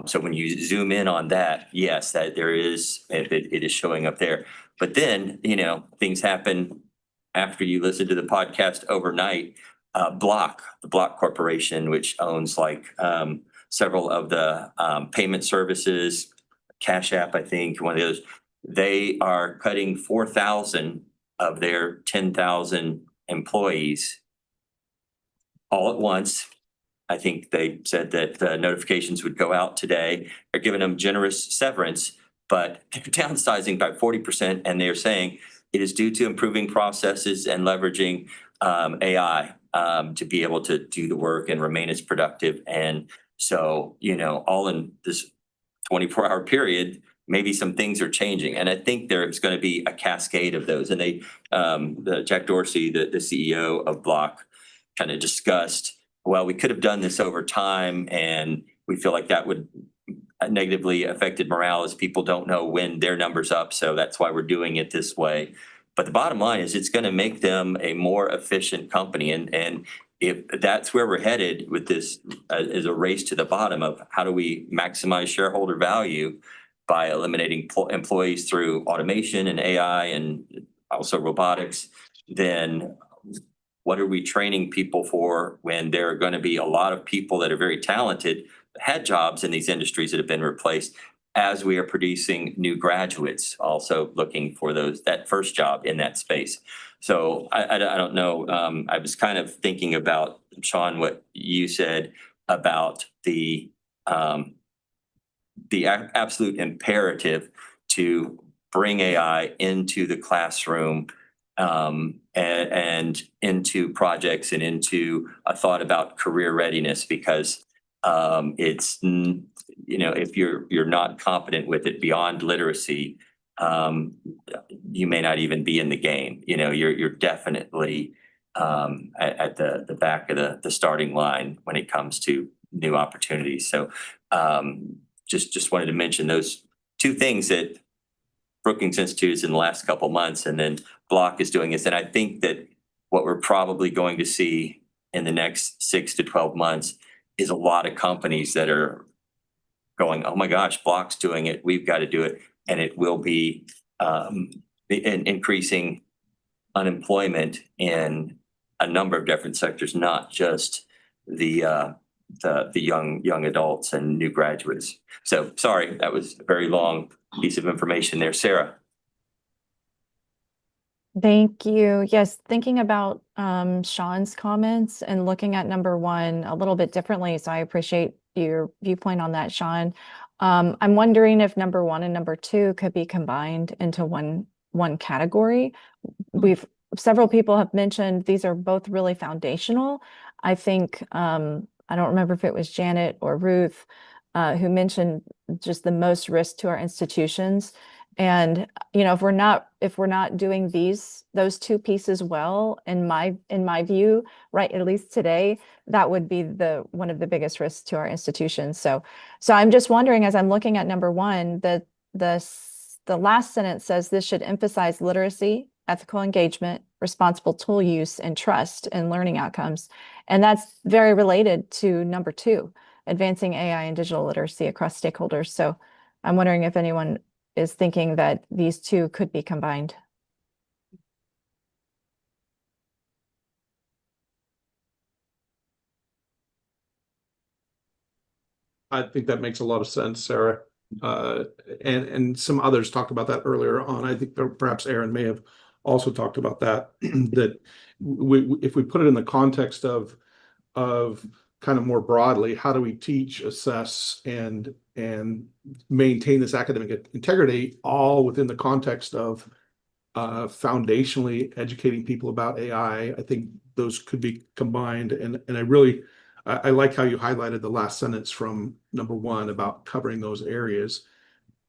So when you zoom in on that, yes, that there is, it is showing up there. But then, things happen after you listen to the podcast overnight. The Block Corporation, which owns several of the payment services, Cash App, I think, one of those, they are cutting 4,000 of their 10,000 employees all at once. I think they said that the notifications would go out today. They're giving them generous severance, but they're downsizing by 40%. And they're saying it is due to improving processes and leveraging AI to be able to do the work and remain as productive. And so, all in this 24-hour period, maybe some things are changing. And I think there's going to be a cascade of those. And Jack Dorsey, the CEO of Block, kind of discussed, well, we could have done this over time, and we feel like that would negatively affected morale as people don't know when their number's up. So that's why we're doing it this way. But the bottom line is it's going to make them a more efficient company. And if that's where we're headed with this is a race to the bottom of how do we maximize shareholder value by eliminating employees through automation and AI and also robotics, then what are we training people for when there are going to be a lot of people that are very talented, had jobs in these industries that have been replaced as we are producing new graduates, also looking for that first job in that space. So I don't know. I was kind of thinking about, Sean, what you said about the absolute imperative to bring AI into the classroom and into projects and into a thought about career readiness, because it's, if you're not competent with it beyond literacy, you may not even be in the game. You're definitely at the back of the starting line when it comes to new opportunities. So just wanted to mention those 2 things that Brookings Institute is in the last couple months, and then Block is doing this. And I think that what we're probably going to see in the next 6 to 12 months is a lot of companies that are going, oh my gosh, Block's doing it, we've got to do it. And it will be increasing unemployment in a number of different sectors, not just the young adults and new graduates. So sorry, that was a very long piece of information there. Sarah. Thank you. Yes, thinking about Sean's comments and looking at number 1 a little bit differently. So I appreciate your viewpoint on that, Sean. I'm wondering if number 1 and number 2 could be combined into one category. Several people have mentioned these are both really foundational. I think I don't remember if it was Janet or Ruth who mentioned just the most risk to our institutions. And if we're not doing those 2 pieces well, in my view, right, at least today, that would be one of the biggest risks to our institutions. So I'm just wondering, as I'm looking at number 1, the last sentence says this should emphasize literacy, ethical engagement, responsible tool use, and trust in learning outcomes. And that's very related to number 2, advancing AI and digital literacy across stakeholders. So I'm wondering if anyone is thinking that these two could be combined. I think that makes a lot of sense, Sarah. And some others talked about that earlier on. I think perhaps Aaron may have also talked about that, that if we put it in the context of kind of more broadly, how do we teach, assess, and maintain this academic integrity, all within the context of foundationally educating people about AI. I think those could be combined. And I like how you highlighted the last sentence from number 1 about covering those areas.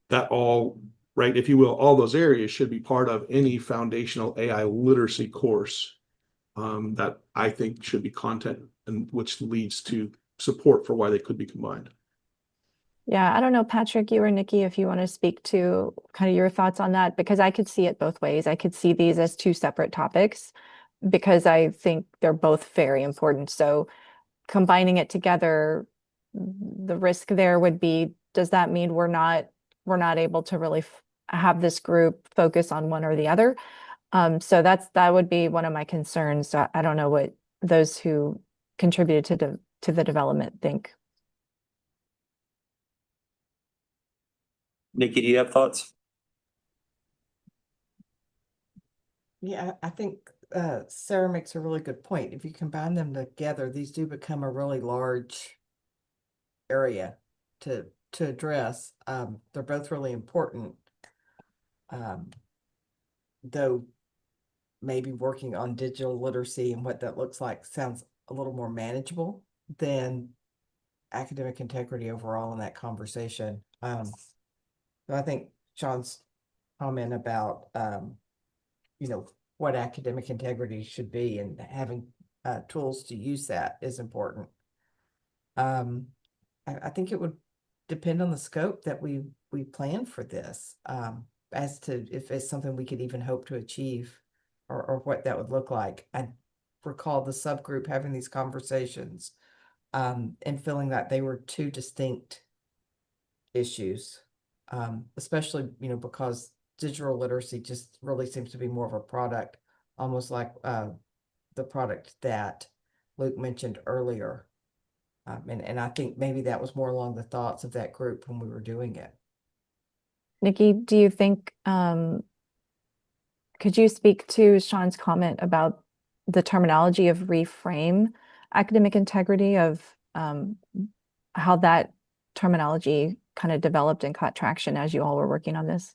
That all, right, if you will, all those areas should be part of any foundational AI literacy course that I think should be content, and which leads to support for why they could be combined. Yeah, I don't know, Patrick, you or Nikki, if you want to speak to kind of your thoughts on that, because I could see it both ways. I could see these as 2 separate topics because I think they're both very important. So combining it together, the risk there would be, does that mean we're not able to really have this group focus on one or the other? So that would be one of my concerns. I don't know what those who contributed to the development think. Nikki, do you have thoughts? Yeah, I think Sarah makes a really good point. If you combine them together, these do become a really large area to address. They're both really important. Though maybe working on digital literacy and what that looks like sounds a little more manageable than academic integrity overall in that conversation. So I think Sean's comment about what academic integrity should be and having tools to use that is important. I think it would depend on the scope that we plan for this, as to if it's something we could even hope to achieve, or what that would look like. I recall the subgroup having these conversations and feeling that they were 2 distinct issues, especially because digital literacy just really seems to be more of a product, almost like the product that Luke mentioned earlier. And I think maybe that was more along the thoughts of that group when we were doing it. Nikki, do you think, could you speak to Sean's comment about the terminology of reframe academic integrity, of how that terminology kind of developed and caught traction as you all were working on this?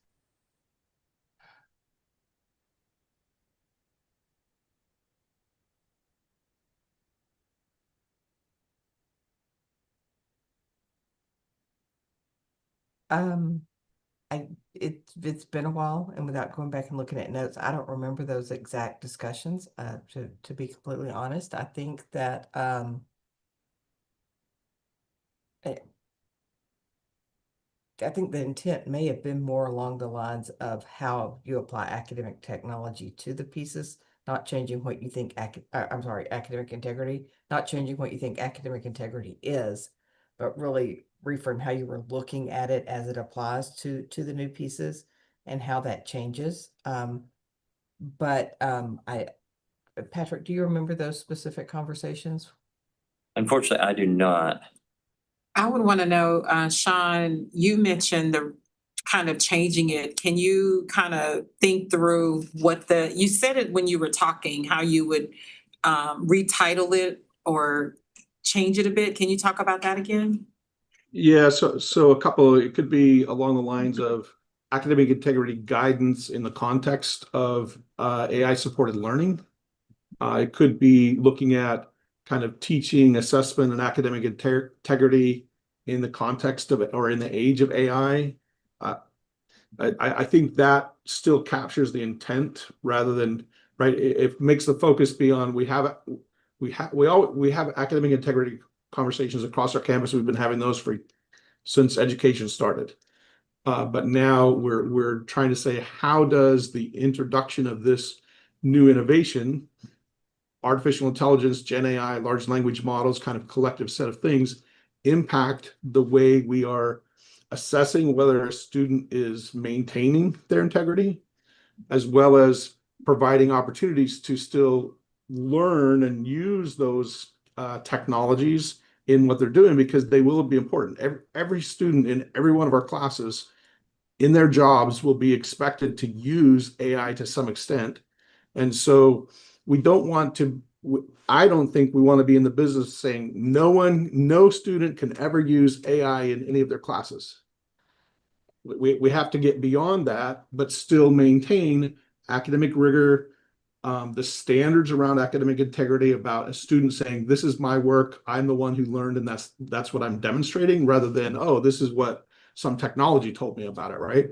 It's been a while, and without going back and looking at notes, I don't remember those exact discussions. To be completely honest, I think that I think the intent may have been more along the lines of how you apply academic technology to the pieces, not changing what you think academic integrity, not changing what you think academic integrity is, but really reframe how you were looking at it as it applies to the new pieces and how that changes. Patrick, do you remember those specific conversations? Unfortunately, I do not. I would want to know, Sean, you mentioned the kind of changing it. Can you kind of think through you said it when you were talking, how you would retitle it or change it a bit. Can you talk about that again? Yeah, so a couple, it could be along the lines of academic integrity guidance in the context of AI supported learning. It could be looking at kind of teaching, assessment, and academic integrity in the context of it, or in the age of AI. I think that still captures the intent rather than, right? It makes the focus be on we have academic integrity conversations across our campus. We've been having those since education started. But now we're trying to say, how does the introduction of this new innovation, artificial intelligence, Gen AI, large language models, kind of collective set of things, impact the way we are assessing whether a student is maintaining their integrity, as well as providing opportunities to still learn and use those technologies in what they're doing, because they will be important. Every student in every one of our classes in their jobs will be expected to use AI to some extent. And so we don't want to, I don't think we want to be in the business saying no student can ever use AI in any of their classes. We have to get beyond that, but still maintain academic rigor, the standards around academic integrity, about a student saying, this is my work, I'm the one who learned, and that's what I'm demonstrating, rather than, oh, this is what some technology told me about it, right?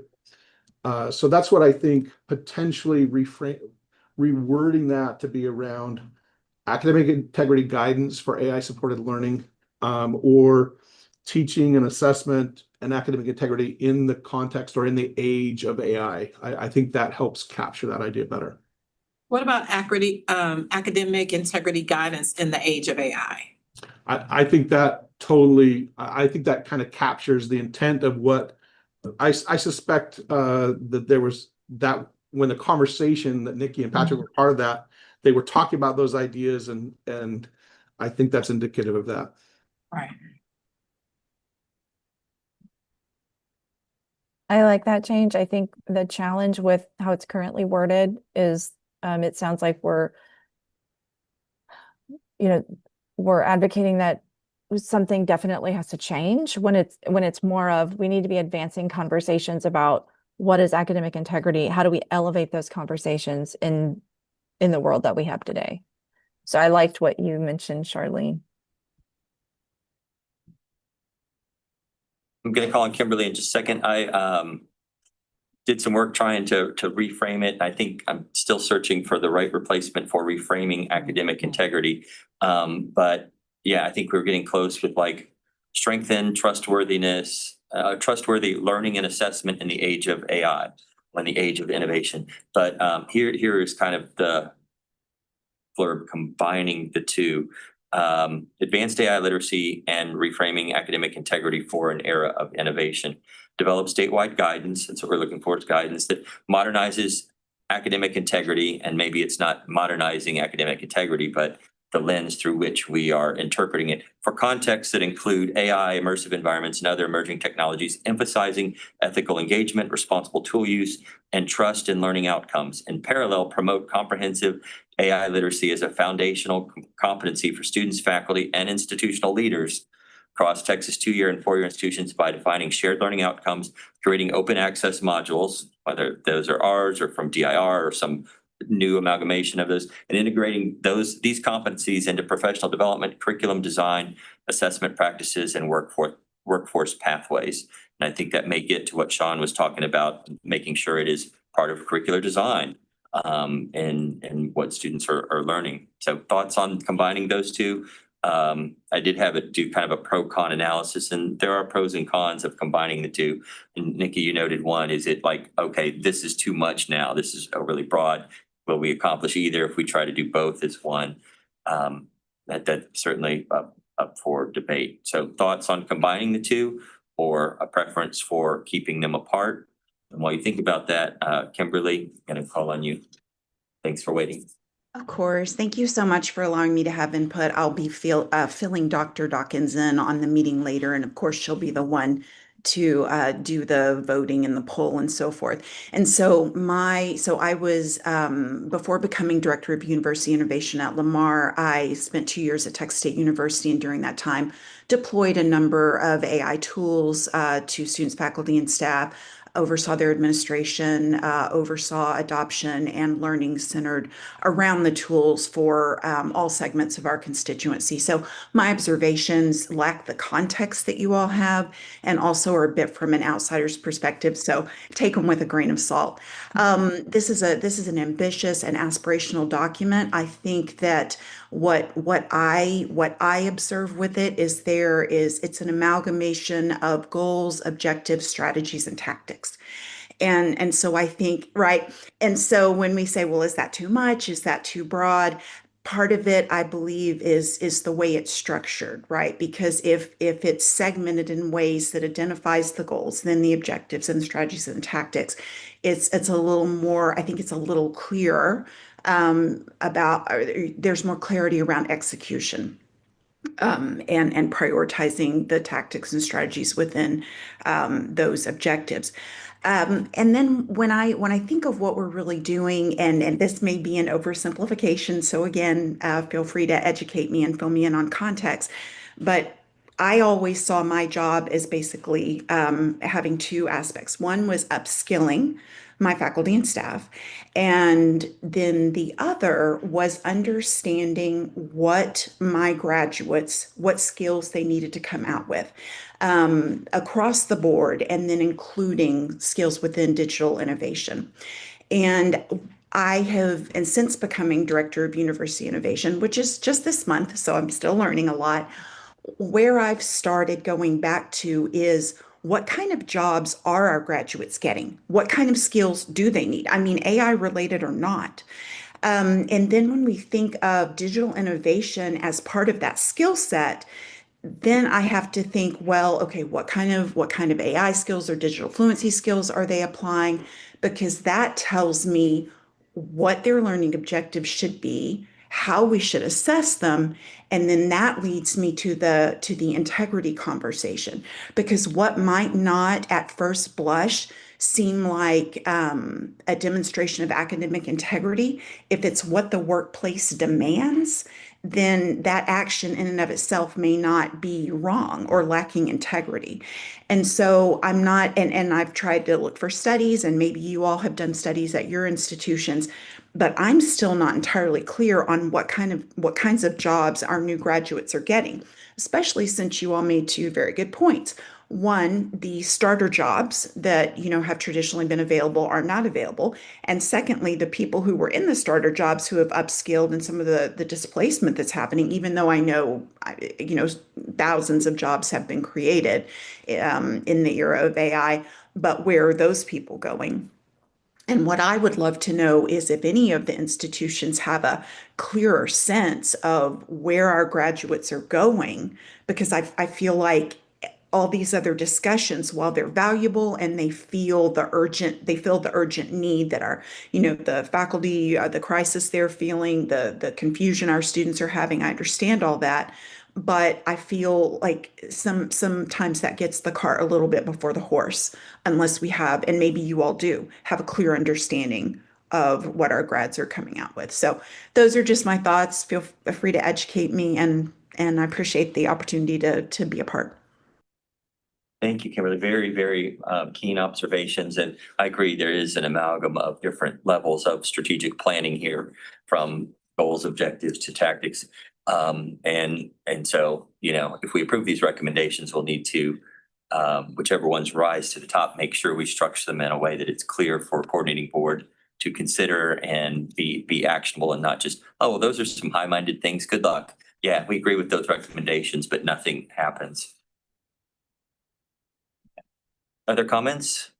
So that's what I think, potentially rewording that to be around academic integrity guidance for AI supported learning, or teaching and assessment and academic integrity in the context or in the age of AI. I think that helps capture that idea better. What about academic integrity guidance in the age of AI? I think that totally, I think that kind of captures the intent of what I suspect that there was, that when the conversation that Nikki and Patrick were part of, that they were talking about those ideas, and I think that's indicative of that. Right. I like that change. I think the challenge with how it's currently worded is it sounds like we're advocating that something definitely has to change, when it's more of, we need to be advancing conversations about what is academic integrity, how do we elevate those conversations in the world that we have today. So I liked what you mentioned, Charlene. I'm going to call on Kimberly in just a second. I did some work trying to reframe it. I think I'm still searching for the right replacement for reframing academic integrity. But yeah, I think we're getting close with like strengthen trustworthiness, trustworthy learning and assessment in the age of AI, in the age of innovation. But here is kind of the blurb combining the two. Advanced AI literacy and reframing academic integrity for an era of innovation. Develop statewide guidance, and so we're looking for guidance that modernizes academic integrity, and maybe it's not modernizing academic integrity, but the lens through which we are interpreting it, for contexts that include AI, immersive environments, and other emerging technologies, emphasizing ethical engagement, responsible tool use, and trust in learning outcomes. In parallel, promote comprehensive AI literacy as a foundational competency for students, faculty, and institutional leaders across Texas 2-year and 4-year institutions by defining shared learning outcomes, creating open access modules, whether those are ours or from DIR or some new amalgamation of those, and integrating these competencies into professional development, curriculum design, assessment practices, and workforce pathways. And I think that may get to what Sean was talking about, making sure it is part of curricular design and what students are learning. So thoughts on combining those two? I did have it do kind of a pro-con analysis, and there are pros and cons of combining the two. And Nikki, you noted one, is it like, okay, this is too much now, this is overly broad. Will we accomplish either if we try to do both as one? That's certainly up for debate. So thoughts on combining the two, or a preference for keeping them apart? And while you think about that, Kimberly, I'm going to call on you. Thanks for waiting. Of course. Thank you so much for allowing me to have input. I'll be filling Dr. Dawkins in on the meeting later, and of course she'll be the one to do the voting and the poll and so forth. And so I was, before becoming Director of University Innovation at Lamar, I spent 2 years at Texas State University, and during that time deployed a number of AI tools to students, faculty, and staff, oversaw their administration, oversaw adoption and learning centered around the tools for all segments of our constituency. So my observations lack the context that you all have, and also are a bit from an outsider's perspective. So take them with a grain of salt. This is an ambitious and aspirational document. I think that what I observe with it is it's an amalgamation of goals, objectives, strategies, and tactics. And so I think, right. And so when we say, well, is that too much? Is that too broad? part of it, I believe, is the way it's structured, right? Because if it's segmented in ways that identifies the goals, then the objectives and the strategies and the tactics, it's a little more, I think it's a little clearer about, there's more clarity around execution. And prioritizing the tactics and strategies within those objectives. And then when I think of what we're really doing, and this may be an oversimplification, so again, feel free to educate me and fill me in on context, but I always saw my job as basically having two aspects. One was upskilling my faculty and staff, and then the other was understanding what my graduates, what skills they needed to come out with across the board, and then including skills within digital innovation. And and since becoming director of university innovation, which is just this month, so I'm still learning a lot, where I've started going back to is what kind of jobs are our graduates getting? What kind of skills do they need? I mean, AI related or not. And then when we think of digital innovation as part of that skill set, then I have to think, well, okay, what kind of AI skills or digital fluency skills are they applying? Because that tells me what their learning objectives should be, how we should assess them, and then that leads me to the integrity conversation. Because what might not at first blush seem like a demonstration of academic integrity, if it's what the workplace demands, then that action in and of itself may not be wrong or lacking integrity. And so I'm not, and I've tried to look for studies, and maybe you all have done studies at your institutions, but I'm still not entirely clear on what kinds of jobs our new graduates are getting, especially since you all made two very good points. One, the starter jobs that have traditionally been available are not available. And secondly, the people who were in the starter jobs who have upskilled and some of the displacement that's happening, even though I know thousands of jobs have been created in the era of AI, but where are those people going? And what I would love to know is if any of the institutions have a clearer sense of where our graduates are going, because I feel like all these other discussions, while they're valuable and they feel the urgent need that our, the faculty, the crisis they're feeling, the confusion our students are having, I understand all that. But I feel like sometimes that gets the cart a little bit before the horse, unless we have, and maybe you all do, have a clear understanding of what our grads are coming out with. So those are just my thoughts. Feel free to educate me, and I appreciate the opportunity to be a part. Thank you, Kimberly. Very, very keen observations. And I agree, there is an amalgam of different levels of strategic planning here, from goals, objectives to tactics. And so, if we approve these recommendations, we'll need to, whichever ones rise to the top, make sure we structure them in a way that it's clear for a coordinating board to consider and be actionable, and not just, oh, well, those are some high-minded things. Good luck. Yeah, we agree with those recommendations, but nothing happens. Other comments?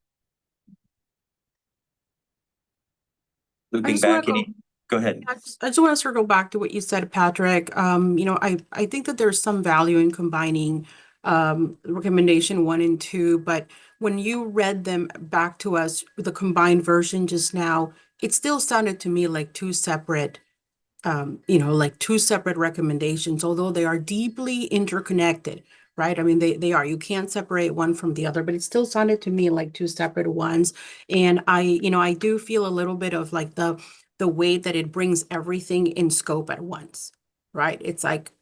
Looping back, go ahead. I just want to circle back to what you said, Patrick. I think that there's some value in combining recommendation 1 and 2, but when you read them back to us with the combined version just now, it still sounded to me like two separate recommendations, although they are deeply interconnected, right? I mean, they are. You can't separate one from the other, but it still sounded to me like two separate ones. And I do feel a little bit of like the way that it brings everything in scope at once, right? It's like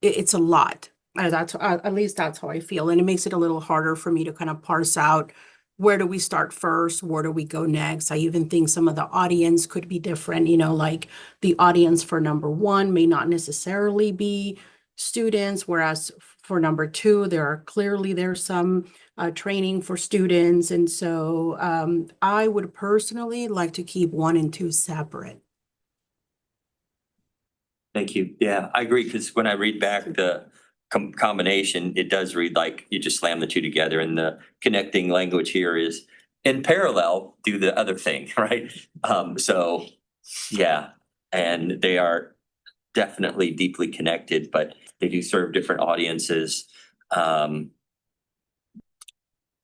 it's a lot. At least that's how I feel, and it makes it a little harder for me to kind of parse out, where do we start first? Where do we go next? I even think some of the audience could be different, like the audience for number 1 may not necessarily be students, whereas for number 2, there's some training for students. And so I would personally like to keep 1 and 2 separate. Thank you. Yeah, I agree, because when I read back the combination, it does read like you just slam the two together, and the connecting language here is in parallel, do the other thing, right? So yeah, and they are definitely deeply connected, but they do serve different audiences.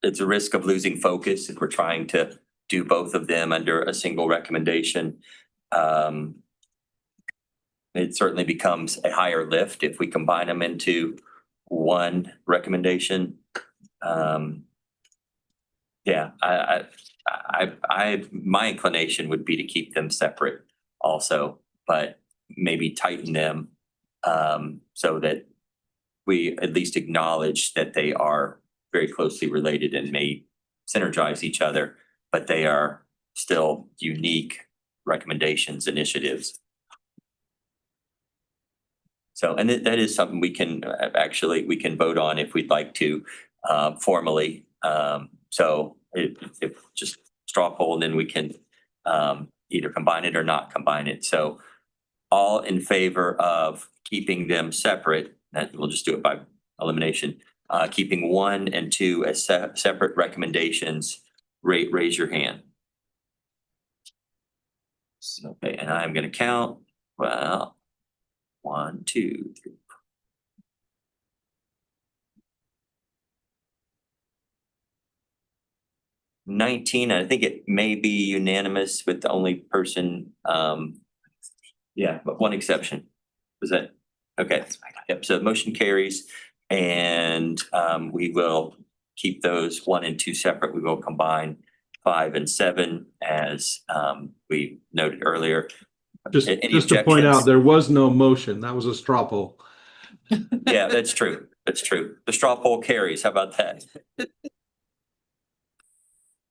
It's a risk of losing focus if we're trying to do both of them under a single recommendation. It certainly becomes a higher lift if we combine them into one recommendation. Yeah, my inclination would be to keep them separate also, but maybe tighten them so that we at least acknowledge that they are very closely related and may synergize each other, but they are still unique recommendations, initiatives. So, and that is something we can we can vote on if we'd like to formally. So if just straw poll, then we can either combine it or not combine it. So all in favor of keeping them separate, that we'll just do it by elimination. Keeping 1 and 2 as separate recommendations, raise your hand. Okay, and I'm going to count. Well, 1, 2, 3. 19, I think it may be unanimous with the only person, yeah, but one exception. Was that, okay, yep, so motion carries, and we will keep those 1 and 2 separate. We will combine 5 and 7 as we noted earlier. Just to point out, there was no motion. That was a straw poll. Yeah, that's true. That's true. The straw poll carries. How about that?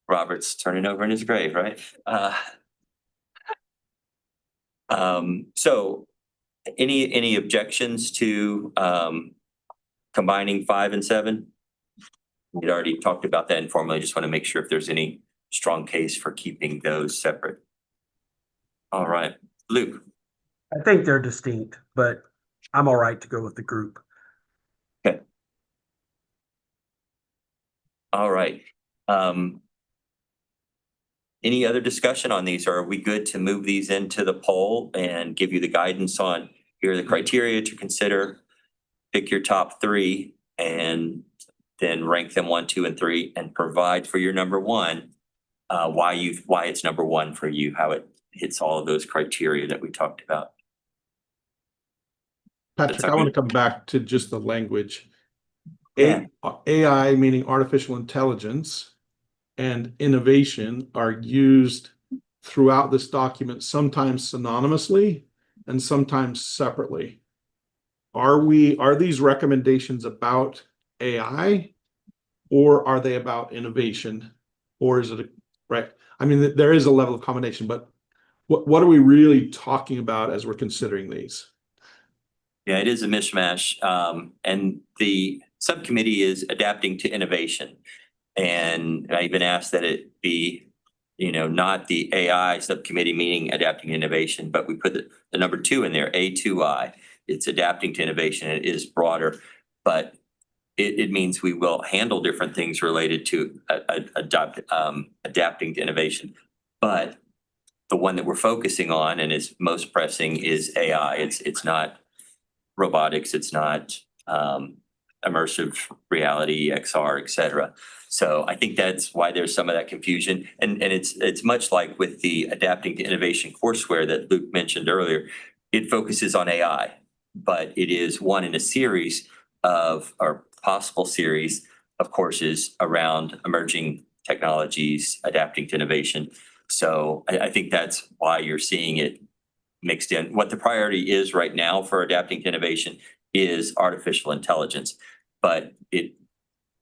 Robert's turning over in his grave, right? So any objections to combining 5 and 7? We'd already talked about that informally. Just want to make sure if there's any strong case for keeping those separate. All right, Luke. I think they're distinct, but I'm all right to go with the group. Okay. All right. Any other discussion on these, or are we good to move these into the poll and give you the guidance on here are the criteria to consider, pick your top 3, and then rank them 1, 2, and 3, and provide for your number 1 why it's number 1 for you, how it hits all of those criteria that we talked about. Patrick, I want to come back to just the language. Yeah. AI, meaning artificial intelligence, and innovation are used throughout this document, sometimes synonymously and sometimes separately. Are these recommendations about AI, or are they about innovation, or is it right? I mean, there is a level of combination, but what are we really talking about as we're considering these? Yeah, it is a mishmash. And the subcommittee is adapting to innovation. And I even asked that it be, not the AI subcommittee, meaning adapting to innovation, but we put the number 2 in there, A2I. It's adapting to innovation. It is broader, but it means we will handle different things related to adapting to innovation. But the one that we're focusing on and is most pressing is AI. It's not robotics. It's not immersive reality, XR, et cetera. So I think that's why there's some of that confusion. And it's much like with the adapting to innovation courseware that Luke mentioned earlier. It focuses on AI, but it is one in a series of, or possible series of courses around emerging technologies, adapting to innovation. So I think that's why you're seeing it mixed in. What the priority is right now for adapting to innovation is artificial intelligence, but it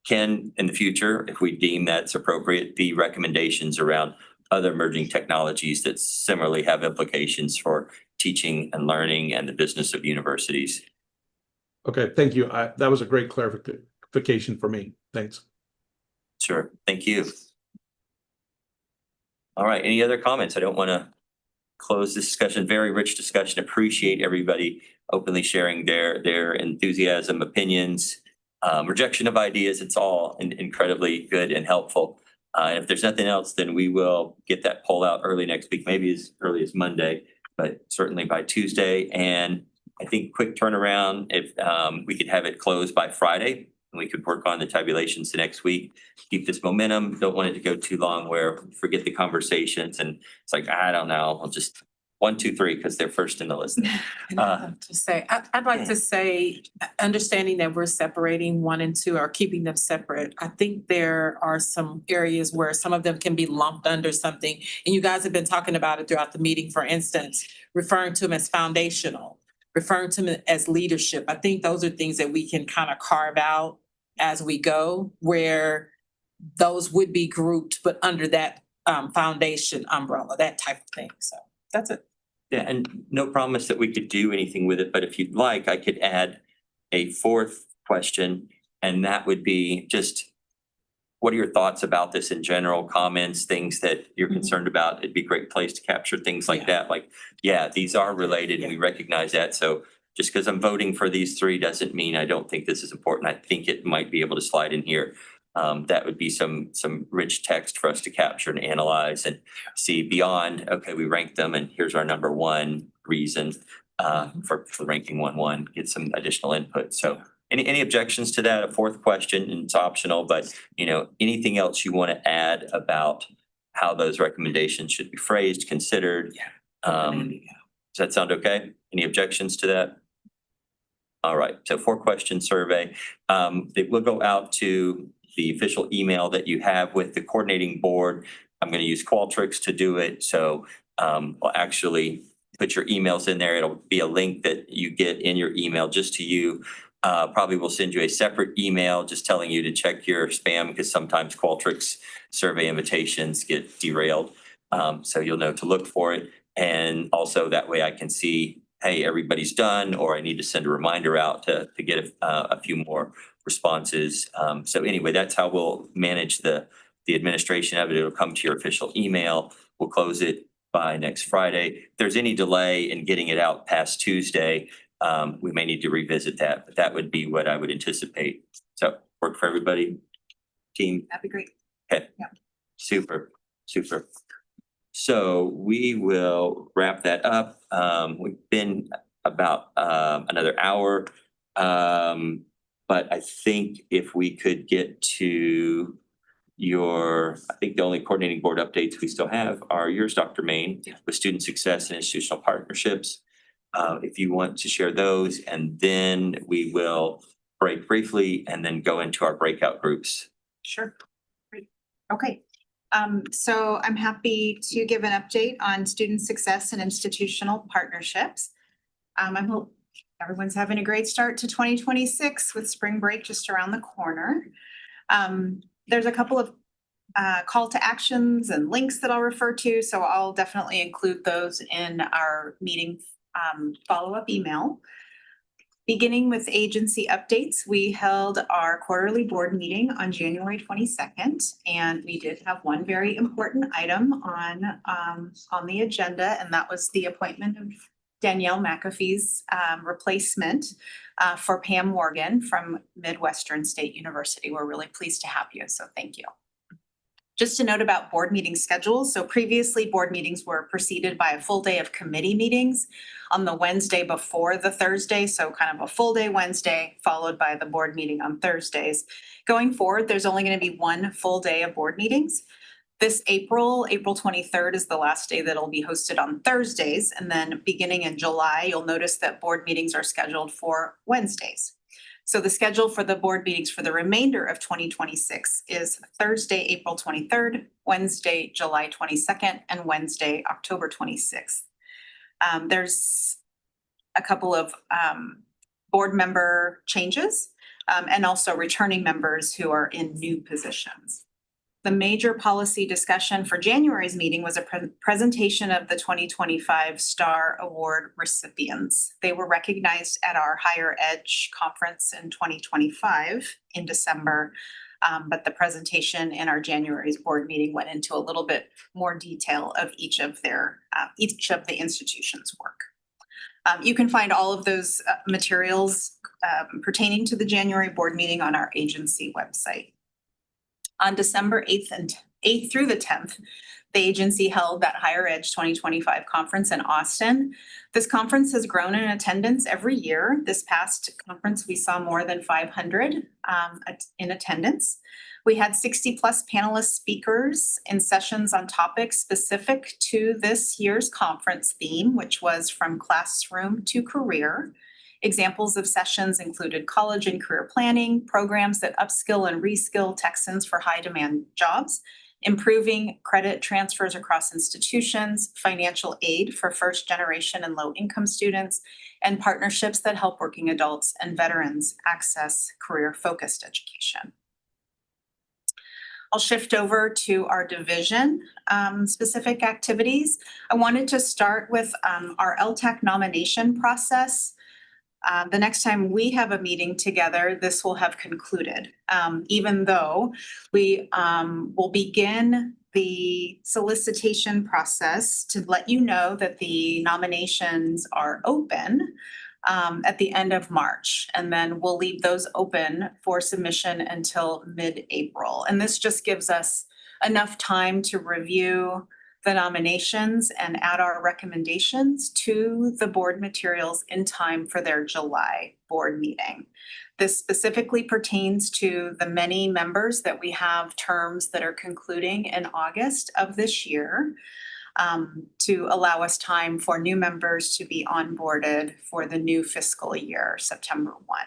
can, in the future, if we deem that's appropriate, be recommendations around other emerging technologies that similarly have implications for teaching and learning and the business of universities. Okay, thank you. That was a great clarification for me. Thanks. Sure, thank you. All right, any other comments? I don't want to close this discussion. Very rich discussion. Appreciate everybody openly sharing their enthusiasm, opinions, rejection of ideas. It's all incredibly good and helpful. And if there's nothing else, then we will get that poll out early next week, maybe as early as Monday, but certainly by Tuesday. And I think quick turnaround, if we could have it closed by Friday, and we could work on the tabulations the next week, keep this momentum. Don't want it to go too long where we forget the conversations and it's like, I don't know, I'll just 1, 2, 3, because they're first in the list. To say, I'd like to say, understanding that we're separating 1 and 2 or keeping them separate, I think there are some areas where some of them can be lumped under something. And you guys have been talking about it throughout the meeting, for instance, referring to them as foundational, referring to them as leadership. I think those are things that we can kind of carve out as we go, where those would be grouped, but under that foundation umbrella, that type of thing. So that's it. Yeah, and no promise that we could do anything with it, but if you'd like, I could add a 4th question, and that would be just, what are your thoughts about this in general, comments, things that you're concerned about? It'd be a great place to capture things like that, like, yeah, these are related, and we recognize that, so just because I'm voting for these 3 doesn't mean I don't think this is important. I think it might be able to slide in here. That would be some rich text for us to capture and analyze and see beyond, okay, we ranked them and here's our number 1 reason for ranking 1-1, get some additional input. So any objections to that? A 4th question, and it's optional, but anything else you want to add about how those recommendations should be phrased, considered? Does that sound okay? Any objections to that? All right, so 4-question survey. It will go out to the official email that you have with the coordinating board. I'm going to use Qualtrics to do it. So we'll actually put your emails in there. It'll be a link that you get in your email just to you. Probably we'll send you a separate email just telling you to check your spam, because sometimes Qualtrics survey invitations get derailed. So you'll know to look for it. And also that way I can see, hey, everybody's done, or I need to send a reminder out to get a few more responses. So anyway, that's how we'll manage the administration of it. It'll come to your official email. We'll close it by next Friday. If there's any delay in getting it out past Tuesday, we may need to revisit that, but that would be what I would anticipate. So work for everybody, team? That'd be great. Okay. Yeah. Super. So we will wrap that up. We've been about another hour. But I think if we could get to I think the only coordinating board updates we still have are yours, Dr. Main, with student success and institutional partnerships. If you want to share those, and then we will break briefly and then go into our breakout groups. Sure. Great. Okay. So I'm happy to give an update on student success and institutional partnerships. I hope everyone's having a great start to 2026 with spring break just around the corner. There's a couple of call to actions and links that I'll refer to, so I'll definitely include those in our meeting follow-up email. Beginning with agency updates, we held our quarterly board meeting on January 22nd, and we did have one very important item on the agenda, and that was the appointment of Danielle McAfee's replacement for Pam Morgan from Midwestern State University. We're really pleased to have you, so thank you. Just a note about board meeting schedules. So previously, board meetings were preceded by a full day of committee meetings on the Wednesday before the Thursday. So kind of a full day Wednesday followed by the board meeting on Thursdays. Going forward, there's only going to be one full day of board meetings. This April 23rd is the last day that'll be hosted on Thursdays. And then beginning in July, you'll notice that board meetings are scheduled for Wednesdays. So the schedule for the board meetings for the remainder of 2026 is Thursday, April 23rd, Wednesday, July 22nd, and Wednesday, October 26th. There's a couple of board member changes and also returning members who are in new positions. The major policy discussion for January's meeting was a presentation of the 2025 STAR Award recipients. They were recognized at our Higher Edge conference in 2025 in December, but the presentation in our January's board meeting went into a little bit more detail of each of the institution's work. You can find all of those materials pertaining to the January board meeting on our agency website. On December 8th and 8th through the 10th, the agency held that Higher Edge 2025 conference in Austin. This conference has grown in attendance every year. This past conference, we saw more than 500 in attendance. We had 60+ panelist speakers in sessions on topics specific to this year's conference theme, which was from classroom to career. Examples of sessions included college and career planning, programs that upskill and reskill Texans for high-demand jobs, improving credit transfers across institutions, financial aid for first-generation and low-income students, and partnerships that help working adults and veterans access career-focused education. I'll shift over to our division specific activities. I wanted to start with our LTAC nomination process. The next time we have a meeting together, this will have concluded, even though we will begin the solicitation process to let you know that the nominations are open at the end of March, and then we'll leave those open for submission until mid-April. And this just gives us enough time to review the nominations and add our recommendations to the board materials in time for their July board meeting. This specifically pertains to the many members that we have terms that are concluding in August of this year, to allow us time for new members to be onboarded for the new fiscal year, September 1.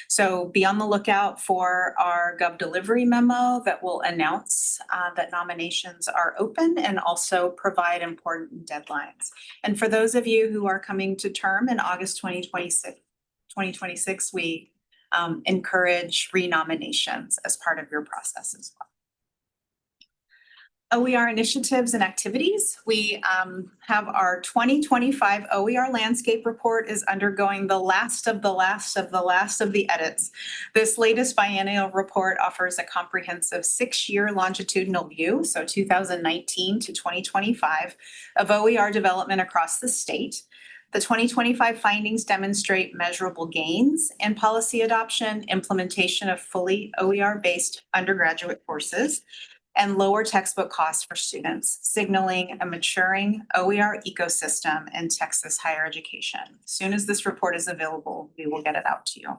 So be on the lookout for our Gov Delivery memo that will announce that nominations are open and also provide important deadlines. And for those of you who are coming to term in August 2026, we encourage renominations as part of your process as well. OER initiatives and activities. We have our 2025 OER landscape report is undergoing the last of the edits. This latest biennial report offers a comprehensive 6-year longitudinal view, so 2019 to 2025, of OER development across the state. The 2025 findings demonstrate measurable gains in policy adoption, implementation of fully OER-based undergraduate courses, and lower textbook costs for students, signaling a maturing OER ecosystem in Texas higher education. As soon as this report is available, we will get it out to you.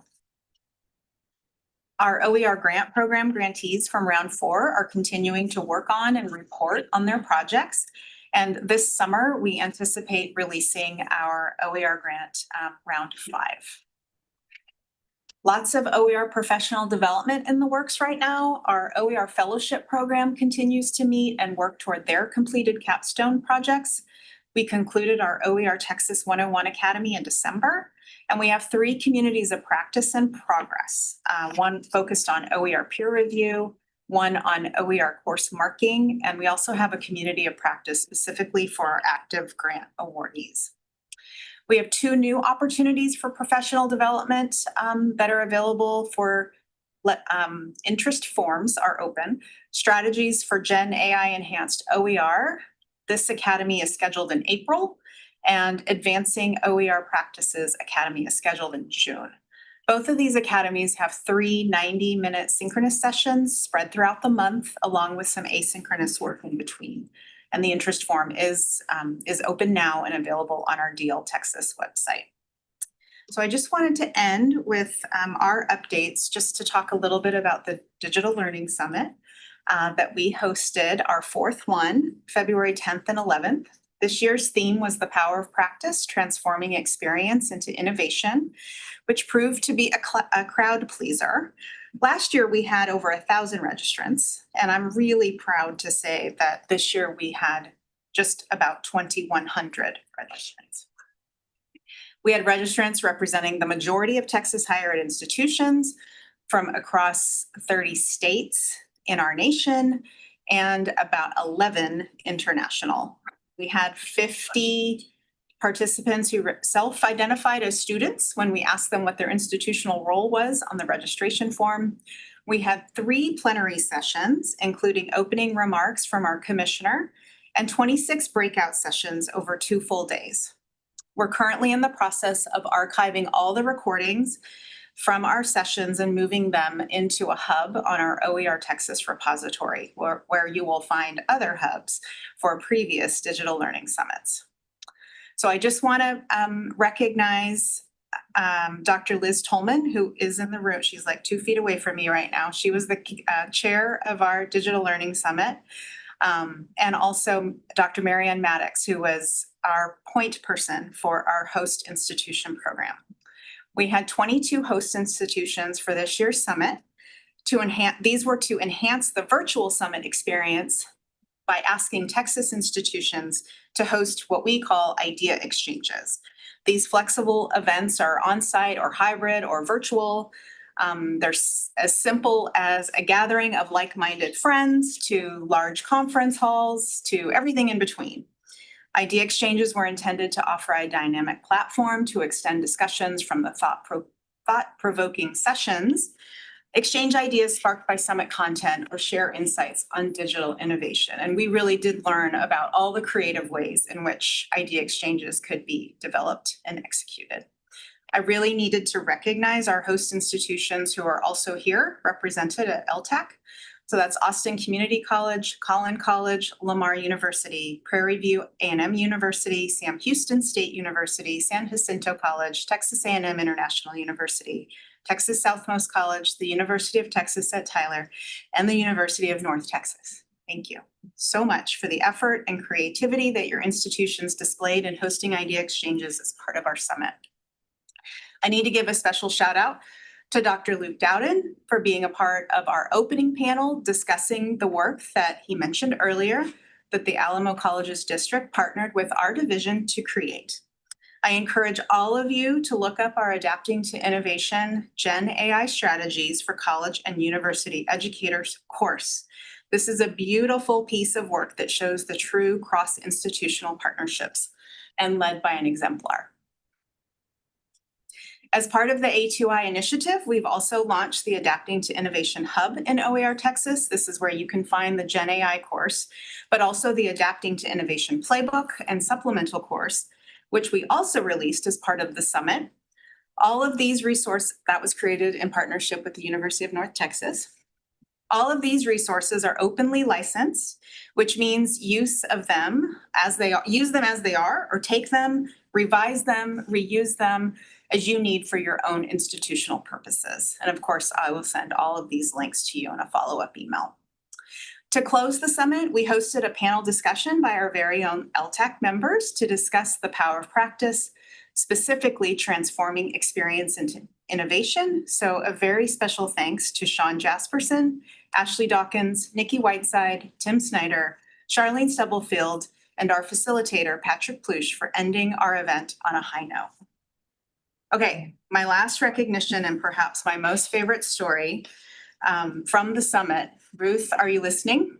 Our OER grant program grantees from round 4 are continuing to work on and report on their projects. And this summer, we anticipate releasing our OER grant round 5. Lots of OER professional development in the works right now. Our OER fellowship program continues to meet and work toward their completed capstone projects. We concluded our OER Texas 101 Academy in December, and we have 3 communities of practice in progress. One focused on OER peer review, one on OER course marking, and we also have a community of practice specifically for our active grant awardees. We have 2 new opportunities for professional development that are available for interest forms are open. Strategies for Gen AI Enhanced OER. This academy is scheduled in April, and Advancing OER Practices Academy is scheduled in June. Both of these academies have 3 90-minute synchronous sessions spread throughout the month, along with some asynchronous work in between. And the interest form is open now and available on our DL Texas website. So I just wanted to end with our updates, just to talk a little bit about the Digital Learning Summit that we hosted, our 4th one, February 10th and 11th. This year's theme was the power of practice, transforming experience into innovation, which proved to be a crowd pleaser. Last year, we had over 1,000 registrants, and I'm really proud to say that this year we had just about 2,100 registrants. We had registrants representing the majority of Texas higher ed institutions from across 30 states in our nation and about 11 international. We had 50 participants who self-identified as students when we asked them what their institutional role was on the registration form. We had 3 plenary sessions, including opening remarks from our commissioner, and 26 breakout sessions over 2 full days. We're currently in the process of archiving all the recordings from our sessions and moving them into a hub on our OER Texas repository, where you will find other hubs for previous digital learning summits. So I just want to recognize Dr. Liz Tolman, who is in the room. She's like 2 feet away from me right now. She was the chair of our Digital Learning Summit. And also Dr. Marianne Maddox, who was our point person for our host institution program. We had 22 host institutions for this year's summit. These were to enhance the virtual summit experience by asking Texas institutions to host what we call idea exchanges. These flexible events are on-site or hybrid or virtual. They're as simple as a gathering of like-minded friends to large conference halls to everything in between. Idea exchanges were intended to offer a dynamic platform to extend discussions from the thought-provoking sessions, exchange ideas sparked by summit content, or share insights on digital innovation. And we really did learn about all the creative ways in which idea exchanges could be developed and executed. I really needed to recognize our host institutions who are also here represented at LTAC. So that's Austin Community College, Collin College, Lamar University, Prairie View A&M University, Sam Houston State University, San Jacinto College, Texas A&M International University, Texas Southmost College, the University of Texas at Tyler, and the University of North Texas. Thank you so much for the effort and creativity that your institutions displayed in hosting idea exchanges as part of our summit. I need to give a special shout out to Dr. Luke Dowden for being a part of our opening panel discussing the work that he mentioned earlier that the Alamo Colleges District partnered with our division to create. I encourage all of you to look up our Adapting to Innovation Gen AI Strategies for College and University Educators course. This is a beautiful piece of work that shows the true cross-institutional partnerships and led by an exemplar. As part of the A2I initiative, we've also launched the Adapting to Innovation Hub in OER Texas. This is where you can find the Gen AI course, but also the Adapting to Innovation Playbook and supplemental course, which we also released as part of the summit. All of these resources that was created in partnership with the University of North Texas. All of these resources are openly licensed, which means use them as they are, or take them, revise them, reuse them as you need for your own institutional purposes. And of course, I will send all of these links to you in a follow-up email. To close the summit, we hosted a panel discussion by our very own LTAC members to discuss the power of practice, specifically transforming experience into innovation. So a very special thanks to Sean Jasperson, Ashley Dawkins, Nikki Whiteside, Tim Snyder, Charlene Stubblefield, and our facilitator, Patrick Plush, for ending our event on a high note. Okay, my last recognition and perhaps my most favorite story from the summit. Ruth, are you listening?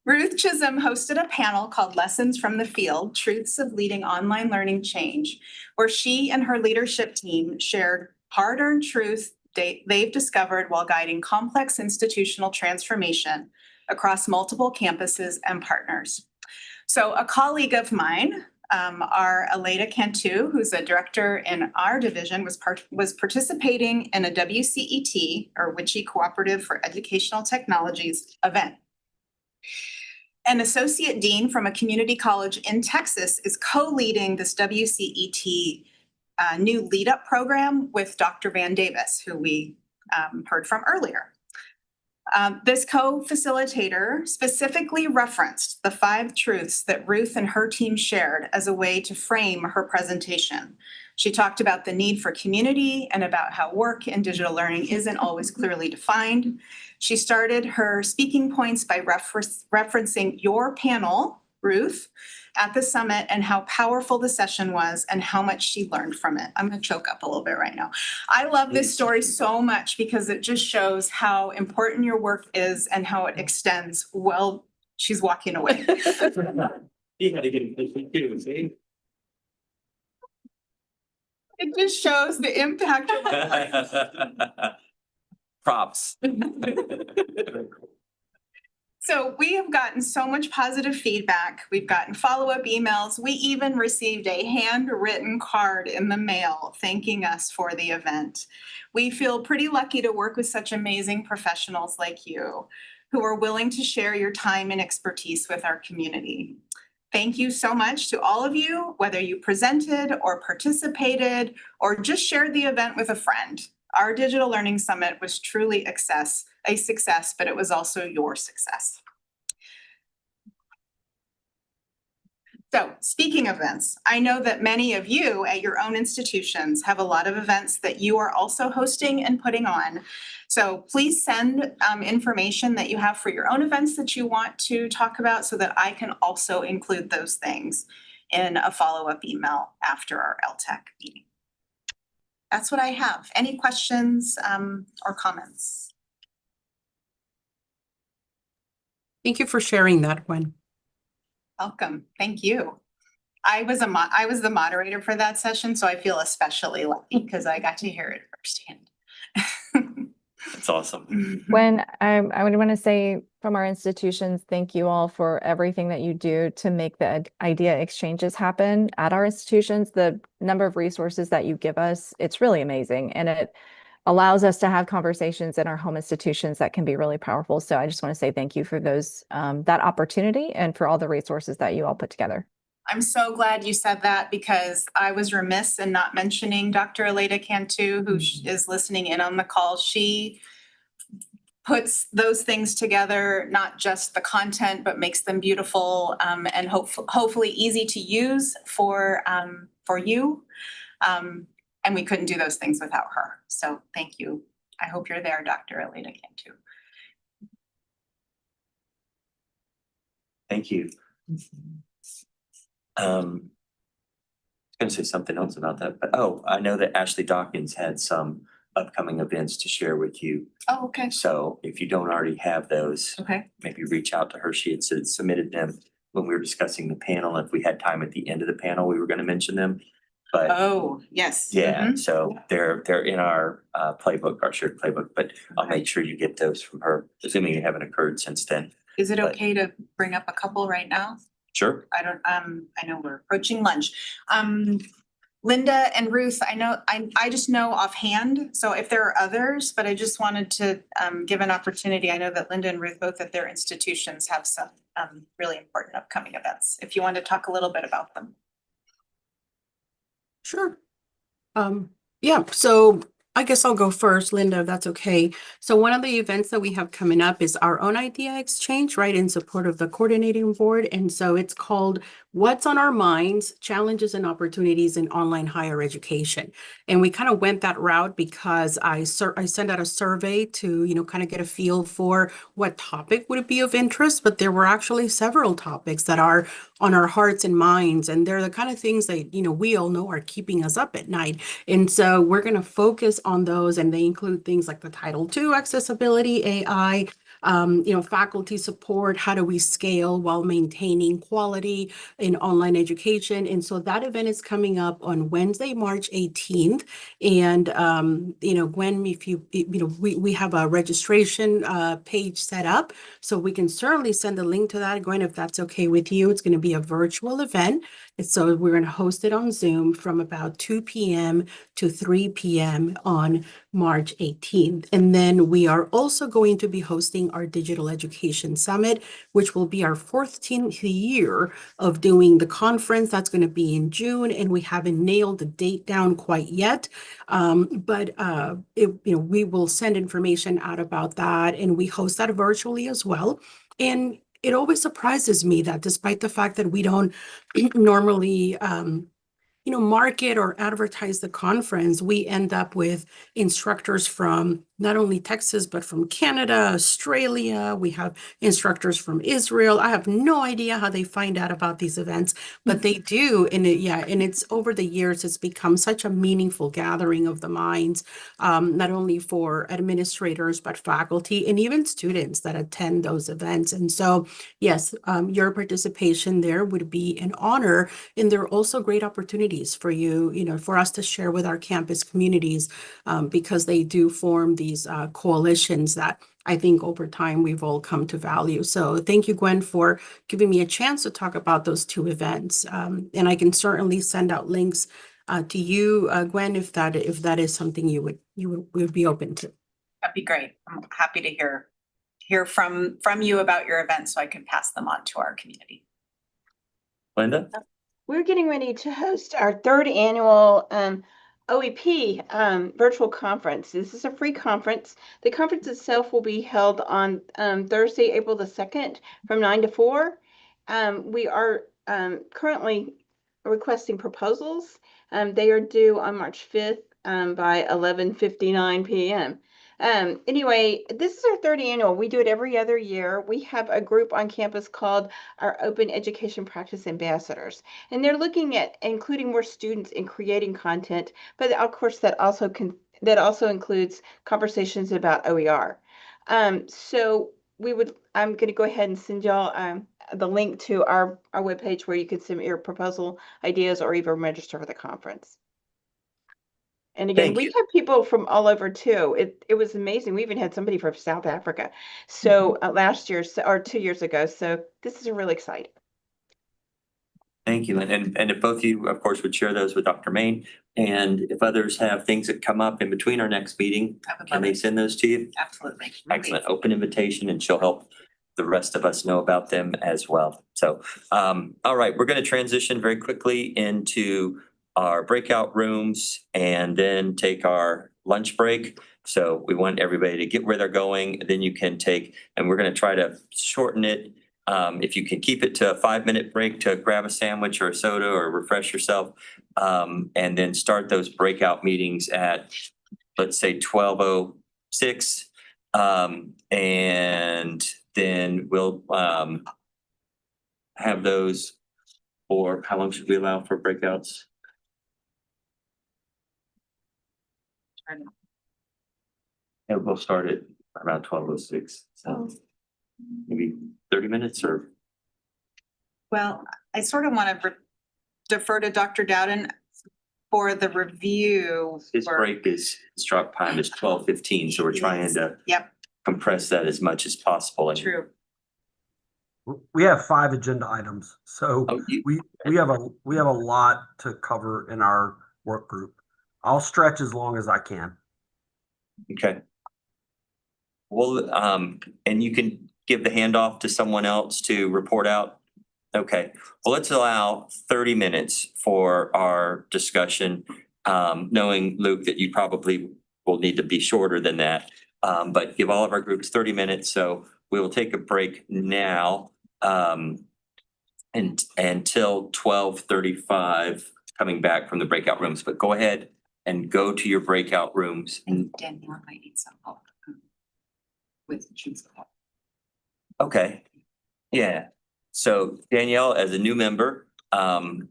Ruth Chisholm hosted a panel called Lessons from the Field, Truths of Leading Online Learning Change, where she and her leadership team shared hard-earned truth they've discovered while guiding complex institutional transformation across multiple campuses and partners. So a colleague of mine, our Aleda Cantu, who's a director in our division, was participating in a WCET, or WICHE Cooperative for Educational Technologies event. An associate dean from a community college in Texas is co-leading this WCET new lead-up program with Dr. Van Davis, who we heard from earlier. This co-facilitator specifically referenced the 5 truths that Ruth and her team shared as a way to frame her presentation. She talked about the need for community and about how work in digital learning isn't always clearly defined. She started her speaking points by referencing your panel, Ruth, at the summit and how powerful the session was and how much she learned from it. I'm going to choke up a little bit right now. I love this story so much because it just shows how important your work is and how it extends. Well, she's walking away. You gotta get it too, see? It just shows the impact of my life. Props. So we have gotten so much positive feedback. We've gotten follow-up emails. We even received a handwritten card in the mail thanking us for the event. We feel pretty lucky to work with such amazing professionals like you who are willing to share your time and expertise with our community. Thank you so much to all of you, whether you presented or participated or just shared the event with a friend. Our Digital Learning Summit was truly a success, but it was also your success. So speaking of events, I know that many of you at your own institutions have a lot of events that you are also hosting and putting on. So please send information that you have for your own events that you want to talk about so that I can also include those things in a follow-up email after our LTAC meeting. That's what I have. Any questions or comments? Thank you for sharing that, Gwen. Welcome. Thank you. I was the moderator for that session, so I feel especially lucky because I got to hear it firsthand. That's awesome. When I would want to say from our institutions, thank you all for everything that you do to make the idea exchanges happen at our institutions. The number of resources that you give us, it's really amazing. And it allows us to have conversations in our home institutions that can be really powerful. So I just want to say thank you for those, that opportunity and for all the resources that you all put together. I'm so glad you said that because I was remiss in not mentioning Dr. Aleda Cantu, who is listening in on the call. She puts those things together, not just the content, but makes them beautiful and hopefully easy to use for you. And we couldn't do those things without her. So thank you. I hope you're there, Dr. Aleda Cantu. Thank you. I was gonna say something else about that, but I know that Ashley Dawkins had some upcoming events to share with you. Oh, okay. So if you don't already have those, Okay. maybe reach out to her. She had submitted them when we were discussing the panel. If we had time at the end of the panel, we were gonna mention them. But Oh, yes. yeah, so they're in our playbook, our shared playbook, but I'll make sure you get those from her, assuming they haven't occurred since then. Is it But- okay to bring up a couple right now? Sure. I know we're approaching lunch. Linda and Ruth, I just know offhand, so if there are others, but I just wanted to give an opportunity. I know that Linda and Ruth, both at their institutions, have some really important upcoming events. If you want to talk a little bit about them. Sure. Yeah, so I guess I'll go first, Linda, if that's okay. So one of the events that we have coming up is our own idea exchange, right, in support of the coordinating board. And so it's called What's on Our Minds, Challenges and Opportunities in Online Higher Education. And we kind of went that route because I sent out a survey to, kind of get a feel for what topic would be of interest, but there were actually several topics that are on our hearts and minds. And they're the kind of things that, we all know are keeping us up at night. And so we're going to focus on those, and they include things like the Title II accessibility, AI, faculty support, how do we scale while maintaining quality in online education. And so that event is coming up on Wednesday, March 18th. And, Gwen, if we have a registration page set up, so we can certainly send a link to that, Gwen, if that's okay with you. It's going to be a virtual event. And so we're going to host it on Zoom from about 2 p.m. to 3 p.m. on March 18th. And then we are also going to be hosting our Digital Education Summit, which will be our 14th year of doing the conference. That's going to be in June, and we haven't nailed the date down quite yet. But we will send information out about that, and we host that virtually as well. And it always surprises me that despite the fact that we don't normally market or advertise the conference, we end up with instructors from not only Texas, but from Canada, Australia. We have instructors from Israel. I have no idea how they find out about these events, but they do. And it's over the years, it's become such a meaningful gathering of the minds, not only for administrators, but faculty and even students that attend those events. And so, yes, your participation there would be an honor. And there are also great opportunities for you, for us to share with our campus communities, because they do form these coalitions that I think over time we've all come to value. So thank you, Gwen, for giving me a chance to talk about those two events. And I can certainly send out links to you, Gwen, if that is something you would be open to. That'd be great. I'm happy to hear from you about your events so I can pass them on to our community. Linda? We're getting ready to host our third annual OEP virtual conference. This is a free conference. The conference itself will be held on Thursday, April the 2nd from 9 to 4. We are currently requesting proposals. They are due on March 5th by 11:59 p.m. Anyway, this is our third annual. We do it every other year. We have a group on campus called our Open Education Practice Ambassadors, and they're looking at including more students in creating content, but of course that also includes conversations about OER. So I'm going to go ahead and send y'all the link to our webpage where you can submit your proposal ideas or even register for the conference. And again, we have people from all over too. It was amazing. We even had somebody from South Africa. So last year or 2 years ago. So this is really exciting. Thank you. And if both of you, of course, would share those with Dr. Main, and if others have things that come up in between our next meeting, can they send those to you? Absolutely. Excellent. Open invitation, and she'll help the rest of us know about them as well. So, all right, we're going to transition very quickly into our breakout rooms and then take our lunch break. So we want everybody to get where they're going. Then you can take, and we're going to try to shorten it. If you can keep it to a 5-minute break to grab a sandwich or a soda or refresh yourself, and then start those breakout meetings at, let's say, 12:06. And then we'll have those for, how long should we allow for breakouts? Yeah, we'll start at around 12:06. So maybe 30 minutes or? Well, I sort of want to defer to Dr. Dowden for the review. His break is, start time is 12:15, so we're trying to compress that as much as possible. True. We have 5 agenda items, so we have a lot to cover in our work group. I'll stretch as long as I can. Okay. Well, and you can give the handoff to someone else to report out. Okay. Well, let's allow 30 minutes for our discussion, knowing, Luke, that you probably will need to be shorter than that. But give all of our groups 30 minutes. So we will take a break now and until 12:35, coming back from the breakout rooms. But go ahead and go to your breakout rooms. And Danielle might need some help with choosing. Okay. Yeah. So Danielle, as a new member, and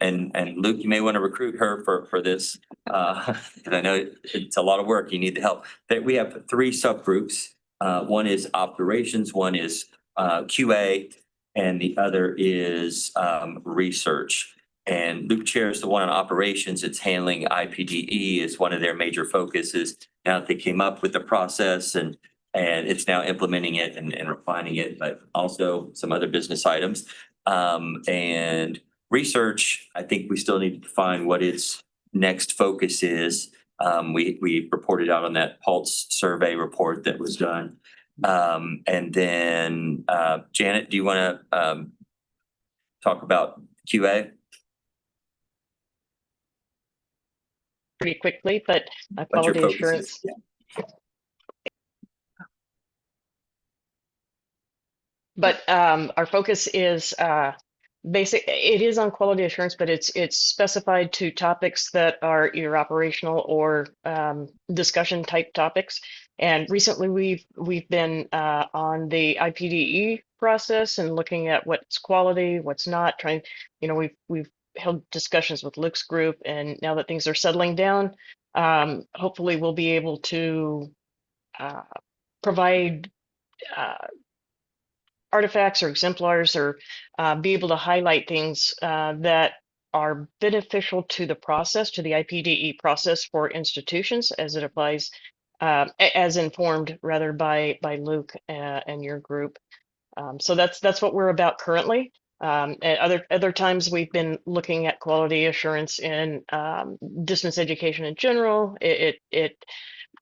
Luke, you may want to recruit her for this, because I know it's a lot of work. You need the help. That we have 3 subgroups. One is operations, one is QA, and the other is research. And Luke chairs the one on operations. It's handling IPDE is one of their major focuses. Now that they came up with the process and it's now implementing it and refining it, but also some other business items. And research, I think we still need to define what its next focus is. We reported out on that Pulse survey report that was done. And then Janet, do you want to talk about QA? Pretty quickly, but quality assurance. But our focus is it is on quality assurance, but it's specified to topics that are either operational or discussion type topics. And recently we've been on the IPDE process and looking at what's quality, what's not, trying, we've held discussions with Luke's group, and now that things are settling down, hopefully we'll be able to provide artifacts or exemplars, or be able to highlight things that are beneficial to the process, to the IPDE process for institutions as it applies as informed rather by Luke and your group. So that's what we're about currently. At other times we've been looking at quality assurance in distance education in general. It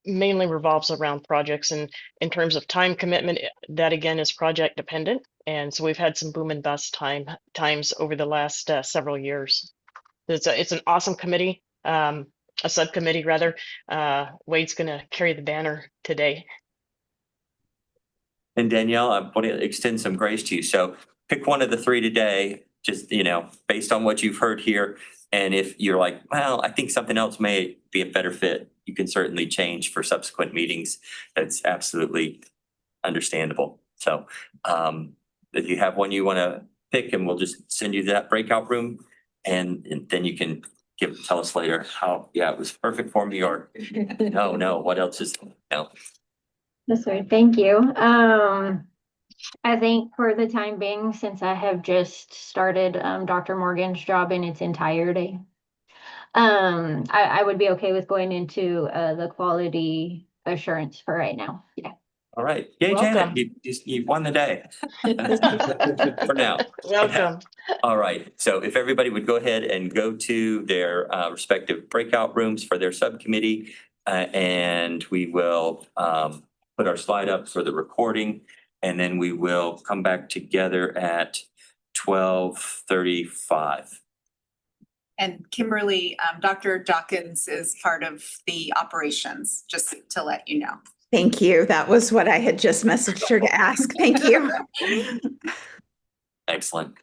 mainly revolves around projects, and in terms of time commitment, that again is project dependent. And so we've had some boom and bust times over the last several years. It's an awesome committee, a subcommittee rather. Wade's going to carry the banner today. And Danielle, I want to extend some grace to you. So pick one of the three today, just, based on what you've heard here. And if you're like, well, I think something else may be a better fit, you can certainly change for subsequent meetings. That's absolutely understandable. So if you have one you want to pick, and we'll just send you that breakout room, and then you can tell us later how, yeah, it was perfect for me, or no, what else is, no. Yes, sir. Thank you. I think for the time being, since I have just started Dr. Morgan's job in its entirety, I would be okay with going into the quality assurance for right now. Yeah. All right. Yay, Welcome. Janet, you won the day. For now. Welcome. All right. So if everybody would go ahead and go to their respective breakout rooms for their subcommittee, and we will put our slide up for the recording, and then we will come back together at 12:35. And Kimberly, Dr. Dawkins is part of the operations, just to let you know. Thank you. That was what I had just messaged her to ask. Thank you. Excellent.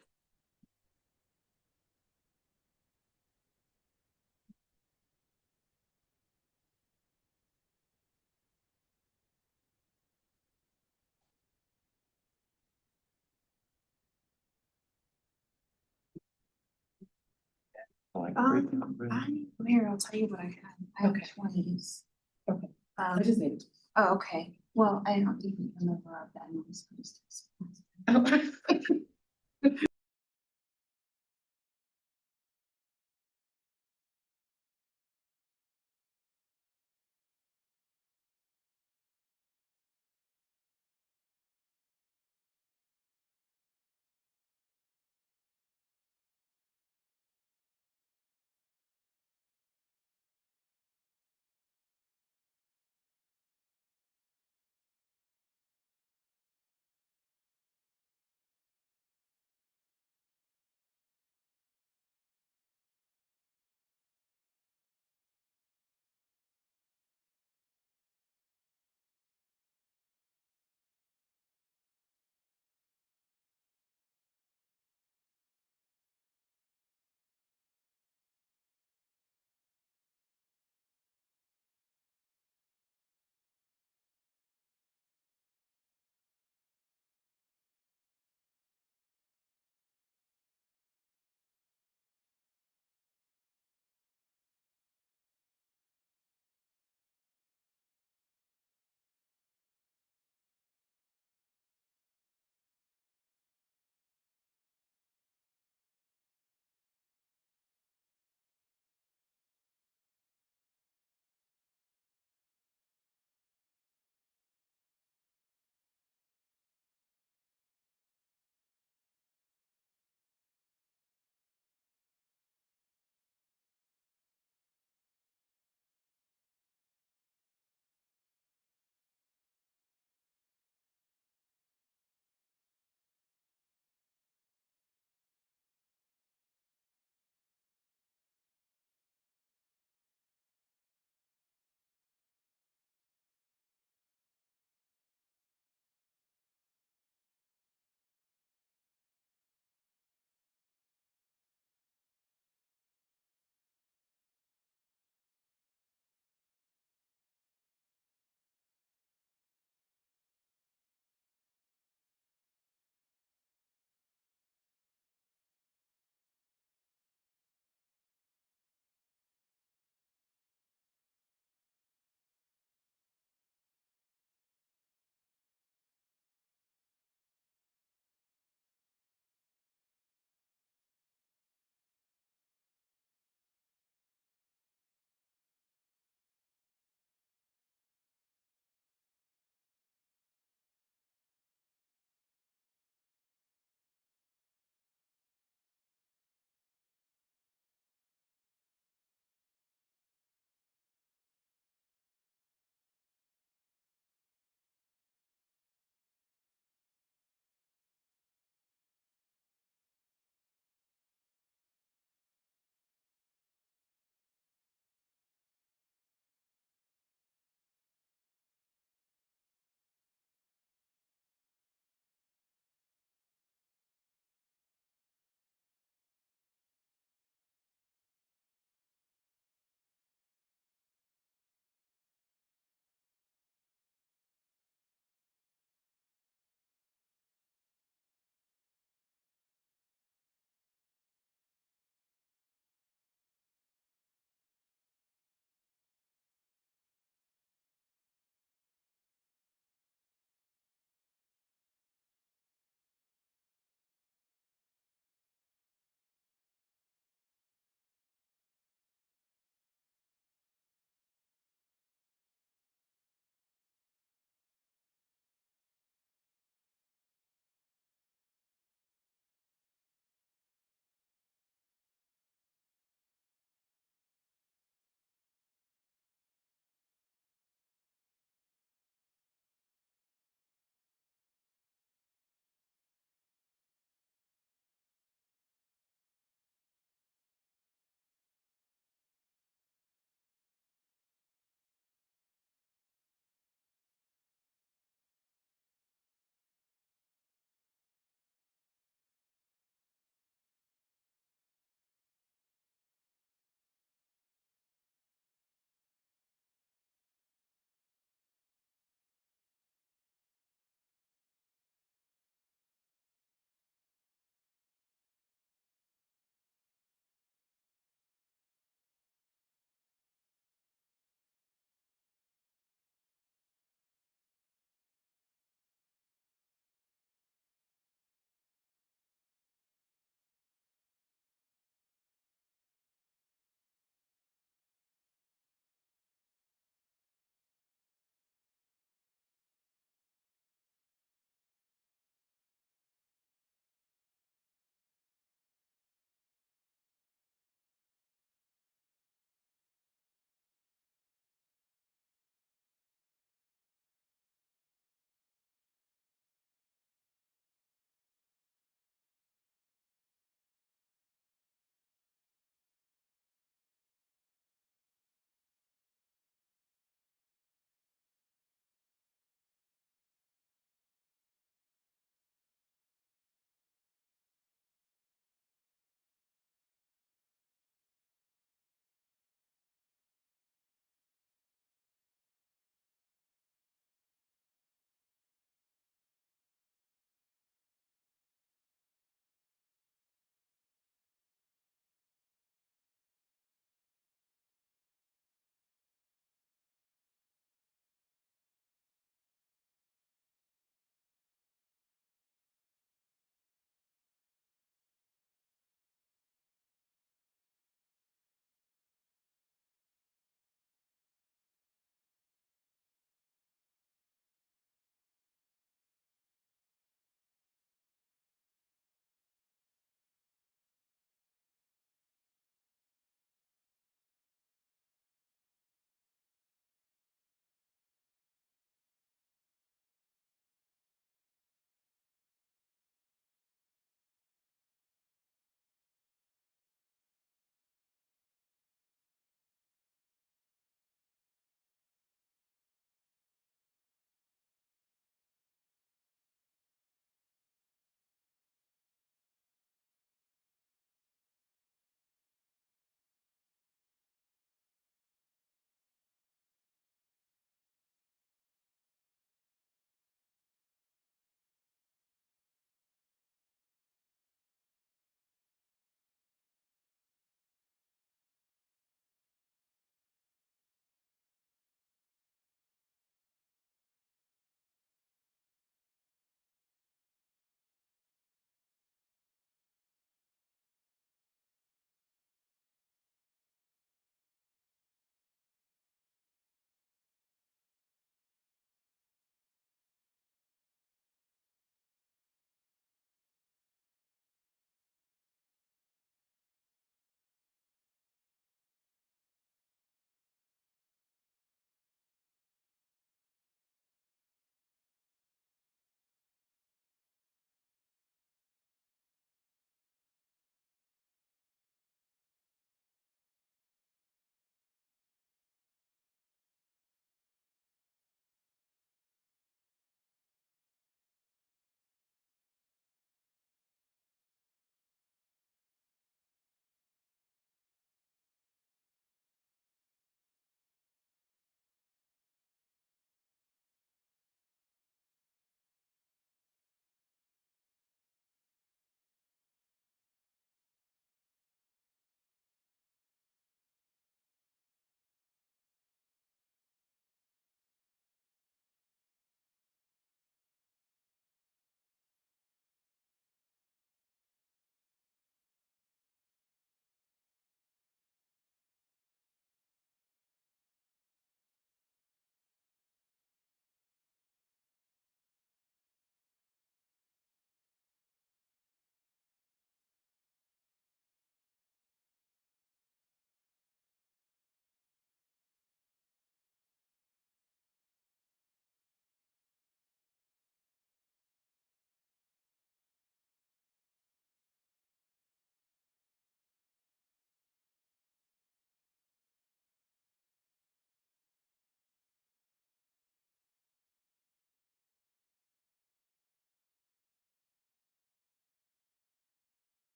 Mayor, I'll tell you what I have. I have 20s. Okay. I just need. Oh, okay. Well, I don't even remember that.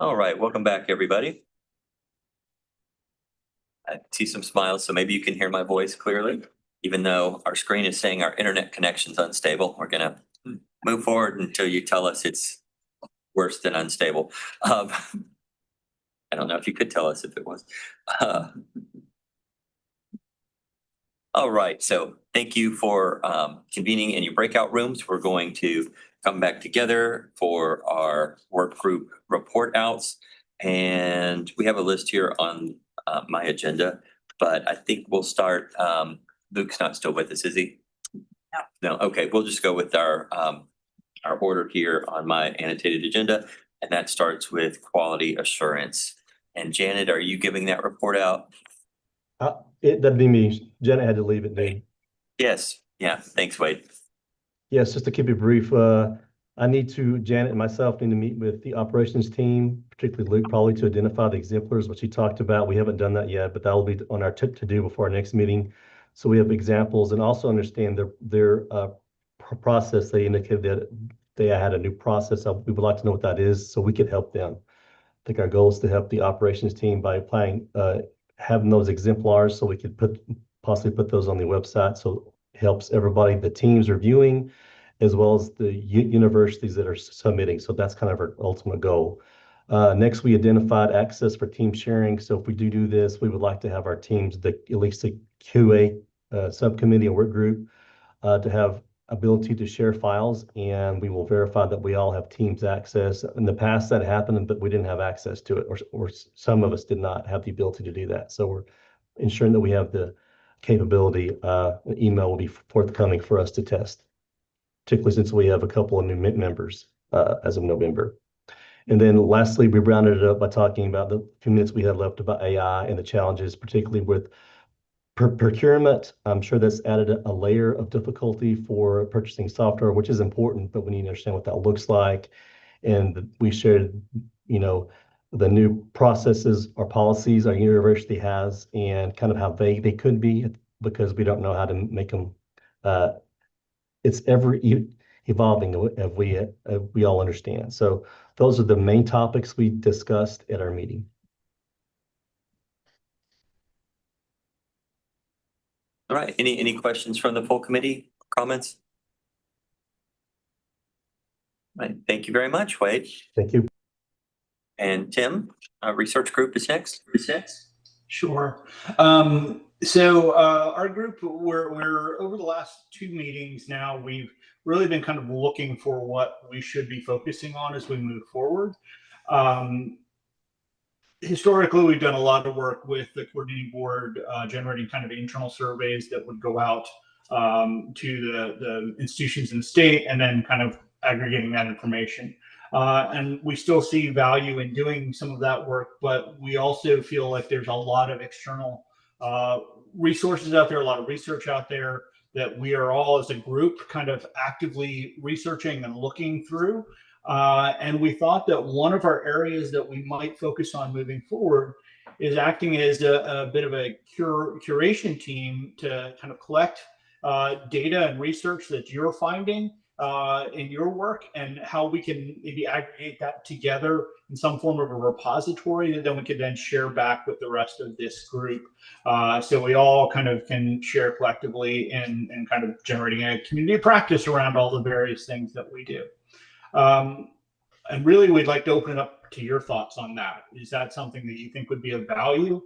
All right, welcome back, everybody. I see some smiles, so maybe you can hear my voice clearly, even though our screen is saying our internet connection's unstable. We're gonna move forward until you tell us it's worse than unstable. I don't know if you could tell us if it was. All right, so thank you for convening in your breakout rooms. We're going to come back together for our work group report outs. And we have a list here on my agenda, but I think we'll start. Luke's not still with us, is he? No. Okay, we'll just go with our order here on my annotated agenda, and that starts with quality assurance. And Janet, are you giving that report out? That'd be me. Janet had to leave at noon. Yes. Yeah. Thanks, Wade. Yes, just to keep it brief, Janet and myself need to meet with the operations team, particularly Luke, probably to identify the exemplars, which he talked about. We haven't done that yet, but that'll be on our tip to do before our next meeting. So we have examples and also understand their process. They indicated that they had a new process. We would like to know what that is so we could help them. I think our goal is to help the operations team by applying, having those exemplars so we could possibly put those on the website. So it helps everybody, the teams reviewing, as well as the universities that are submitting. So that's kind of our ultimate goal. Next, we identified access for team sharing. So if we do this, we would like to have our teams, at least the QA subcommittee or work group, to have ability to share files, and we will verify that we all have Teams access. In the past that happened, but we didn't have access to it, or some of us did not have the ability to do that. So we're ensuring that we have the capability. Email will be forthcoming for us to test, particularly since we have a couple of new members as of November. And then lastly, we rounded it up by talking about the few minutes we had left about AI and the challenges, particularly with procurement. I'm sure that's added a layer of difficulty for purchasing software, which is important, but we need to understand what that looks like. And we shared, the new processes or policies our university has and kind of how vague they could be because we don't know how to make them. It's ever evolving, as we all understand. So those are the main topics we discussed at our meeting. All right. Any questions from the full committee? Comments? All right. Thank you very much, Wade. Thank you. And Tim, research group is next. Sure. So our group, we're over the last 2 meetings now, we've really been kind of looking for what we should be focusing on as we move forward. Historically, we've done a lot of work with the coordinating board, generating kind of internal surveys that would go out to the institutions in the state and then kind of aggregating that information. And we still see value in doing some of that work, but we also feel like there's a lot of external resources out there, a lot of research out there that we are all as a group kind of actively researching and looking through. And we thought that one of our areas that we might focus on moving forward is acting as a bit of a curation team to kind of collect data and research that you're finding in your work and how we can maybe aggregate that together in some form of a repository that then we could then share back with the rest of this group. So we all kind of can share collectively and kind of generating a community of practice around all the various things that we do. And really, we'd like to open it up to your thoughts on that. Is that something that you think would be of value?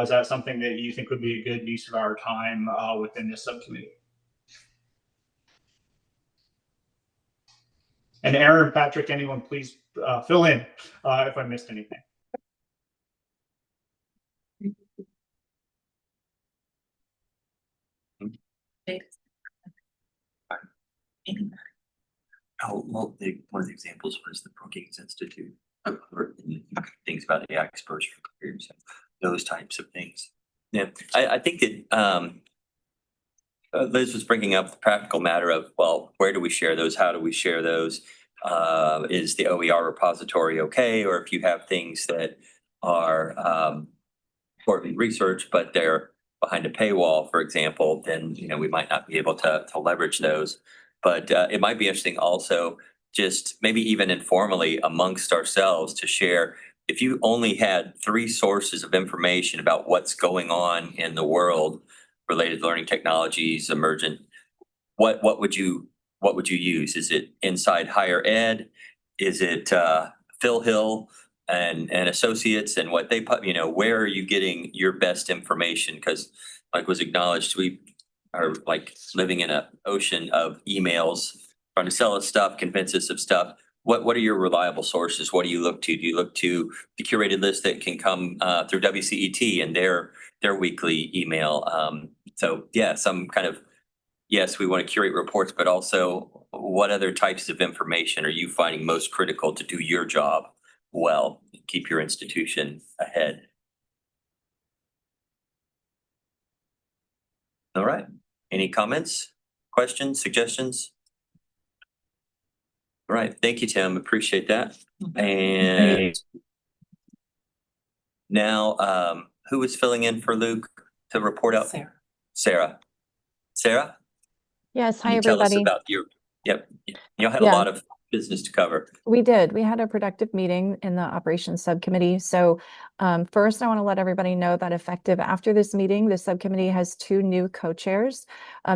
Is that something that you think would be a good use of our time within this subcommittee? And Aaron, Patrick, anyone, please fill in if I missed anything. Oh, well, one of the examples was the Brookings Institute, or things about AI exposure careers, those types of things. Yeah, I think that Liz was bringing up the practical matter of, well, where do we share those? How do we share those? Is the OER repository okay? Or if you have things that are important research, but they're behind a paywall, for example, then we might not be able to leverage those. But it might be interesting also, just maybe even informally amongst ourselves, to share if you only had 3 sources of information about what's going on in the world related to learning technologies, emergent, what would you use? Is it Inside Higher Ed? Is it Phil Hill and Associates and what they put, where are you getting your best information? Because like was acknowledged, we are like living in an ocean of emails trying to sell us stuff, convince us of stuff. What are your reliable sources? What do you look to? Do you look to the curated list that can come through WCET and their weekly email? So yeah, some kind of, yes, we want to curate reports, but also what other types of information are you finding most critical to do your job well, keep your institution ahead? All right. Any comments, questions, suggestions? All right. Thank you, Tim. Appreciate that. And now, who is filling in for Luke to report out? Sarah. Sarah? Yes, Can hi, you tell us everybody. about your, yep. You had a Yeah. lot of business to cover. We did. We had a productive meeting in the operations subcommittee. So first, I want to let everybody know that effective after this meeting, the subcommittee has 2 new co-chairs.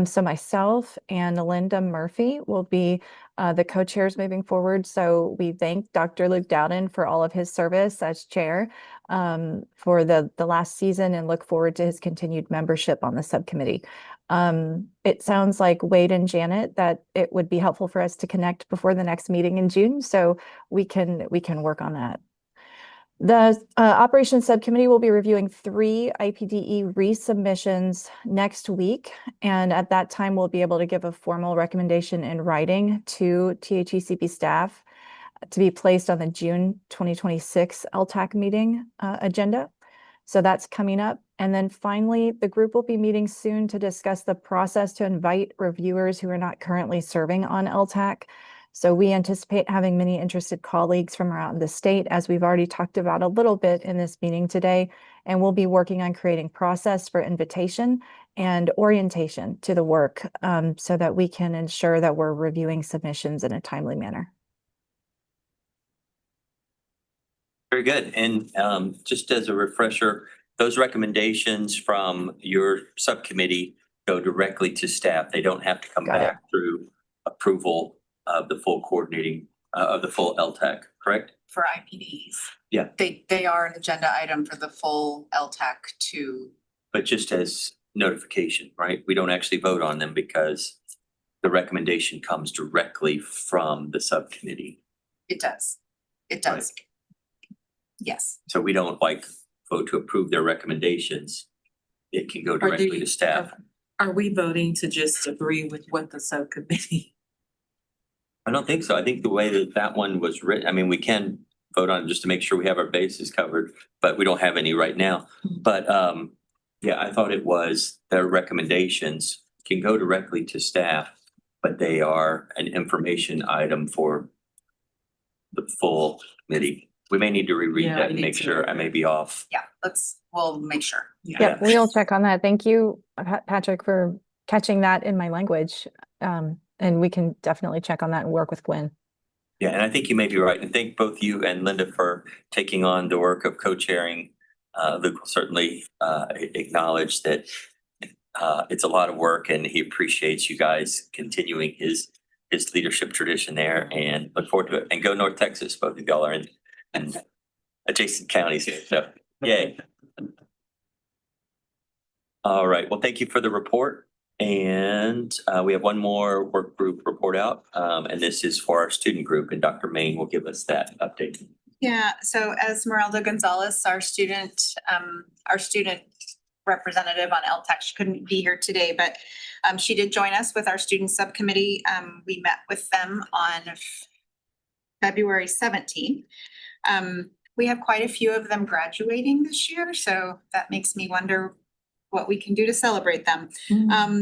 So myself and Linda Murphy will be the co-chairs moving forward. So we thank Dr. Luke Dowden for all of his service as chair for the last season and look forward to his continued membership on the subcommittee. It sounds like Wade and Janet that it would be helpful for us to connect before the next meeting in June, so we can work on that. The operations subcommittee will be reviewing 3 IPDE resubmissions next week, and at that time we'll be able to give a formal recommendation in writing to THECP staff to be placed on the June 2026 LTAC meeting agenda. So that's coming up. And then finally, the group will be meeting soon to discuss the process to invite reviewers who are not currently serving on LTAC. So we anticipate having many interested colleagues from around the state, as we've already talked about a little bit in this meeting today, and we'll be working on creating process for invitation and orientation to the work so that we can ensure that we're reviewing submissions in a timely manner. Very good. And just as a refresher, those recommendations from your subcommittee go directly to staff. They don't have to come back through approval of the full coordinating of the full LTAC, correct? For IPDs. Yeah. They are an agenda item for the full LTAC to. But just as notification, right? We don't actually vote on them because the recommendation comes directly from the subcommittee. It does. It does. Right. Yes. So we don't like vote to approve their recommendations. It can go directly to staff. Are we voting to just agree with what the subcommittee? I don't think so. I think the way that one was written, I mean, we can vote on it just to make sure we have our bases covered, but we don't have any right now. But yeah, I thought it was their recommendations can go directly to staff, but they are an information item for the full committee. We may need to reread Yeah, that I and need make to. sure I may be off. Yeah, we'll make sure. Yep, we'll check on that. Thank you, Patrick, for catching that in my language. And we can definitely check on that and work with Gwen. Yeah, and I think you may be right. And thank both you and Linda for taking on the work of co-chairing. Luke will certainly acknowledge that it's a lot of work and he appreciates you guys continuing his leadership tradition there and look forward to it. And go North Texas, both of y'all are in adjacent counties here, so yay. All right, well, thank you for the report. And we have one more work group report out, and this is for our student group, and Dr. Main will give us that update. Yeah, so Esmeralda Gonzalez, our student representative on LTAC, she couldn't be here today, but she did join us with our student subcommittee. We met with them on February 17th. We have quite a few of them graduating this year, so that makes me wonder what we can do to celebrate them.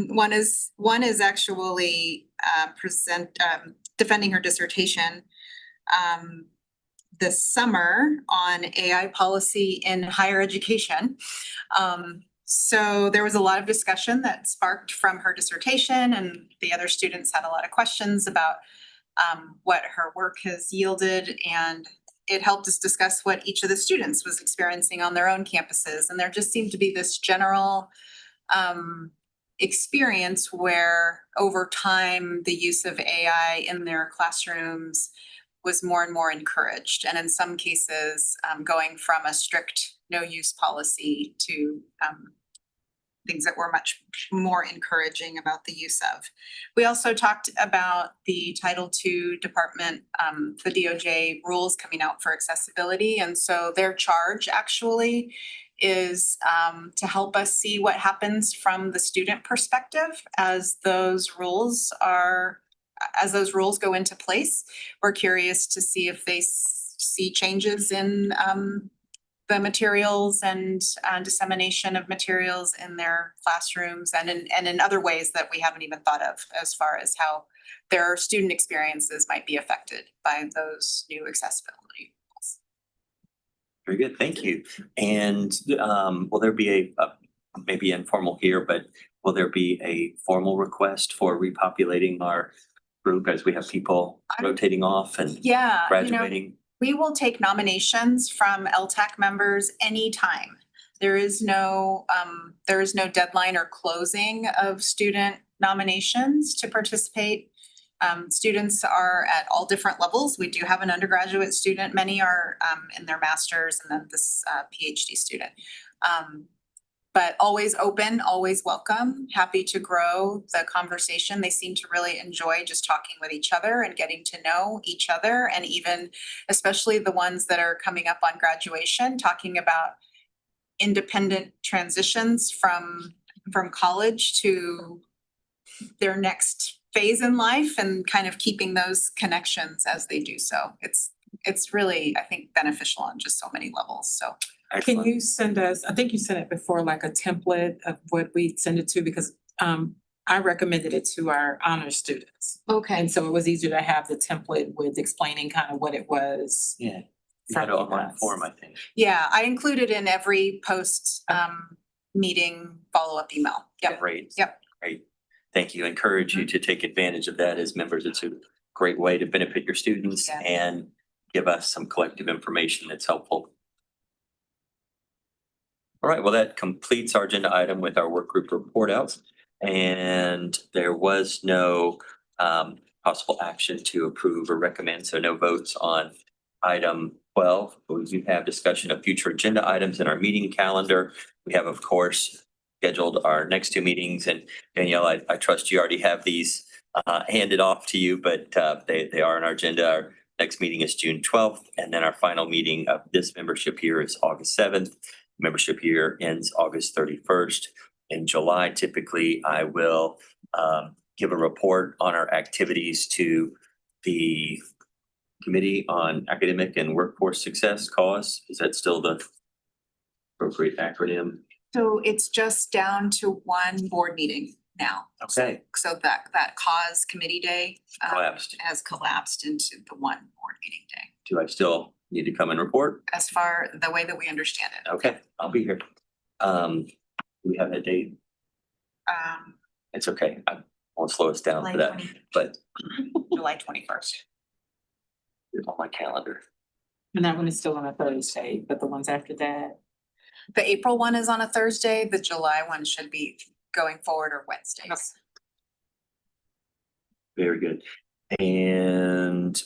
One is actually defending her dissertation this summer on AI policy in higher education. So there was a lot of discussion that sparked from her dissertation, and the other students had a lot of questions about what her work has yielded, and it helped us discuss what each of the students was experiencing on their own campuses. And there just seemed to be this general experience where over time, the use of AI in their classrooms was more and more encouraged. And in some cases, going from a strict no use policy to things that were much more encouraging about the use of. We also talked about the Title II department, the DOJ rules coming out for accessibility. And so their charge actually is to help us see what happens from the student perspective as those rules go into place. We're curious to see if they see changes in the materials and dissemination of materials in their classrooms and in other ways that we haven't even thought of as far as how their student experiences might be affected by those new accessibility rules. Very good, thank you. And will there be a maybe informal here, but will there be a formal request for repopulating our group as we have people rotating off and graduating? We will take nominations from LTAC members anytime. There is no deadline or closing of student nominations to participate. Students are at all different levels. We do have an undergraduate student. Many are in their master's, and then this PhD student. But always open, always welcome, happy to grow the conversation. They seem to really enjoy just talking with each other and getting to know each other, and even especially the ones that are coming up on graduation, talking about independent transitions from college to their next phase in life and kind of keeping those connections as they do so. It's really, I think, beneficial on just so many levels, so. Can you send us, I think you sent it before, like a template of what we send it to, because I recommended it to our honor students. Okay. And so it was easier to have the template with explaining kind of what it was. Yeah, you had an online form, I think. Yeah, I included in every post meeting follow-up email. Yep. Great. Yep. Great. Thank you. Encourage you to take advantage of that as members. It's a great way to benefit your students and give us some collective information that's helpful. All right, well, that completes our agenda item with our work group report outs. And there was no possible action to approve or recommend, so no votes on item 12. But we do have discussion of future agenda items in our meeting calendar. We have, of course, scheduled our next two meetings. And Danielle, I trust you already have these handed off to you, but they are on our agenda. Our next meeting is June 12th, and then our final meeting of this membership year is August 7th. Membership year ends August 31st. In July, typically, I will give a report on our activities to the Committee on Academic and Workforce Success, CAUSE. Is that still the appropriate acronym? So it's just down to one board meeting now. Okay. So that CAUSE committee day has collapsed into the one board meeting day. Do I still need to come and report? As far the way that we understand it. Okay, I'll be here. Do we have a date? It's okay. I won't slow us down for that, but July 21st. it's on my calendar. And that one is still on a Thursday, but the ones after that? The April one is on a Thursday. The July one should be going forward or Wednesdays. Very good. And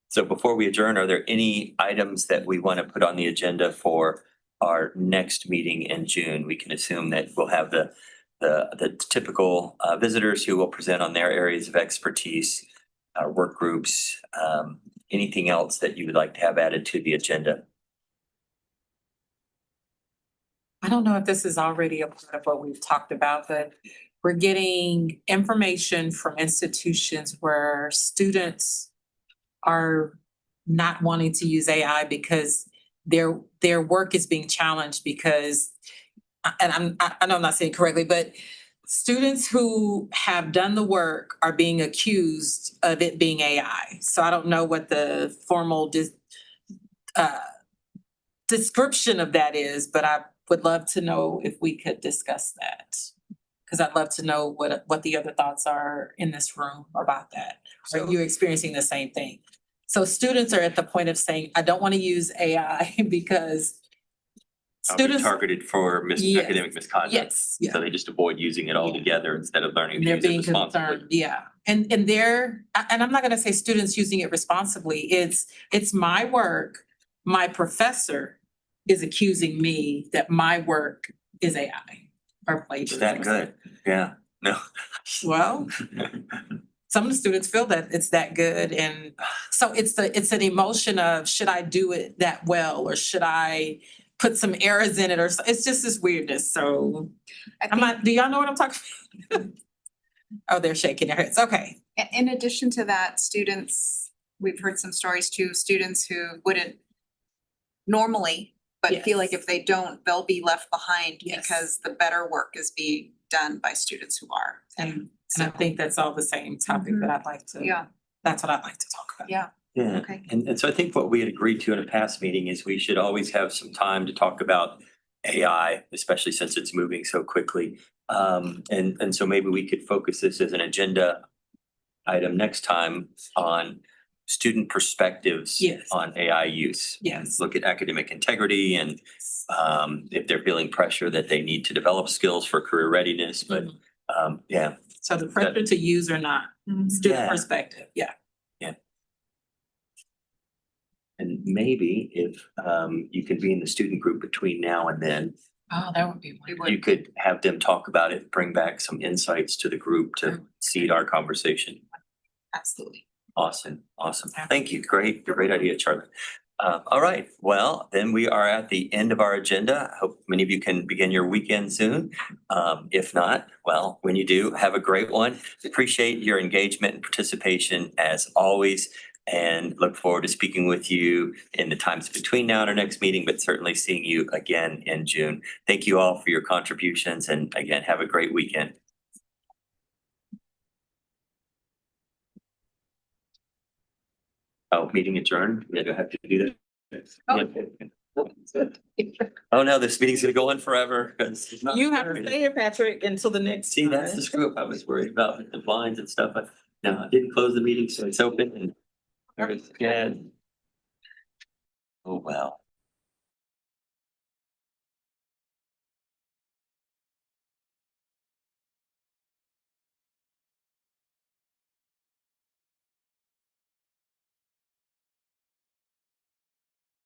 so before we adjourn, are there any items that we want to put on the agenda for our next meeting in June? We can assume that we'll have the typical visitors who will present on their areas of expertise, our work groups, anything else that you would like to have added to the agenda? I don't know if this is already a part of what we've talked about, but we're getting information from institutions where students are not wanting to use AI because their work is being challenged because, and I know I'm not saying correctly, but students who have done the work are being accused of it being AI. So I don't know what the formal description of that is, but I would love to know if we could discuss that. Because I'd love to know what the other thoughts are in this room about that. Are you experiencing the same thing? So students are at the point of saying, I don't want to use AI because I'll be students, targeted for Yes. academic misconduct. yes, yeah. So they just avoid using it altogether instead of learning And to they're use it being responsibly. concerned, yeah. And I'm not gonna say students using it responsibly, it's my work. My professor is accusing me that my work is AI or It's plagiarism. that good. Yeah, no. Well, some of the students feel that it's that good, and so it's an emotion of, should I do it that well, or should I put some errors in it, or it's just this weirdness, so. Do y'all know what I'm talking about? Oh, they're shaking their heads, okay. In addition to that, students, we've heard some stories too, students who wouldn't normally, but feel like Yes. if they don't, they'll be left behind Yes. because the better work is being done by students who are. And I think that's all the same topic that I'd like to. Yeah. That's what I'd like to talk about. Yeah. Yeah, Okay. and so I think what we had agreed to in a past meeting is we should always have some time to talk about AI, especially since it's moving so quickly. And so maybe we could focus this as an agenda item next time on student perspectives Yes. on AI use. Yes. Look at academic integrity and if they're feeling pressure that they need to develop skills for career readiness, but yeah. So the pressure to use or not, student Yeah. perspective, yeah. And maybe if you could be in the student group between now and then, Oh, that would be wonderful. you could have them talk about it, bring back some insights to the group to seed our conversation. Absolutely. Awesome, awesome. Thank you. Great idea, Charlotte. All right, well, then we are at the end of our agenda. I hope many of you can begin your weekend soon. If not, well, when you do, have a great one. Appreciate your engagement and participation as always, and look forward to speaking with you in the times between now and our next meeting, but certainly seeing you again in June. Thank you all for your contributions, and again, have a great weekend. Oh, meeting adjourned? Yeah, do I have to do that? Oh no, this meeting's gonna go on forever because. You have to stay here, Patrick, until the next. See, that's the screw up I was worried about with the blinds and stuff, but no, I didn't close the meeting, so it's open and. Again. Oh, wow.